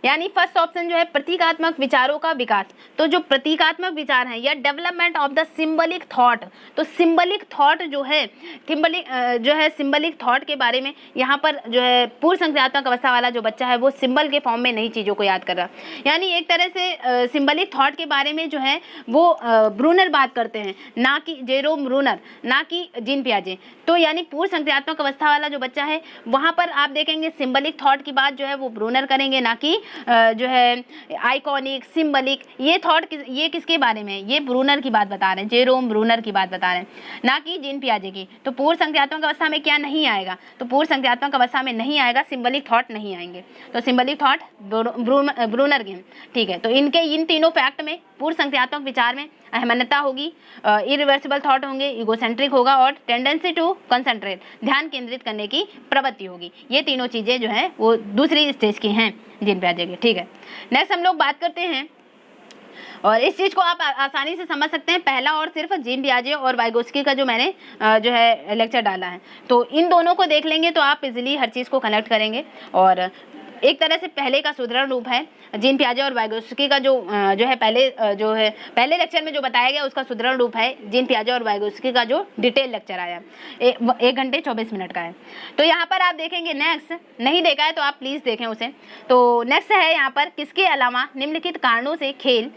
यानी फर्स्ट ऑप्शन जो है प्रतीकात्मक विचारों का विकास। तो जो प्रतीकात्मक विचार हैं या development of the symbolic thought, तो सिंबलिक थॉट जो है सिंबलिक थॉट के बारे में यहाँ पर जो है पूर्व संज्ञानात्मक अवस्था वाला जो बच्चा है वो सिंबल के फॉर्म में नई चीज़ों को याद कर रहा, यानी एक तरह से सिंबलिक थॉट के बारे में जो है वो ब्रूनर बात करते हैं, ना कि जेरोम ब्रूनर, ना कि जीन पियाजे। तो यानी पूर्व संज्ञानात्मक अवस्था वाला जो बच्चा है वहाँ पर आप देखेंगे सिंबलिक थॉट की बात जो है वो ब्रूनर करेंगे, ना कि जो है आइकॉनिक, सिंबलिक। ये थॉट ये किसके बारे में है? ये ब्रूनर की बात बता रहे हैं, जेरोम ब्रूनर की बात बता रहे हैं, ना कि जीन पियाजे की। तो पूर्व संज्ञानात्मक अवस्था में क्या नहीं आएगा? तो पूर्व संज्ञानात्मक अवस्था में नहीं आएगा, सिंबलिक थॉट नहीं आएंगे। तो सिंबलिक थॉट ब्रूनर के, ठीक है। तो इन तीनों फैक्ट में पूर्व संज्ञानात्मक विचार में अहमन्यता होगी, इरिवर्सिबल थॉट होंगे, इगोसेंट्रिक होगा और टेंडेंसी टू कंसंट्रेट, ध्यान केंद्रित करने की प्रवृत्ति होगी। ये तीनों चीज़ें जो है वो दूसरी स्टेज की हैं जीन पियाजे की, ठीक है। नेक्स्ट हम लोग बात करते हैं, और इस चीज़ को आप आसानी से समझ सकते हैं, पहला और सिर्फ जीन पियाजे और वाइगोत्स्की का जो मैंने जो है लेक्चर डाला है, तो इन दोनों को देख लेंगे तो आप इजीली हर चीज़ को कनेक्ट करेंगे। और एक तरह से पहले का सुदृढ़ रूप है जीन पियाजे और वाइगोत्स्की का जो है पहले लेक्चर में जो बताया गया उसका सुदृढ़ रूप है जीन पियाजे और वाइगोत्स्की का जो डिटेल लेक्चर आया 1 घंटे 24 मिनट का है। तो यहाँ पर आप देखेंगे, नेक्स्ट नहीं देखा है तो आप प्लीज़ देखें उसे। तो नेक्स्ट है यहाँ पर, किसके अलावा निम्नलिखित कारणों से खेल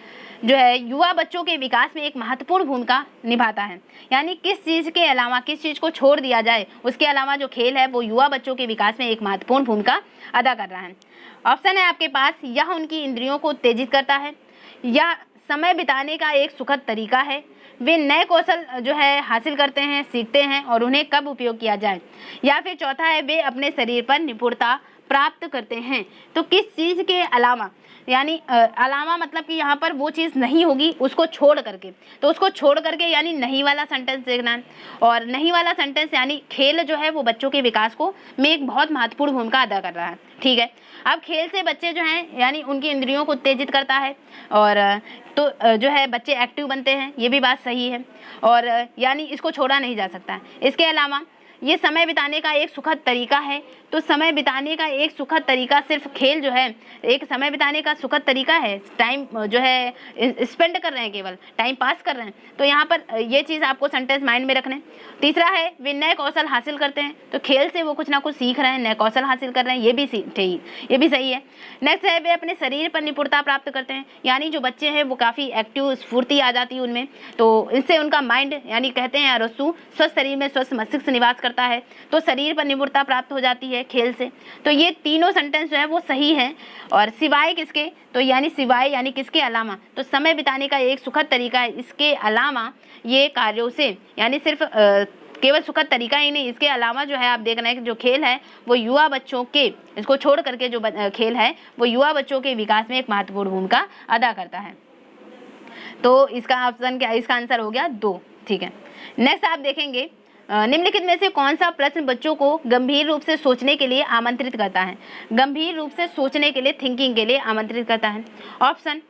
जो है युवा बच्चों के विकास में एक महत्वपूर्ण भूमिका निभाता है, यानी किस चीज़ के अलावा, किस चीज़ को छोड़ दिया जाए उसके अलावा जो खेल है वो युवा बच्चों के विकास में एक महत्वपूर्ण भूमिका अदा कर रहा है। ऑप्शन है आपके पास, यह उनकी इंद्रियों को उत्तेजित करता है, या समय बिताने का एक सुखद तरीका है, वे नए कौशल जो है हासिल करते हैं, सीखते हैं और उन्हें कब उपयोग किया जाए, या फिर चौथा है वे अपने शरीर पर निपुणता प्राप्त करते हैं। तो किस चीज़ के अलावा, यानी अलावा मतलब कि यहाँ पर वो चीज़ नहीं होगी उसको छोड़ करके, तो उसको छोड़ करके यानी नहीं वाला सेंटेंस देखना है। और नहीं वाला सेंटेंस यानी खेल जो है वो बच्चों के विकास को में एक बहुत महत्वपूर्ण भूमिका अदा कर रहा है, ठीक है। अब खेल से बच्चे जो हैं यानी उनकी इंद्रियों को उत्तेजित करता है, और तो जो है बच्चे एक्टिव बनते हैं, ये भी बात सही है, और यानी इसको छोड़ा नहीं जा सकता। इसके अलावा ये समय बिताने का एक सुखद तरीका है, तो समय बिताने का एक सुखद तरीका, सिर्फ खेल जो है एक समय बिताने का सुखद तरीका है, टाइम जो है स्पेंड कर रहे हैं, केवल टाइम पास कर रहे हैं। तो यहाँ पर ये चीज़ आपको सेंटेंस माइंड में रखना है। तीसरा है वे नए कौशल हासिल करते हैं, तो खेल से वो कुछ ना कुछ सीख रहे हैं, नए कौशल हासिल कर रहे हैं, ये भी सही है। नेक्स्ट है वे अपने शरीर पर निपुणता प्राप्त करते हैं, यानी जो बच्चे हैं वो काफ़ी एक्टिव, स्फूर्ति आ जाती है उनमें, तो इससे उनका माइंड यानी कहते हैं रस्सू स्वस्थ शरीर में स्वस्थ मस्तिष्क निवास करता है, तो शरीर पर निपुणता प्राप्त हो जाती है खेल से। तो ये तीनों सेंटेंस जो है वो सही है। और सिवाय किसके, तो यानी सिवाय यानी किसके अलावा, तो समय बिताने का एक सुखद तरीका है, इसके अलावा ये कार्यों से, यानी सिर्फ केवल सुखद तरीका ही नहीं, इसके अलावा जो है आप देख रहे हैं कि जो खेल है वो युवा बच्चों के, इसको छोड़ करके जो खेल है वो युवा बच्चों के विकास में एक महत्वपूर्ण भूमिका अदा करता है। तो इसका ऑप्शन क्या, इसका आंसर हो गया 2, ठीक है। नेक्स्ट आप देखेंगे, निम्नलिखित में से कौन सा प्रश्न बच्चों को गंभीर रूप से सोचने के लिए आमंत्रित करता है? गंभीर रूप से सोचने के लिए, थिंकिंग के लिए आमंत्रित करता है। ऑप्शन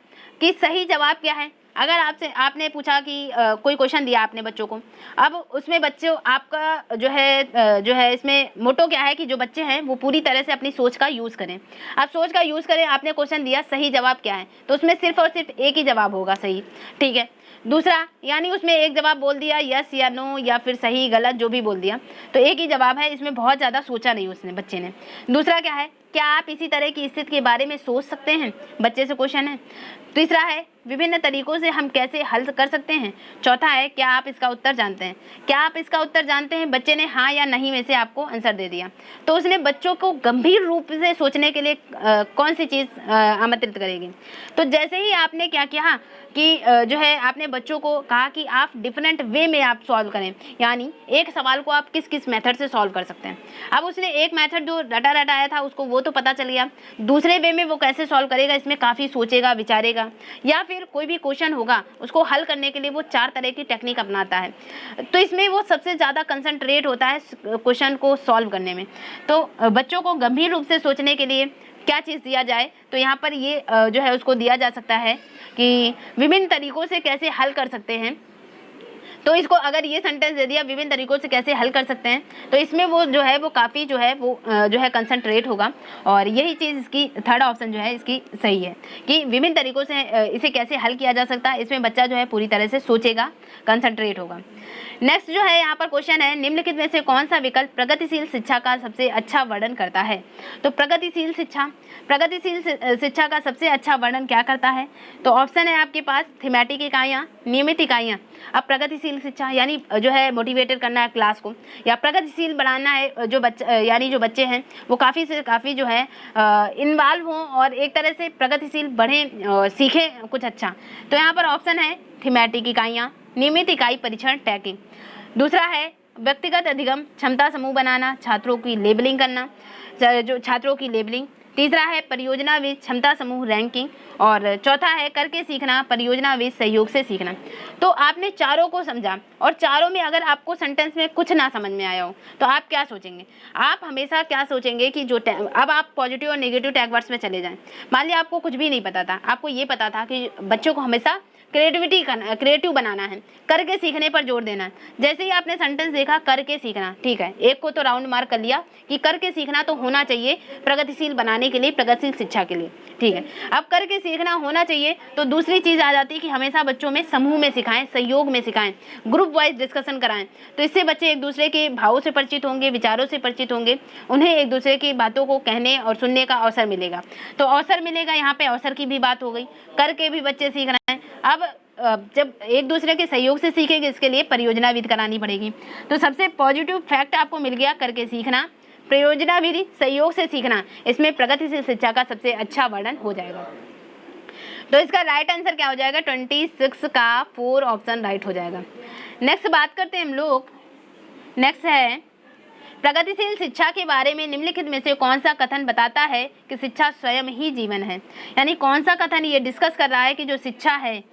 कि सही जवाब क्या है? अगर आपने पूछा कि कोई क्वेश्चन दिया आपने बच्चों को, अब उसमें बच्चों आपका जो है इसमें मोटो क्या है कि जो बच्चे हैं वो पूरी तरह से अपनी सोच का यूज़ करें। अब सोच का यूज़ करें, आपने क्वेश्चन दिया सही जवाब क्या है, तो उसमें सिर्फ और सिर्फ एक ही जवाब होगा सही, ठीक है। दूसरा यानी उसमें एक जवाब बोल दिया, यस या नो या फिर सही गलत जो भी बोल दिया, तो एक ही जवाब है, इसमें बहुत ज़्यादा सोचा नहीं उसने बच्चे ने। दूसरा क्या है, क्या आप इसी तरह की स्थिति के बारे में सोच सकते हैं, बच्चे से क्वेश्चन है। तीसरा है विभिन्न तरीकों से हम कैसे हल कर सकते हैं। चौथा है क्या आप इसका उत्तर जानते हैं। क्या आप इसका उत्तर जानते हैं, बच्चे ने हाँ या नहीं में से आपको आंसर दे दिया, तो उसने बच्चों को गंभीर रूप से सोचने के लिए कौन सी चीज़ आमंत्रित करेगी। तो जैसे ही आपने क्या किया कि जो है आपने बच्चों को कहा कि आप डिफरेंट वे में आप सॉल्व करें, यानी एक सवाल को आप किस किस मेथड से सॉल्व कर सकते हैं। अब उसने एक मेथड जो रटा आया था उसको वो तो पता चल गया, दूसरे वे में वो कैसे सॉल्व करेगा इसमें काफ़ी सोचेगा विचारेगा, या फिर फिर कोई भी क्वेश्चन होगा उसको हल करने के लिए वो 4 तरह की टेक्निक अपनाता है। तो इसमें वो सबसे ज़्यादा कंसंट्रेट होता है क्वेश्चन को सॉल्व करने में। तो बच्चों को गंभीर रूप से सोचने के लिए क्या चीज़ दिया जाए, तो यहाँ पर ये जो है उसको दिया जा सकता है कि विभिन्न तरीकों से कैसे हल कर सकते हैं। तो इसको अगर ये सेंटेंस दे दिया विभिन्न तरीकों से कैसे हल कर सकते हैं, तो इसमें वो जो है वो काफ़ी जो है कंसंट्रेट होगा। और यही चीज़ इसकी थर्ड ऑप्शन जो है इसकी सही है कि विभिन्न तरीकों से इसे कैसे हल किया जा सकता है। इसमें बच्चा जो है पूरी तरह से सोचेगा, कंसंट्रेट होगा। नेक्स्ट जो है यहाँ पर क्वेश्चन है, निम्नलिखित में से कौन सा विकल्प प्रगतिशील शिक्षा का सबसे अच्छा वर्णन करता है। तो प्रगतिशील शिक्षा का सबसे अच्छा वर्णन क्या करता है, तो ऑप्शन है आपके पास थीमेटिक इकाइयाँ, नियमित इकाइयाँ। अब प्रगतिशील शिक्षा यानी जो है मोटिवेटेड करना है क्लास को, या प्रगतिशील बनाना है जो बच्चे हैं वो काफ़ी से काफ़ी जो है इन्वॉल्व हों और एक तरह से प्रगतिशील बढ़ें, सीखें कुछ अच्छा। तो यहाँ पर ऑप्शन है थीमेटिक इकाइयाँ, नियमित इकाई परीक्षण, टैगिंग। दूसरा है व्यक्तिगत अधिगम, क्षमता समूह बनाना, छात्रों की लेबलिंग करना, जो छात्रों की लेबलिंग। तीसरा है परियोजना विद क्षमता समूह रैंकिंग, और चौथा है करके सीखना, परियोजना विद सहयोग से सीखना। तो आपने चारों को समझा और चारों में अगर आपको सेंटेंस में कुछ ना समझ में आया हो तो आप क्या सोचेंगे, आप हमेशा क्या सोचेंगे कि अब आप पॉजिटिव और नेगेटिव टैग वर्ड्स में चले जाएं। मान लिया आपको कुछ भी नहीं पता था, आपको ये पता था कि बच्चों को हमेशा क्रिएटिव बनाना है, करके सीखने पर जोर देना है। जैसे ही आपने सेंटेंस देखा करके सीखना, ठीक है, एक को तो राउंड मार्क कर लिया कि करके सीखना तो होना चाहिए प्रगतिशील बनाने के लिए, प्रगतिशील शिक्षा के लिए, ठीक है। अब करके सीखना होना चाहिए तो दूसरी चीज़ आ जाती है कि हमेशा बच्चों में समूह में सिखाएं, सहयोग में सिखाएं, ग्रुप वाइज डिस्कशन कराएं। तो इससे बच्चे एक दूसरे के भावों से परिचित होंगे, विचारों से परिचित होंगे, उन्हें एक दूसरे की बातों को कहने और सुनने का अवसर मिलेगा। तो अवसर मिलेगा, यहाँ पे अवसर की भी बात हो गई, करके भी बच्चे सीख रहे हैं। अब जब एक दूसरे के सहयोग से सीखेंगे, इसके लिए परियोजना विधि करानी पड़ेगी। तो सबसे पॉजिटिव फैक्ट आपको मिल गया करके सीखना, परियोजना विधि, सहयोग से सीखना, इसमें प्रगतिशील शिक्षा का सबसे अच्छा वर्णन हो जाएगा। तो इसका राइट आंसर क्या हो जाएगा, 26 का 4 ऑप्शन राइट हो जाएगा। नेक्स्ट बात करते हैं हम लोग, नेक्स्ट है प्रगतिशील शिक्षा के बारे में निम्नलिखित में से कौन सा कथन बताता है कि शिक्षा स्वयं ही जीवन है। यानी कौन सा कथन ये डिस्कस कर रहा है कि जो शिक्षा है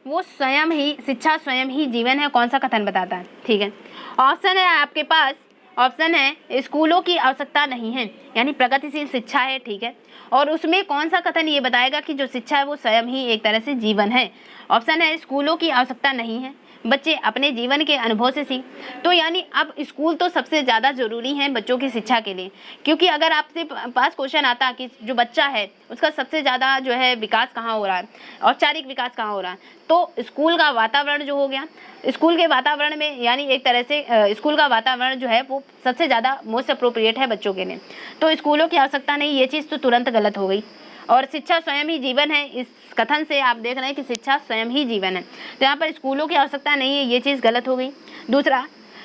वो शिक्षा स्वयं ही जीवन है, कौन सा कथन बताता है, ठीक है। ऑप्शन है आपके पास, ऑप्शन है स्कूलों की आवश्यकता नहीं है, यानी प्रगतिशील शिक्षा है, ठीक है। और उसमें कौन सा कथन ये बताएगा कि जो शिक्षा है वो स्वयं ही एक तरह से जीवन है। ऑप्शन है स्कूलों की आवश्यकता नहीं है, बच्चे अपने जीवन के अनुभव से सीख। तो यानी अब स्कूल तो सबसे ज़्यादा ज़रूरी है बच्चों की शिक्षा के लिए, क्योंकि अगर आपसे पास क्वेश्चन आता कि जो बच्चा है उसका सबसे ज़्यादा जो है विकास कहाँ हो रहा है, औपचारिक विकास कहाँ हो रहा है, तो स्कूल का वातावरण जो हो गया, स्कूल के वातावरण में यानी एक तरह से स्कूल का वातावरण जो है वो सबसे ज़्यादा मोस्ट अप्रोप्रिएट है बच्चों के लिए। तो स्कूलों की आवश्यकता नहीं, ये चीज़ तो तुरंत गलत हो गई। और शिक्षा स्वयं ही जीवन है, इस कथन से आप देख रहे हैं कि शिक्षा स्वयं ही जीवन है, तो यहाँ पर स्कूलों की आवश्यकता नहीं है, ये चीज़ गलत हो गई। दूसरा,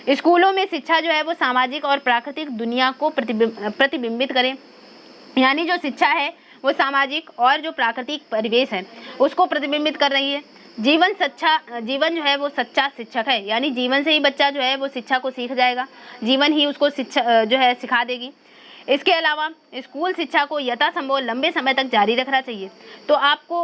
स्कूलों में शिक्षा जो है वो सामाजिक और प्राकृतिक दुनिया को प्रतिबिंबित करे, यानी जो शिक्षा है वो सामाजिक और जो प्राकृतिक परिवेश है उसको प्रतिबिंबित कर रही है। जीवन जो है वो सच्चा शिक्षक है, यानी जीवन से ही बच्चा जो है वो शिक्षा को सीख जाएगा, जीवन ही उसको शिक्षा जो है सिखा देगी। इसके अलावा स्कूल शिक्षा को यथासंभव लंबे समय तक जारी रखना चाहिए। तो आपको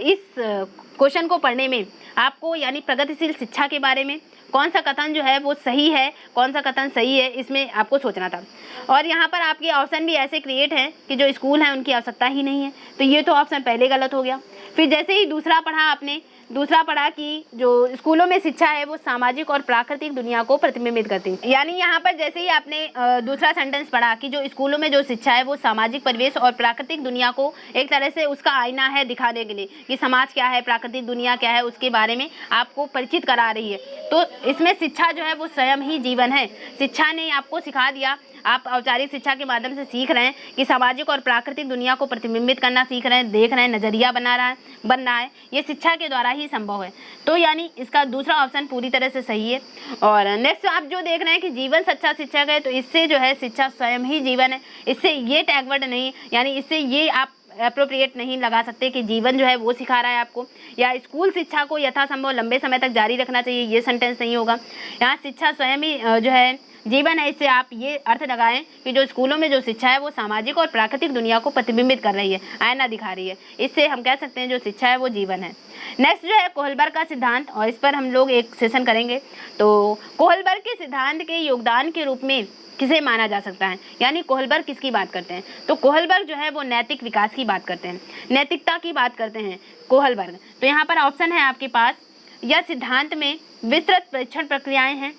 इस क्वेश्चन को पढ़ने में आपको यानी प्रगतिशील शिक्षा के बारे में कौन सा कथन जो है वो सही है, कौन सा कथन सही है, इसमें आपको सोचना था। और यहाँ पर आपके ऑप्शन भी ऐसे क्रिएट हैं कि जो स्कूल हैं उनकी आवश्यकता ही नहीं है, तो ये तो ऑप्शन पहले गलत हो गया। फिर जैसे ही दूसरा पढ़ा कि जो स्कूलों में शिक्षा है वो सामाजिक और प्राकृतिक दुनिया को प्रतिबिंबित करती है, यानी यहाँ पर जैसे ही आपने दूसरा सेंटेंस पढ़ा कि जो स्कूलों में जो शिक्षा है वो सामाजिक परिवेश और प्राकृतिक दुनिया को एक तरह से उसका आईना है दिखाने के लिए कि समाज क्या है, प्राकृतिक दुनिया क्या है, उसके बारे में आपको परिचित करा रही है। तो इसमें शिक्षा जो है वो स्वयं ही जीवन है, शिक्षा ने आपको सिखा दिया, आप औपचारिक शिक्षा के माध्यम से सीख रहे हैं कि सामाजिक और प्राकृतिक दुनिया को प्रतिबिंबित करना सीख रहे हैं, देख रहे हैं, नज़रिया बन रहा है, ये शिक्षा के द्वारा ही संभव है। तो यानी इसका दूसरा ऑप्शन पूरी तरह से सही है। और नेक्स्ट आप जो देख रहे हैं कि जीवन सच्चा शिक्षक है, तो इससे जो है शिक्षा स्वयं ही जीवन है, इससे ये टैग वर्ड नहीं, यानी इससे ये आप अप्रोप्रिएट नहीं लगा सकते कि जीवन जो है वो सिखा रहा है आपको, या स्कूल शिक्षा को यथासंभव लंबे समय तक जारी रखना चाहिए, ये सेंटेंस नहीं होगा। यहाँ शिक्षा स्वयं ही जो है जीवन है, इससे आप ये अर्थ लगाएं कि जो स्कूलों में जो शिक्षा है वो सामाजिक और प्राकृतिक दुनिया को प्रतिबिंबित कर रही है, आईना दिखा रही है। इससे हम कह सकते हैं जो शिक्षा है वो जीवन है। नेक्स्ट जो है कोहलबर्ग का सिद्धांत, और इस पर हम लोग एक सेशन करेंगे। तो कोहलबर्ग के सिद्धांत के योगदान के रूप में किसे माना जा सकता है, यानी कोहलबर्ग किसकी बात करते हैं? तो कोहलबर्ग जो है वो नैतिक विकास की बात करते हैं, नैतिकता की बात करते हैं कोहलबर्ग। तो यहाँ पर ऑप्शन है आपके पास, यह सिद्धांत में विस्तृत परीक्षण प्रक्रियाएं हैं,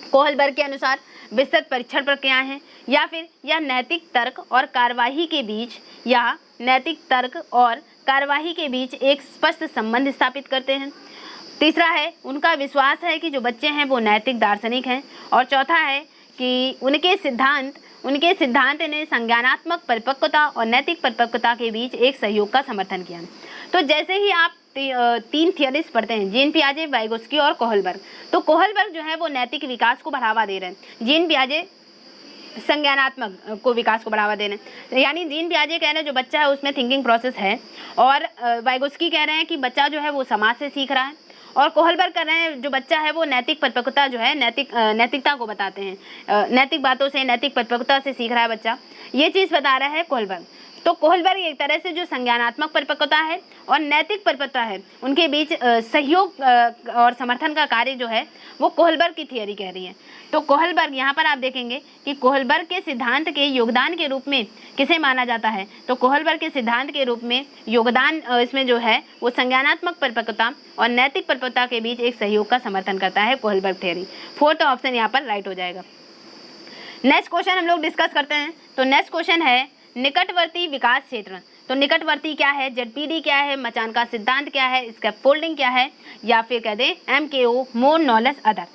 कोहलबर्ग के अनुसार विस्तृत परीक्षण प्रक्रियाएं हैं, या फिर यह नैतिक तर्क और कार्यवाही के बीच, या नैतिक तर्क और कार्यवाही के बीच एक स्पष्ट संबंध स्थापित करते हैं। तीसरा है उनका विश्वास है कि जो बच्चे हैं वो नैतिक दार्शनिक हैं, और चौथा है कि उनके सिद्धांत ने संज्ञानात्मक परिपक्वता और नैतिक परिपक्वता के बीच एक सहयोग का समर्थन किया। तो जैसे ही आप 3 थियरीज पढ़ते हैं, जीन पियाजे, वाइगोत्स्की और कोहलबर्ग, तो कोहलबर्ग जो है वो नैतिक विकास को बढ़ावा दे रहे हैं, जीन पियाजे संज्ञानात्मक को विकास को बढ़ावा दे रहे हैं। यानी जीन पियाजे कह रहे हैं जो बच्चा है उसमें थिंकिंग प्रोसेस है, और वाइगोत्स्की कह रहे हैं कि बच्चा जो है वो समाज से सीख रहा है, और कोहलबर्ग कर रहे हैं जो बच्चा है वो नैतिक परिपक्वता जो है नैतिकता को बताते हैं, नैतिक बातों से, नैतिक परिपक्वता से सीख रहा है बच्चा, ये चीज़ बता रहा है कोहलबर्ग। तो कोहलबर्ग एक तरह से जो संज्ञानात्मक परिपक्वता है और नैतिक परिपक्वता है उनके बीच सहयोग और समर्थन का कार्य जो है वो कोहलबर्ग की थियरी कह रही है। तो कोहलबर्ग, यहाँ पर आप देखेंगे कि कोहलबर्ग के सिद्धांत के योगदान के रूप में किसे माना जाता है? तो कोहलबर्ग के सिद्धांत के रूप में योगदान इसमें जो है वो संज्ञानात्मक परिपक्वता और नैतिक परिपक्वता के बीच एक सहयोग का समर्थन करता है कोहलबर्ग थियरी। फोर्थ ऑप्शन यहाँ पर राइट हो जाएगा। नेक्स्ट क्वेश्चन हम लोग डिस्कस करते हैं। तो नेक्स्ट क्वेश्चन है निकटवर्ती विकास क्षेत्र। तो निकटवर्ती क्या है, जेडपीडी क्या है, मचान का सिद्धांत क्या है, स्कैफोल्डिंग क्या है, या फिर कह दें MKO, मोर नॉलेज अदर।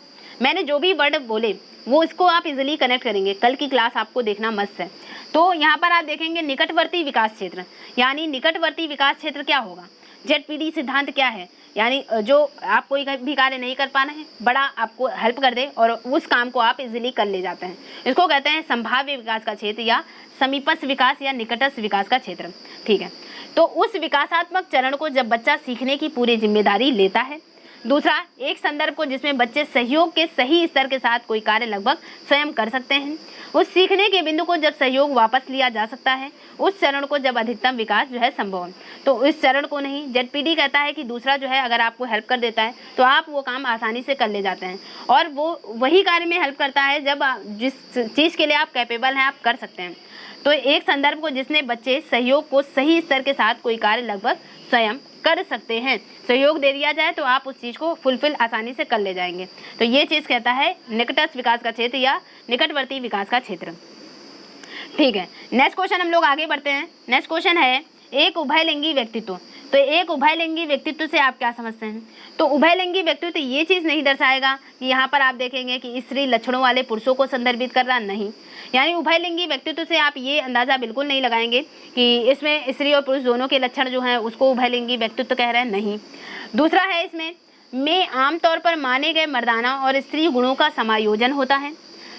मैंने जो भी वर्ड बोले वो इसको आप इजीली कनेक्ट करेंगे, कल की क्लास आपको देखना मस्त है। तो यहाँ पर आप देखेंगे निकटवर्ती विकास क्षेत्र, यानी निकटवर्ती विकास क्षेत्र क्या होगा, जेडपीडी सिद्धांत क्या है, यानी जो आप कोई भी कार्य नहीं कर पाना है, बड़ा आपको हेल्प कर दे और उस काम को आप इजीली कर ले जाते हैं, इसको कहते हैं संभाव्य विकास का क्षेत्र या समीपस्थ विकास या निकटस्थ विकास का क्षेत्र। ठीक है, तो उस विकासात्मक चरण को जब बच्चा सीखने की पूरी जिम्मेदारी लेता है। दूसरा, एक संदर्भ को जिसमें बच्चे सहयोग के सही स्तर के साथ कोई कार्य लगभग स्वयं कर सकते हैं। उस सीखने के बिंदु को जब सहयोग वापस लिया जा सकता है, उस चरण को जब अधिकतम विकास जो है संभव है। तो इस चरण को नहीं, जेडपीडी कहता है कि दूसरा जो है अगर आपको हेल्प कर देता है तो आप वो काम आसानी से कर ले जाते हैं, और वो वही कार्य में हेल्प करता है जब जिस चीज़ के लिए आप कैपेबल हैं आप कर सकते हैं। तो एक संदर्भ को जिसमें बच्चे सहयोग को सही स्तर के साथ कोई कार्य लगभग स्वयं कर सकते हैं, सहयोग दे दिया जाए तो आप उस चीज़ को फुलफिल आसानी से कर ले जाएंगे। तो ये चीज़ कहता है निकटस्थ विकास का क्षेत्र या निकटवर्ती विकास का क्षेत्र। ठीक है, नेक्स्ट क्वेश्चन हम लोग आगे बढ़ते हैं। नेक्स्ट क्वेश्चन है एक उभयलिंगी व्यक्तित्व। तो एक उभयलिंगी व्यक्तित्व से आप क्या समझते हैं? तो उभयलिंगी व्यक्तित्व ये चीज़ नहीं दर्शाएगा कि यहाँ पर आप देखेंगे कि स्त्री लक्षणों वाले पुरुषों को संदर्भित कर रहा, नहीं। यानी उभयलिंगी व्यक्तित्व से आप ये अंदाज़ा बिल्कुल नहीं लगाएंगे कि इसमें स्त्री और पुरुष दोनों के लक्षण जो हैं उसको उभयलिंगी व्यक्तित्व कह रहे हैं, नहीं। दूसरा है इसमें आमतौर पर माने गए मर्दाना और स्त्री गुणों का समायोजन होता है।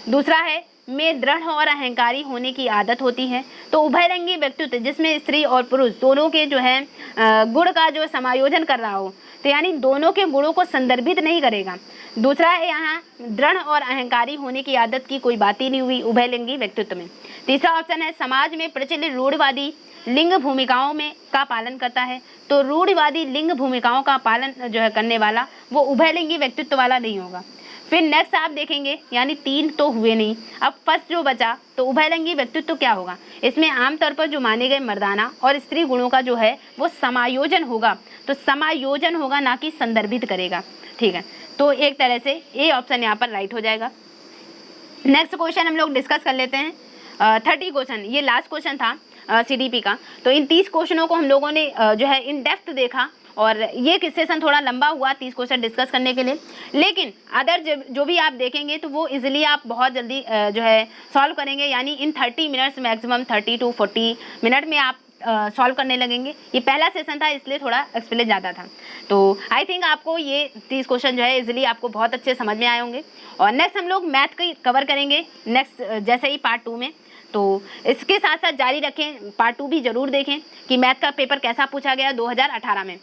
दूसरा है में दृढ़ और अहंकारी होने की आदत होती है। तो उभयलिंगी व्यक्तित्व जिसमें स्त्री और पुरुष दोनों के जो है गुण का जो समायोजन कर रहा हो, तो यानी दोनों के गुणों को संदर्भित नहीं करेगा। दूसरा है यहाँ दृढ़ और अहंकारी होने की आदत की कोई बात ही नहीं हुई उभयलिंगी व्यक्तित्व में। तीसरा ऑप्शन है समाज में प्रचलित रूढ़िवादी लिंग भूमिकाओं में का पालन करता है। तो रूढ़िवादी लिंग भूमिकाओं का पालन जो है करने वाला वो उभयलिंगी व्यक्तित्व वाला नहीं होगा। फिर नेक्स्ट आप देखेंगे, यानी 3 तो हुए नहीं, अब फर्स्ट जो बचा तो उभयलिंगी व्यक्तित्व क्या होगा, इसमें आमतौर पर जो माने गए मर्दाना और स्त्री गुणों का जो है वो समायोजन होगा। तो समायोजन होगा, ना कि संदर्भित करेगा। ठीक है, तो एक तरह से ए ऑप्शन यहाँ पर राइट हो जाएगा। नेक्स्ट क्वेश्चन हम लोग डिस्कस कर लेते हैं। 30 क्वेश्चन, ये लास्ट क्वेश्चन था CDP का। तो इन 30 क्वेश्चनों को हम लोगों ने जो है इन डेप्थ देखा, और ये सेशन थोड़ा लंबा हुआ 30 क्वेश्चन डिस्कस करने के लिए, लेकिन अदर जो भी आप देखेंगे तो वो इजीली आप बहुत जल्दी जो है सॉल्व करेंगे। यानी इन 30 मिनट्स मैक्सिमम 30 to 40 मिनट में आप सॉल्व करने लगेंगे। ये पहला सेशन था इसलिए थोड़ा एक्सप्लेन ज़्यादा था। तो आई थिंक आपको ये 30 क्वेश्चन जो है इजीली आपको बहुत अच्छे समझ में आए होंगे। और नेक्स्ट हम लोग मैथ की कवर करेंगे नेक्स्ट जैसे ही पार्ट 2 में। तो इसके साथ साथ जारी रखें, पार्ट 2 भी ज़रूर देखें कि मैथ का पेपर कैसा पूछा गया 2018 में।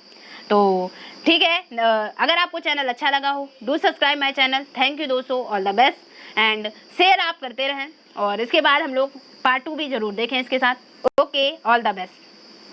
तो ठीक है, अगर आपको चैनल अच्छा लगा हो, do subscribe my channel. Thank you दोस्तों, all the best and share आप करते रहें, और इसके बाद हम लोग पार्ट 2 भी ज़रूर देखें इसके साथ। Okay, all the best.